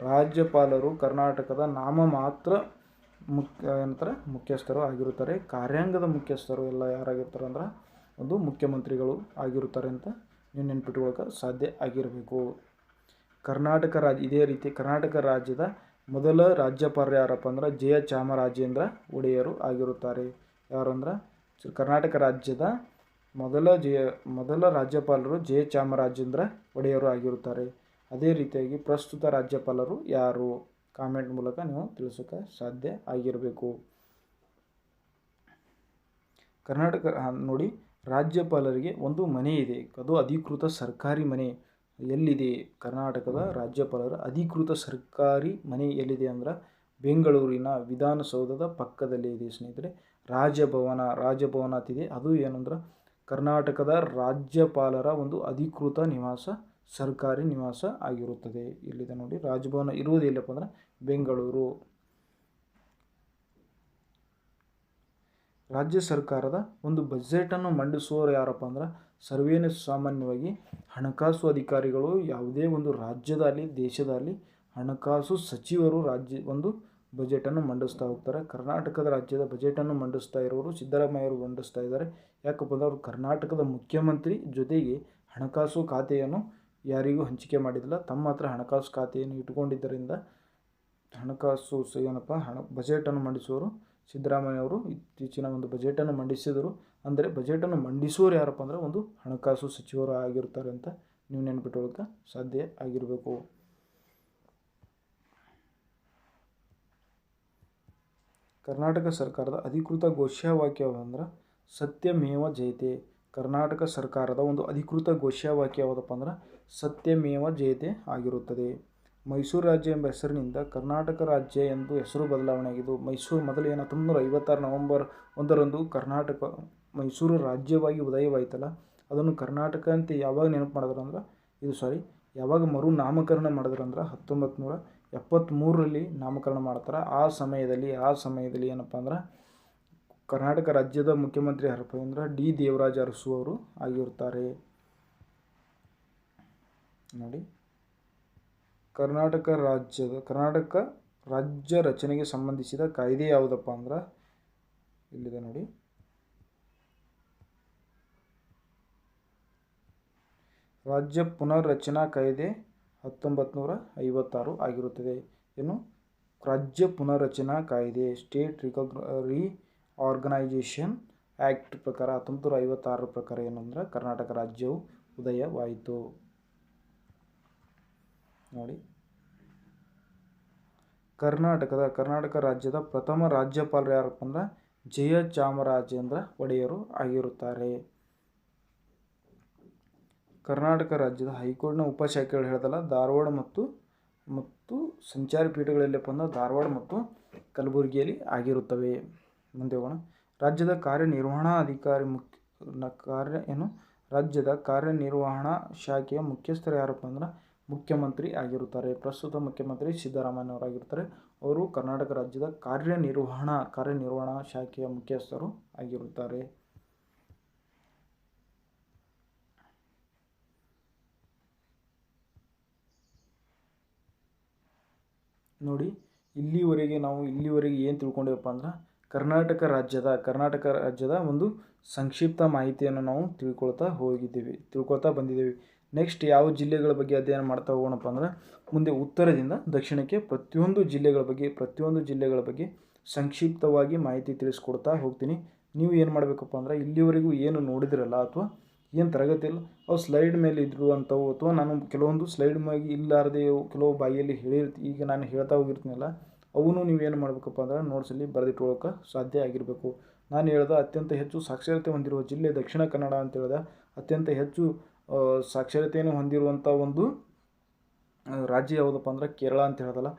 ರಾಜ್ಯಪಾಲರು ಕರ್ನಾಟಕದ ನಾಮಮಾತ್ರ ಮುಖ್ಯಸ್ಥರು ಆಗಿರುತ್ತಾರೆ. ಕಾರ್ಯಾಂಗದ ಮುಖ್ಯಸ್ಥರು ಎಲ್ಲ ಯಾರಾಗಿರ್ತಾರೆ ಅಂದ್ರೆ ಒಂದು ಮುಖ್ಯಮಂತ್ರಿಗಳು ಆಗಿರುತ್ತಾರೆ ಅಂತ ನೀವು ನೆನಪಿಟ್ಕೊಳ್ಳೋಕೆ ಸಾಧ್ಯ ಆಗಿರಬೇಕು. ಇದೇ ರೀತಿ ಕರ್ನಾಟಕ ರಾಜ್ಯದ ಮೊದಲ ರಾಜ್ಯಪಾಲರು ಯಾರಪ್ಪ ಅಂದ್ರೆ ಜಯಚಾಮರಾಜೇಂದ್ರ ಒಡೆಯರು ಆಗಿರುತ್ತಾರೆ. ಯಾರಂದ್ರೆ ಕರ್ನಾಟಕ ರಾಜ್ಯದ ಮೊದಲ ರಾಜ್ಯಪಾಲರು ಜಯಚಾಮರಾಜೇಂದ್ರ ಒಡೆಯರು ಆಗಿರುತ್ತಾರೆ. ಅದೇ ರೀತಿಯಾಗಿ ಪ್ರಸ್ತುತ ರಾಜ್ಯಪಾಲರು ಯಾರು? ಕಾಮೆಂಟ್ ಮೂಲಕ ನೀವು ತಿಳಿಸೋಕೆ ಸಾಧ್ಯ ಆಗಿರಬೇಕು. ನೋಡಿ, ರಾಜ್ಯಪಾಲರಿಗೆ ಒಂದು ಮನೆ ಇದೆ. ಅದು ಅಧಿಕೃತ ಸರ್ಕಾರಿ ಮನೆ ಎಲ್ಲಿದೆ? ಕರ್ನಾಟಕದ ರಾಜ್ಯಪಾಲರ ಅಧಿಕೃತ ಸರ್ಕಾರಿ ಮನೆ ಎಲ್ಲಿದೆ ಅಂದ್ರೆ ಬೆಂಗಳೂರಿನ ವಿಧಾನಸೌಧದ ಪಕ್ಕದಲ್ಲೇ ಇದೆ ಸ್ನೇಹಿತರೆ. ರಾಜಭವನ ಅಂತಿದೆ. ಅದು ಏನಂದ್ರೆ ಕರ್ನಾಟಕದ ರಾಜ್ಯಪಾಲರ ಒಂದು ಅಧಿಕೃತ ನಿವಾಸ, ಸರ್ಕಾರಿ ನಿವಾಸ ಆಗಿರುತ್ತದೆ. ಇಲ್ಲಿದೆ ನೋಡಿ, ರಾಜಭವನ ಇರುವುದು ಎಲ್ಲಪ್ಪ ಅಂದ್ರೆ ಬೆಂಗಳೂರು. ರಾಜ್ಯ ಸರ್ಕಾರದ ಒಂದು ಬಜೆಟನ್ನು ಮಂಡಿಸುವವರು ಯಾರಪ್ಪ ಅಂದ್ರೆ ಸಾಮಾನ್ಯವಾಗಿ ಹಣಕಾಸು ಅಧಿಕಾರಿಗಳು. ಯಾವುದೇ ಒಂದು ರಾಜ್ಯದಲ್ಲಿ ದೇಶದಲ್ಲಿ ಹಣಕಾಸು ಸಚಿವರು ಒಂದು ಬಜೆಟನ್ನು ಮಂಡಿಸ್ತಾ ಹೋಗ್ತಾರೆ. ಕರ್ನಾಟಕದ ರಾಜ್ಯದ ಬಜೆಟನ್ನು ಮಂಡಿಸ್ತಾ ಇರೋರು ಸಿದ್ದರಾಮಯ್ಯವರು ಮಂಡಿಸ್ತಾ ಇದ್ದಾರೆ. ಯಾಕಪ್ಪ ಅಂದ್ರೆ ಅವರು ಕರ್ನಾಟಕದ ಮುಖ್ಯಮಂತ್ರಿ ಜೊತೆಗೆ ಹಣಕಾಸು ಖಾತೆಯನ್ನು ಯಾರಿಗೂ ಹಂಚಿಕೆ ಮಾಡಿದಿಲ್ಲ. ತಮ್ಮ ಹತ್ರ ಹಣಕಾಸು ಖಾತೆಯನ್ನು ಇಟ್ಕೊಂಡಿದ್ದರಿಂದ ಹಣಕಾಸು ಬಜೆಟನ್ನು ಮಂಡಿಸುವವರು ಸಿದ್ದರಾಮಯ್ಯವರು ಇತ್ತೀಚಿನ ಒಂದು ಬಜೆಟನ್ನು ಮಂಡಿಸಿದರು. ಅಂದರೆ ಬಜೆಟನ್ನು ಮಂಡಿಸುವವರು ಯಾರಪ್ಪ ಅಂದರೆ ಒಂದು ಹಣಕಾಸು ಸಚಿವರು ಆಗಿರ್ತಾರೆ ಅಂತ ನೀವು ನೆನಪಿಟ್ಕೊಳ್ಳೋಕೆ ಸಾಧ್ಯ ಆಗಿರಬೇಕು. ಕರ್ನಾಟಕ ಸರ್ಕಾರದ ಅಧಿಕೃತ ಘೋಷವಾಕ್ಯವಂದ್ರೆ ಸತ್ಯಮೇವ ಜಯತೆ. ಕರ್ನಾಟಕ ಸರ್ಕಾರದ ಒಂದು ಅಧಿಕೃತ ಘೋಷವಾಕ್ಯ ಯಾವುದಪ್ಪ ಅಂದ್ರೆ ಸತ್ಯಮೇವ ಜಯತೆ ಆಗಿರುತ್ತದೆ. ಮೈಸೂರು ರಾಜ್ಯ ಎಂಬ ಹೆಸರಿನಿಂದ ಕರ್ನಾಟಕ ರಾಜ್ಯ ಎಂದು ಹೆಸರು ಬದಲಾವಣೆಯಾಗಿದ್ದು, ಮೈಸೂರು ಮೊದಲು 1956 ನವೆಂಬರ್ 1ರಂದು ಮೈಸೂರು ರಾಜ್ಯವಾಗಿ ಉದಯವಾಯಿತಲ್ಲ, ಅದನ್ನು ಕರ್ನಾಟಕ ಅಂತ ಯಾವಾಗ ನೆನಪು ಮಾಡಿದ್ರು ಅಂದ್ರೆ ಯಾವಾಗ ಮರು ನಾಮಕರಣ ಮಾಡಿದ್ರು ಅಂದ್ರೆ 1973ರಲ್ಲಿ ನಾಮಕರಣ ಮಾಡ್ತಾರೆ. ಆ ಸಮಯದಲ್ಲಿ ಏನಪ್ಪ ಅಂದ್ರೆ ಕರ್ನಾಟಕ ರಾಜ್ಯದ ಮುಖ್ಯಮಂತ್ರಿ ಯಾರಪ್ಪ ಅಂದ್ರೆ ಡಿ ದೇವರಾಜ ಅರಸು ಅವರು ಆಗಿರ್ತಾರೆ. ನೋಡಿ, ಕರ್ನಾಟಕ ರಾಜ್ಯ ರಚನೆಗೆ ಸಂಬಂಧಿಸಿದ ಕಾಯ್ದೆ ಯಾವುದಪ್ಪ ಅಂದ್ರೆ ಇಲ್ಲಿದೆ ನೋಡಿ, ರಾಜ್ಯ ಪುನರ್ರಚನಾ ಕಾಯ್ದೆ 1956 ಆಗಿರುತ್ತದೆ. ರಾಜ್ಯ ಪುನರ್ರಚನಾ ಕಾಯ್ದೆ ಸ್ಟೇಟ್ ರಿಆರ್ಗನೈಜೇಷನ್ ಆ್ಯಕ್ಟ್ ಪ್ರಕಾರ 1956 ಪ್ರಕಾರ ಏನಂದ್ರೆ ಕರ್ನಾಟಕ ರಾಜ್ಯವು ಉದಯವಾಯಿತು. ನೋಡಿ, ಕರ್ನಾಟಕ ರಾಜ್ಯದ ಪ್ರಥಮ ರಾಜ್ಯಪಾಲರು ಯಾರಪ್ಪ ಅಂದ್ರೆ ಜಯಚಾಮರಾಜೇಂದ್ರ ಒಡೆಯರು ಆಗಿರುತ್ತಾರೆ. ಕರ್ನಾಟಕ ರಾಜ್ಯದ ಹೈಕೋರ್ಟ್ನ ಉಪಶಾಖೆಗಳು ಹೇಳ್ದಲ್ಲ, ಧಾರವಾಡ ಮತ್ತು ಸಂಚಾರಿ ಪೀಠಗಳಲ್ಲಪ್ಪ ಅಂದ್ರೆ ಧಾರವಾಡ ಮತ್ತು ಕಲಬುರಗಿಯಲ್ಲಿ ಆಗಿರುತ್ತವೆ. ಮುಂದೆ ಹೋಗೋಣ. ರಾಜ್ಯದ ರಾಜ್ಯದ ಕಾರ್ಯನಿರ್ವಹಣಾ ಶಾಖೆಯ ಮುಖ್ಯಸ್ಥರು ಯಾರಪ್ಪ ಅಂದ್ರೆ ಮುಖ್ಯಮಂತ್ರಿ ಆಗಿರುತ್ತಾರೆ. ಪ್ರಸ್ತುತ ಮುಖ್ಯಮಂತ್ರಿ ಸಿದ್ದರಾಮಯ್ಯನವರಾಗಿರ್ತಾರೆ. ಅವರು ಕರ್ನಾಟಕ ರಾಜ್ಯದ ಕಾರ್ಯನಿರ್ವಹಣಾ ಶಾಖೆಯ ಮುಖ್ಯಸ್ಥರು ಆಗಿರುತ್ತಾರೆ. ನೋಡಿ, ಇಲ್ಲಿವರೆಗೆ ಏನು ತಿಳ್ಕೊಂಡೇವಪ್ಪ ಅಂದ್ರೆ ಕರ್ನಾಟಕ ರಾಜ್ಯದ ಒಂದು ಸಂಕ್ಷಿಪ್ತ ಮಾಹಿತಿಯನ್ನು ನಾವು ತಿಳ್ಕೊಳ್ತಾ ಬಂದಿದ್ದೇವೆ. ನೆಕ್ಸ್ಟ್ ಯಾವ ಜಿಲ್ಲೆಗಳ ಬಗ್ಗೆ ಅಧ್ಯಯನ ಮಾಡ್ತಾ ಹೋಗೋಣಪ್ಪ ಅಂದ್ರೆ ಮುಂದೆ ಉತ್ತರದಿಂದ ದಕ್ಷಿಣಕ್ಕೆ ಪ್ರತಿಯೊಂದು ಜಿಲ್ಲೆಗಳ ಬಗ್ಗೆ ಸಂಕ್ಷಿಪ್ತವಾಗಿ ಮಾಹಿತಿ ತಿಳಿಸ್ಕೊಡ್ತಾ ಹೋಗ್ತೀನಿ. ನೀವು ಏನು ಮಾಡಬೇಕಪ್ಪ ಅಂದ್ರೆ ಇಲ್ಲಿವರೆಗೂ ಏನು ನೋಡಿದ್ರಲ್ಲ ಅಥವಾ ಏನು ತರಗತಿಯಲ್ಲಿ ಅವು ಸ್ಲೈಡ್ ಮೇಲೆ ಇರುವಂಥವು ಅಥವಾ ನಾನು ಕೆಲವೊಂದು ಸ್ಲೈಡ್ ಮೇಲೆ ಇಲ್ಲಾರದೆ ಕೆಲವು ಬಾಯಿಯಲ್ಲಿ ಈಗ ನಾನು ಹೇಳ್ತಾ ಹೋಗಿರ್ತೀನಲ್ಲ, ಅವನು ನೀವೇನು ಮಾಡಬೇಕಪ್ಪ ಅಂದ್ರೆ ನೋಟ್ಸಲ್ಲಿ ಬರೆದಿಟ್ಕೊಳ್ಳೋಕೆ ಸಾಧ್ಯ ಆಗಿರಬೇಕು. ನಾನು ಹೇಳ್ದೆ ಅತ್ಯಂತ ಹೆಚ್ಚು ಸಾಕ್ಷರತೆ ಹೊಂದಿರುವ ಜಿಲ್ಲೆ ದಕ್ಷಿಣ ಕನ್ನಡ ಅಂತ ಹೇಳ್ದೆ. ಅತ್ಯಂತ ಹೆಚ್ಚು ಸಾಕ್ಷರತೆಯನ್ನು ಹೊಂದಿರುವಂಥ ಒಂದು ರಾಜ್ಯ ಯಾವುದಪ್ಪ ಅಂದ್ರೆ ಕೇರಳ ಅಂತ ಹೇಳ್ದಲ್ಲ,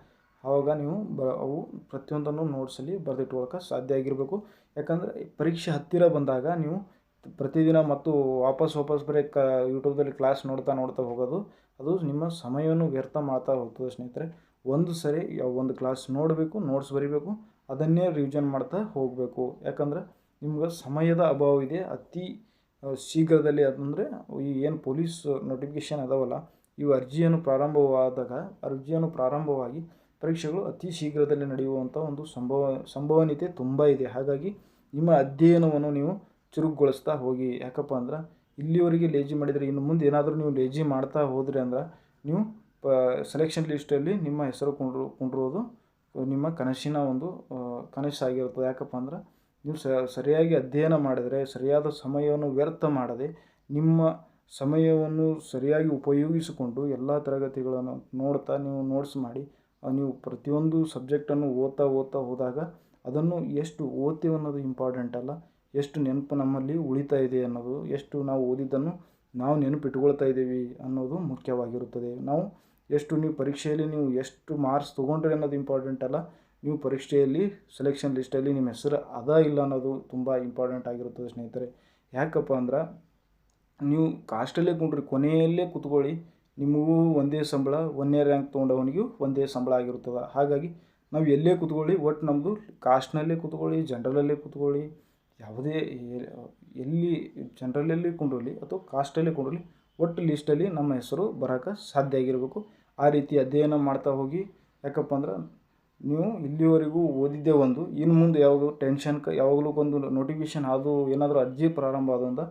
ಆವಾಗ ನೀವು ಅವು ಪ್ರತಿಯೊಂದನ್ನು ನೋಟ್ಸಲ್ಲಿ ಬರೆದಿಟ್ಕೊಳ್ಳೋಕೆ ಸಾಧ್ಯ ಆಗಿರಬೇಕು. ಯಾಕಂದರೆ ಪರೀಕ್ಷೆ ಹತ್ತಿರ ಬಂದಾಗ ನೀವು ಪ್ರತಿದಿನ ಮತ್ತು ವಾಪಸ್ ಬರೀ ಯೂಟ್ಯೂಬ್ದಲ್ಲಿ ಕ್ಲಾಸ್ ನೋಡ್ತಾ ಹೋಗೋದು ಅದು ನಿಮ್ಮ ಸಮಯವನ್ನು ವ್ಯರ್ಥ ಮಾಡ್ತಾ ಹೋಗ್ತದೆ ಸ್ನೇಹಿತರೆ. ಒಂದು ಕ್ಲಾಸ್ ನೋಡಬೇಕು, ನೋಟ್ಸ್ ಬರೀಬೇಕು, ಅದನ್ನೇ ರಿವಿಷನ್ ಮಾಡ್ತಾ ಹೋಗಬೇಕು. ಯಾಕಂದರೆ ನಿಮ್ಗೆ ಸಮಯದ ಅಭಾವ ಇದೆ. ಅತಿ ಶೀಘ್ರದಲ್ಲಿ ಅಂದರೆ ಈ ಏನು ಪೊಲೀಸ್ ನೋಟಿಫಿಕೇಷನ್ ಅದಾವಲ್ಲ, ಇವು ಅರ್ಜಿಯನ್ನು ಪ್ರಾರಂಭವಾಗಿ ಪರೀಕ್ಷೆಗಳು ಅತಿ ಶೀಘ್ರದಲ್ಲಿ ನಡೆಯುವಂಥ ಒಂದು ಸಂಭವನೀಯತೆ ತುಂಬ ಇದೆ. ಹಾಗಾಗಿ ನಿಮ್ಮ ಅಧ್ಯಯನವನ್ನು ನೀವು ಚುರುಕುಗೊಳಿಸ್ತಾ ಹೋಗಿ. ಯಾಕಪ್ಪ ಅಂದ್ರೆ ಇಲ್ಲಿವರೆಗೆ ಲೇಜಿ ಮಾಡಿದರೆ ಇನ್ನು ಮುಂದೆ ಏನಾದರೂ ನೀವು ಲೇಜಿ ಮಾಡ್ತಾ ಹೋದ್ರಿ ಅಂದ್ರೆ ನೀವು ಸೆಲೆಕ್ಷನ್ ಲಿಸ್ಟಲ್ಲಿ ನಿಮ್ಮ ಹೆಸರು ಕೊಂಡಿರೋದು ನಿಮ್ಮ ಕನಸಿನ ಒಂದು ಕನಸಾಗಿರ್ತದೆ. ಯಾಕಪ್ಪ ಅಂದ್ರೆ ನೀವು ಸರಿಯಾಗಿ ಅಧ್ಯಯನ ಮಾಡಿದರೆ, ಸರಿಯಾದ ಸಮಯವನ್ನು ವ್ಯರ್ಥ ಮಾಡದೆ ನಿಮ್ಮ ಸಮಯವನ್ನು ಸರಿಯಾಗಿ ಉಪಯೋಗಿಸಿಕೊಂಡು ಎಲ್ಲ ತರಗತಿಗಳನ್ನು ನೋಡ್ತಾ ನೀವು ನೋಟ್ಸ್ ಮಾಡಿ ನೀವು ಪ್ರತಿಯೊಂದು ಸಬ್ಜೆಕ್ಟನ್ನು ಓದ್ತಾ ಹೋದಾಗ ಅದನ್ನು ಎಷ್ಟು ಓದ್ತೀವಿ ಅನ್ನೋದು ಇಂಪಾರ್ಟೆಂಟ್ ಅಲ್ಲ, ಎಷ್ಟು ನೆನಪು ನಮ್ಮಲ್ಲಿ ಉಳಿತಾ ಇದೆ ಅನ್ನೋದು, ಎಷ್ಟು ನಾವು ಓದಿದ್ದನ್ನು ನಾವು ನೆನಪಿಟ್ಕೊಳ್ತಾ ಇದ್ದೀವಿ ಅನ್ನೋದು ಮುಖ್ಯವಾಗಿರುತ್ತದೆ. ನೀವು ಪರೀಕ್ಷೆಯಲ್ಲಿ ನೀವು ಎಷ್ಟು ಮಾರ್ಕ್ಸ್ ತೊಗೊಂಡ್ರಿ ಅನ್ನೋದು ಇಂಪಾರ್ಟೆಂಟ್ ಅಲ್ಲ, ನೀವು ಪರೀಕ್ಷೆಯಲ್ಲಿ ಸೆಲೆಕ್ಷನ್ ಲಿಸ್ಟಲ್ಲಿ ನಿಮ್ಮ ಹೆಸರು ಇಲ್ಲ ಅನ್ನೋದು ತುಂಬ ಇಂಪಾರ್ಟೆಂಟ್ ಆಗಿರುತ್ತದೆ ಸ್ನೇಹಿತರೆ. ಯಾಕಪ್ಪ ಅಂದ್ರೆ ನೀವು ಕಾಸ್ಟಲ್ಲೇ ಕೊನೆಯಲ್ಲೇ ಕೂತ್ಕೊಳ್ಳಿ, ನಿಮಗೂ ಒಂದೇ ಸಂಬಳ, 1ನೇ ರ್ಯಾಂಕ್ ತೊಗೊಂಡವನಿಗೂ ಒಂದೇ ಸಂಬಳ ಆಗಿರ್ತದೆ. ಹಾಗಾಗಿ ನಾವು ಎಲ್ಲೇ ಕೂತ್ಕೊಳ್ಳಿ, ಒಟ್ಟು ನಮ್ಮದು ಕಾಸ್ಟ್ನಲ್ಲೇ ಕೂತ್ಕೊಳ್ಳಿ, ಜನರಲಲ್ಲೇ ಕೂತ್ಕೊಳ್ಳಿ, ಯಾವುದೇ ಜನರಲಲ್ಲಿ ಕೊಂಡಿರಲಿ ಅಥವಾ ಕಾಸ್ಟಲ್ಲೇ ಕೊಂಡಿರಲಿ, ಒಟ್ಟು ಲಿಸ್ಟಲ್ಲಿ ನಮ್ಮ ಹೆಸರು ಬರೋಕ್ಕೆ ಸಾಧ್ಯ ಆಗಿರಬೇಕು. ಆ ರೀತಿ ಅಧ್ಯಯನ ಮಾಡ್ತಾ ಹೋಗಿ. ಯಾಕಪ್ಪ ಅಂದ್ರೆ ನೀವು ಇಲ್ಲಿವರೆಗೂ ಓದಿದ್ದೇ ಒಂದು, ಇನ್ನು ಮುಂದೆ ಯಾವಾಗಲೂ ಯಾವಾಗಲೂ ಒಂದು ನೋಟಿಫಿಕೇಷನ್ ಅದು ಏನಾದರೂ ಅರ್ಜಿ ಪ್ರಾರಂಭ ಆದಂಥ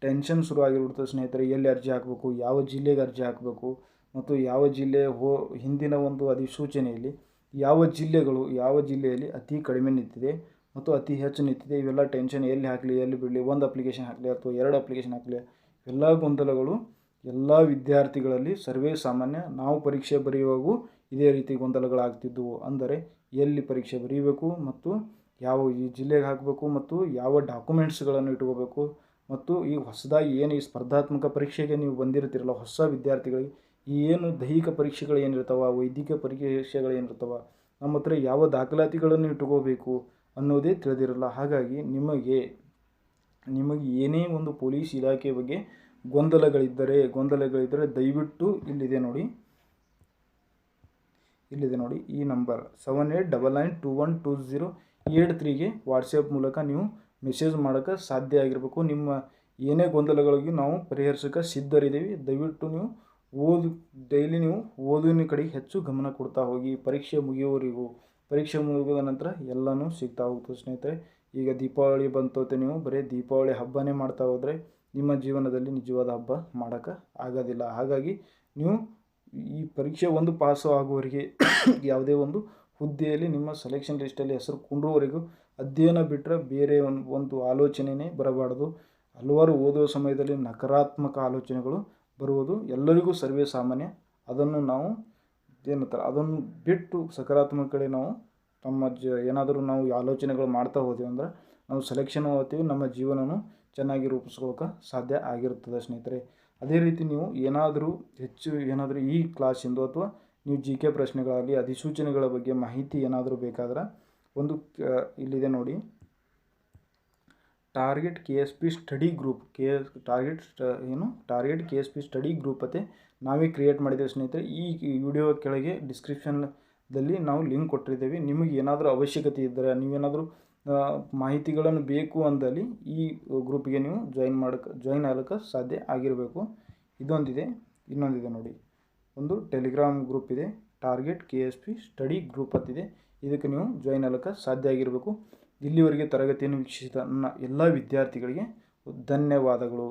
ಟೆನ್ಷನ್ ಶುರುವಾಗಿಬಿಡ್ತದೆ ಸ್ನೇಹಿತರೆ. ಎಲ್ಲಿ ಅರ್ಜಿ ಹಾಕಬೇಕು, ಯಾವ ಜಿಲ್ಲೆಗೆ ಅರ್ಜಿ ಹಾಕಬೇಕು ಮತ್ತು ಯಾವ ಜಿಲ್ಲೆ ಹಿಂದಿನ ಒಂದು ಅಧಿಸೂಚನೆಯಲ್ಲಿ ಯಾವ ಜಿಲ್ಲೆಯಲ್ಲಿ ಅತಿ ಕಡಿಮೆ ನಿಂತಿದೆ ಮತ್ತು ಅತಿ ಹೆಚ್ಚು ನಿಂತಿದೆ, ಇವೆಲ್ಲ ಟೆನ್ಷನ್. ಎಲ್ಲಿ ಹಾಕಲಿ, ಎಲ್ಲಿ ಬಿಡಲಿ, ಒಂದು ಅಪ್ಲಿಕೇಶನ್ ಹಾಕಲಿ ಅಥವಾ 2 ಅಪ್ಲಿಕೇಶನ್ ಹಾಕಲಿ, ಎಲ್ಲ ಗೊಂದಲಗಳು ಎಲ್ಲ ವಿದ್ಯಾರ್ಥಿಗಳಲ್ಲಿ ಸರ್ವೇ ಸಾಮಾನ್ಯ. ನಾವು ಪರೀಕ್ಷೆ ಬರೆಯುವಾಗೂ ಇದೇ ರೀತಿ ಗೊಂದಲಗಳಾಗ್ತಿದ್ದವು. ಅಂದರೆ ಎಲ್ಲಿ ಪರೀಕ್ಷೆ ಬರೀಬೇಕು ಮತ್ತು ಯಾವ ಈ ಜಿಲ್ಲೆಗೆ ಹಾಕಬೇಕು ಮತ್ತು ಯಾವ ಡಾಕ್ಯುಮೆಂಟ್ಸ್ಗಳನ್ನು ಇಟ್ಕೋಬೇಕು ಮತ್ತು ಈ ಹೊಸದಾಗಿ ಏನು ಈ ಸ್ಪರ್ಧಾತ್ಮಕ ಪರೀಕ್ಷೆಗೆ ನೀವು ಬಂದಿರ್ತೀರಲ್ಲ ಹೊಸ ವಿದ್ಯಾರ್ಥಿಗಳಿಗೆ, ಈ ಏನು ದೈಹಿಕ ಪರೀಕ್ಷೆಗಳು ಏನಿರ್ತಾವೆ, ವೈದ್ಯಕೀಯ ಪರೀಕ್ಷೆಗಳು ಏನಿರ್ತಾವೆ, ನಮ್ಮ ಹತ್ರ ಯಾವ ದಾಖಲಾತಿಗಳನ್ನು ಇಟ್ಕೋಬೇಕು ಅನ್ನೋದೇ ತಿಳಿದಿರಲ್ಲ. ಹಾಗಾಗಿ ನಿಮಗೆ ಏನೇ ಒಂದು ಪೊಲೀಸ್ ಇಲಾಖೆ ಬಗ್ಗೆ ಗೊಂದಲಗಳಿದ್ದರೆ ದಯವಿಟ್ಟು ಇಲ್ಲಿದೆ ನೋಡಿ ಈ ನಂಬರ್ 7899212083ಗೆ ವಾಟ್ಸಪ್ ಮೂಲಕ ನೀವು ಮೆಸೇಜ್ ಮಾಡೋಕ್ಕೆ ಸಾಧ್ಯ ಆಗಿರಬೇಕು. ನಿಮ್ಮ ಏನೇ ಗೊಂದಲಗಳಿಗೂ ನಾವು ಪರಿಹರಿಸೋಕ್ಕೆ ಸಿದ್ಧರಿದ್ದೀವಿ. ದಯವಿಟ್ಟು ನೀವು ಡೈಲಿ ನೀವು ಓದಿನ ಕಡೆಗೆ ಹೆಚ್ಚು ಗಮನ ಕೊಡ್ತಾ ಹೋಗಿ. ಪರೀಕ್ಷೆ ಮುಗಿದ ನಂತರ ಎಲ್ಲನೂ ಸಿಗ್ತಾ ಹೋಗ್ತದೆ ಸ್ನೇಹಿತರೆ. ಈಗ ದೀಪಾವಳಿ ಬಂತೋತೆ, ನೀವು ಬರೀ ದೀಪಾವಳಿ ಹಬ್ಬನೇ ಮಾಡ್ತಾ ಹೋದರೆ ನಿಮ್ಮ ಜೀವನದಲ್ಲಿ ನಿಜವಾದ ಹಬ್ಬ ಮಾಡೋಕ್ಕೆ ಆಗೋದಿಲ್ಲ. ಹಾಗಾಗಿ ನೀವು ಈ ಪರೀಕ್ಷೆ ಒಂದು ಪಾಸು ಆಗುವವರೆಗೆ ಯಾವುದೇ ಒಂದು ಹುದ್ದೆಯಲ್ಲಿ ನಿಮ್ಮ ಸೆಲೆಕ್ಷನ್ ಲಿಸ್ಟಲ್ಲಿ ಹೆಸರು ಕುಂಡ್ರುವವರೆಗೂ ಅಧ್ಯಯನ ಬಿಟ್ಟರೆ ಬೇರೆ ಒಂದು ಆಲೋಚನೆಯೇ ಬರಬಾರ್ದು. ಹಲವಾರು ಓದುವ ಸಮಯದಲ್ಲಿ ನಕಾರಾತ್ಮಕ ಆಲೋಚನೆಗಳು ಬರುವುದು ಎಲ್ಲರಿಗೂ ಸರ್ವೇ ಸಾಮಾನ್ಯ. ಅದನ್ನು ನಾವು ಅದನ್ನು ಬಿಟ್ಟು ಸಕಾರಾತ್ಮಕ ಕಡೆ ನಾವು ಏನಾದರೂ ನಾವು ಆಲೋಚನೆಗಳು ಮಾಡ್ತಾ ಹೋದ್ವಿ ಅಂದರೆ ನಾವು ಸೆಲೆಕ್ಷನ್ ಹೋಗ್ತೀವಿ, ನಮ್ಮ ಜೀವನನೂ ಚೆನ್ನಾಗಿ ರೂಪಿಸ್ಕೊಳ್ಳೋಕೆ ಸಾಧ್ಯ ಆಗಿರುತ್ತದೆ ಸ್ನೇಹಿತರೆ. ಅದೇ ರೀತಿ ನೀವು ಏನಾದರೂ ಈ ಕ್ಲಾಸಿಂದು ಅಥವಾ ನೀವು GK ಪ್ರಶ್ನೆಗಳಾಗಲಿ ಅಧಿಸೂಚನೆಗಳ ಬಗ್ಗೆ ಮಾಹಿತಿ ಏನಾದರೂ ಬೇಕಾದ್ರೆ ಒಂದು ಇಲ್ಲಿದೆ ನೋಡಿ, target KSP study group. Target KSP study group ಅಂತ ನಾವೇ ಕ್ರಿಯೇಟ್ ಮಾಡಿದ್ದೇವೆ ಸ್ನೇಹಿತರೆ. ಈ ವಿಡಿಯೋ ಕೆಳಗೆ ಡಿಸ್ಕ್ರಿಪ್ಷನ್ದಲ್ಲಿ ನಾವು ಲಿಂಕ್ ಕೊಟ್ಟಿದ್ದೇವೆ. ನಿಮಗೆ ಏನಾದರೂ ಅವಶ್ಯಕತೆ ಇದ್ದರೆ, ನೀವೇನಾದರೂ ಮಾಹಿತಿಗಳನ್ನು ಬೇಕು ಅಂದಲ್ಲಿ ಈ ಗ್ರೂಪಿಗೆ ನೀವು ಜಾಯಿನ್ ಆಗಲಿಕ್ಕೆ ಸಾಧ್ಯ ಆಗಿರಬೇಕು. ಇನ್ನೊಂದಿದೆ ನೋಡಿ, ಒಂದು ಟೆಲಿಗ್ರಾಮ್ ಗ್ರೂಪ್ ಇದೆ, ಟಾರ್ಗೆಟ್ KSP ಸ್ಟಡಿ ಗ್ರೂಪ್ ಅಂತಿದೆ. ಇದಕ್ಕೆ ನೀವು ಜಾಯಿನ್ ಆಗಲಿಕ್ಕೆ ಸಾಧ್ಯ ಆಗಿರಬೇಕು. ಇಲ್ಲಿವರೆಗೆ ತರಗತಿಯನ್ನು ವೀಕ್ಷಿಸಿದ ನನ್ನ ಎಲ್ಲ ವಿದ್ಯಾರ್ಥಿಗಳಿಗೆ ಧನ್ಯವಾದಗಳು.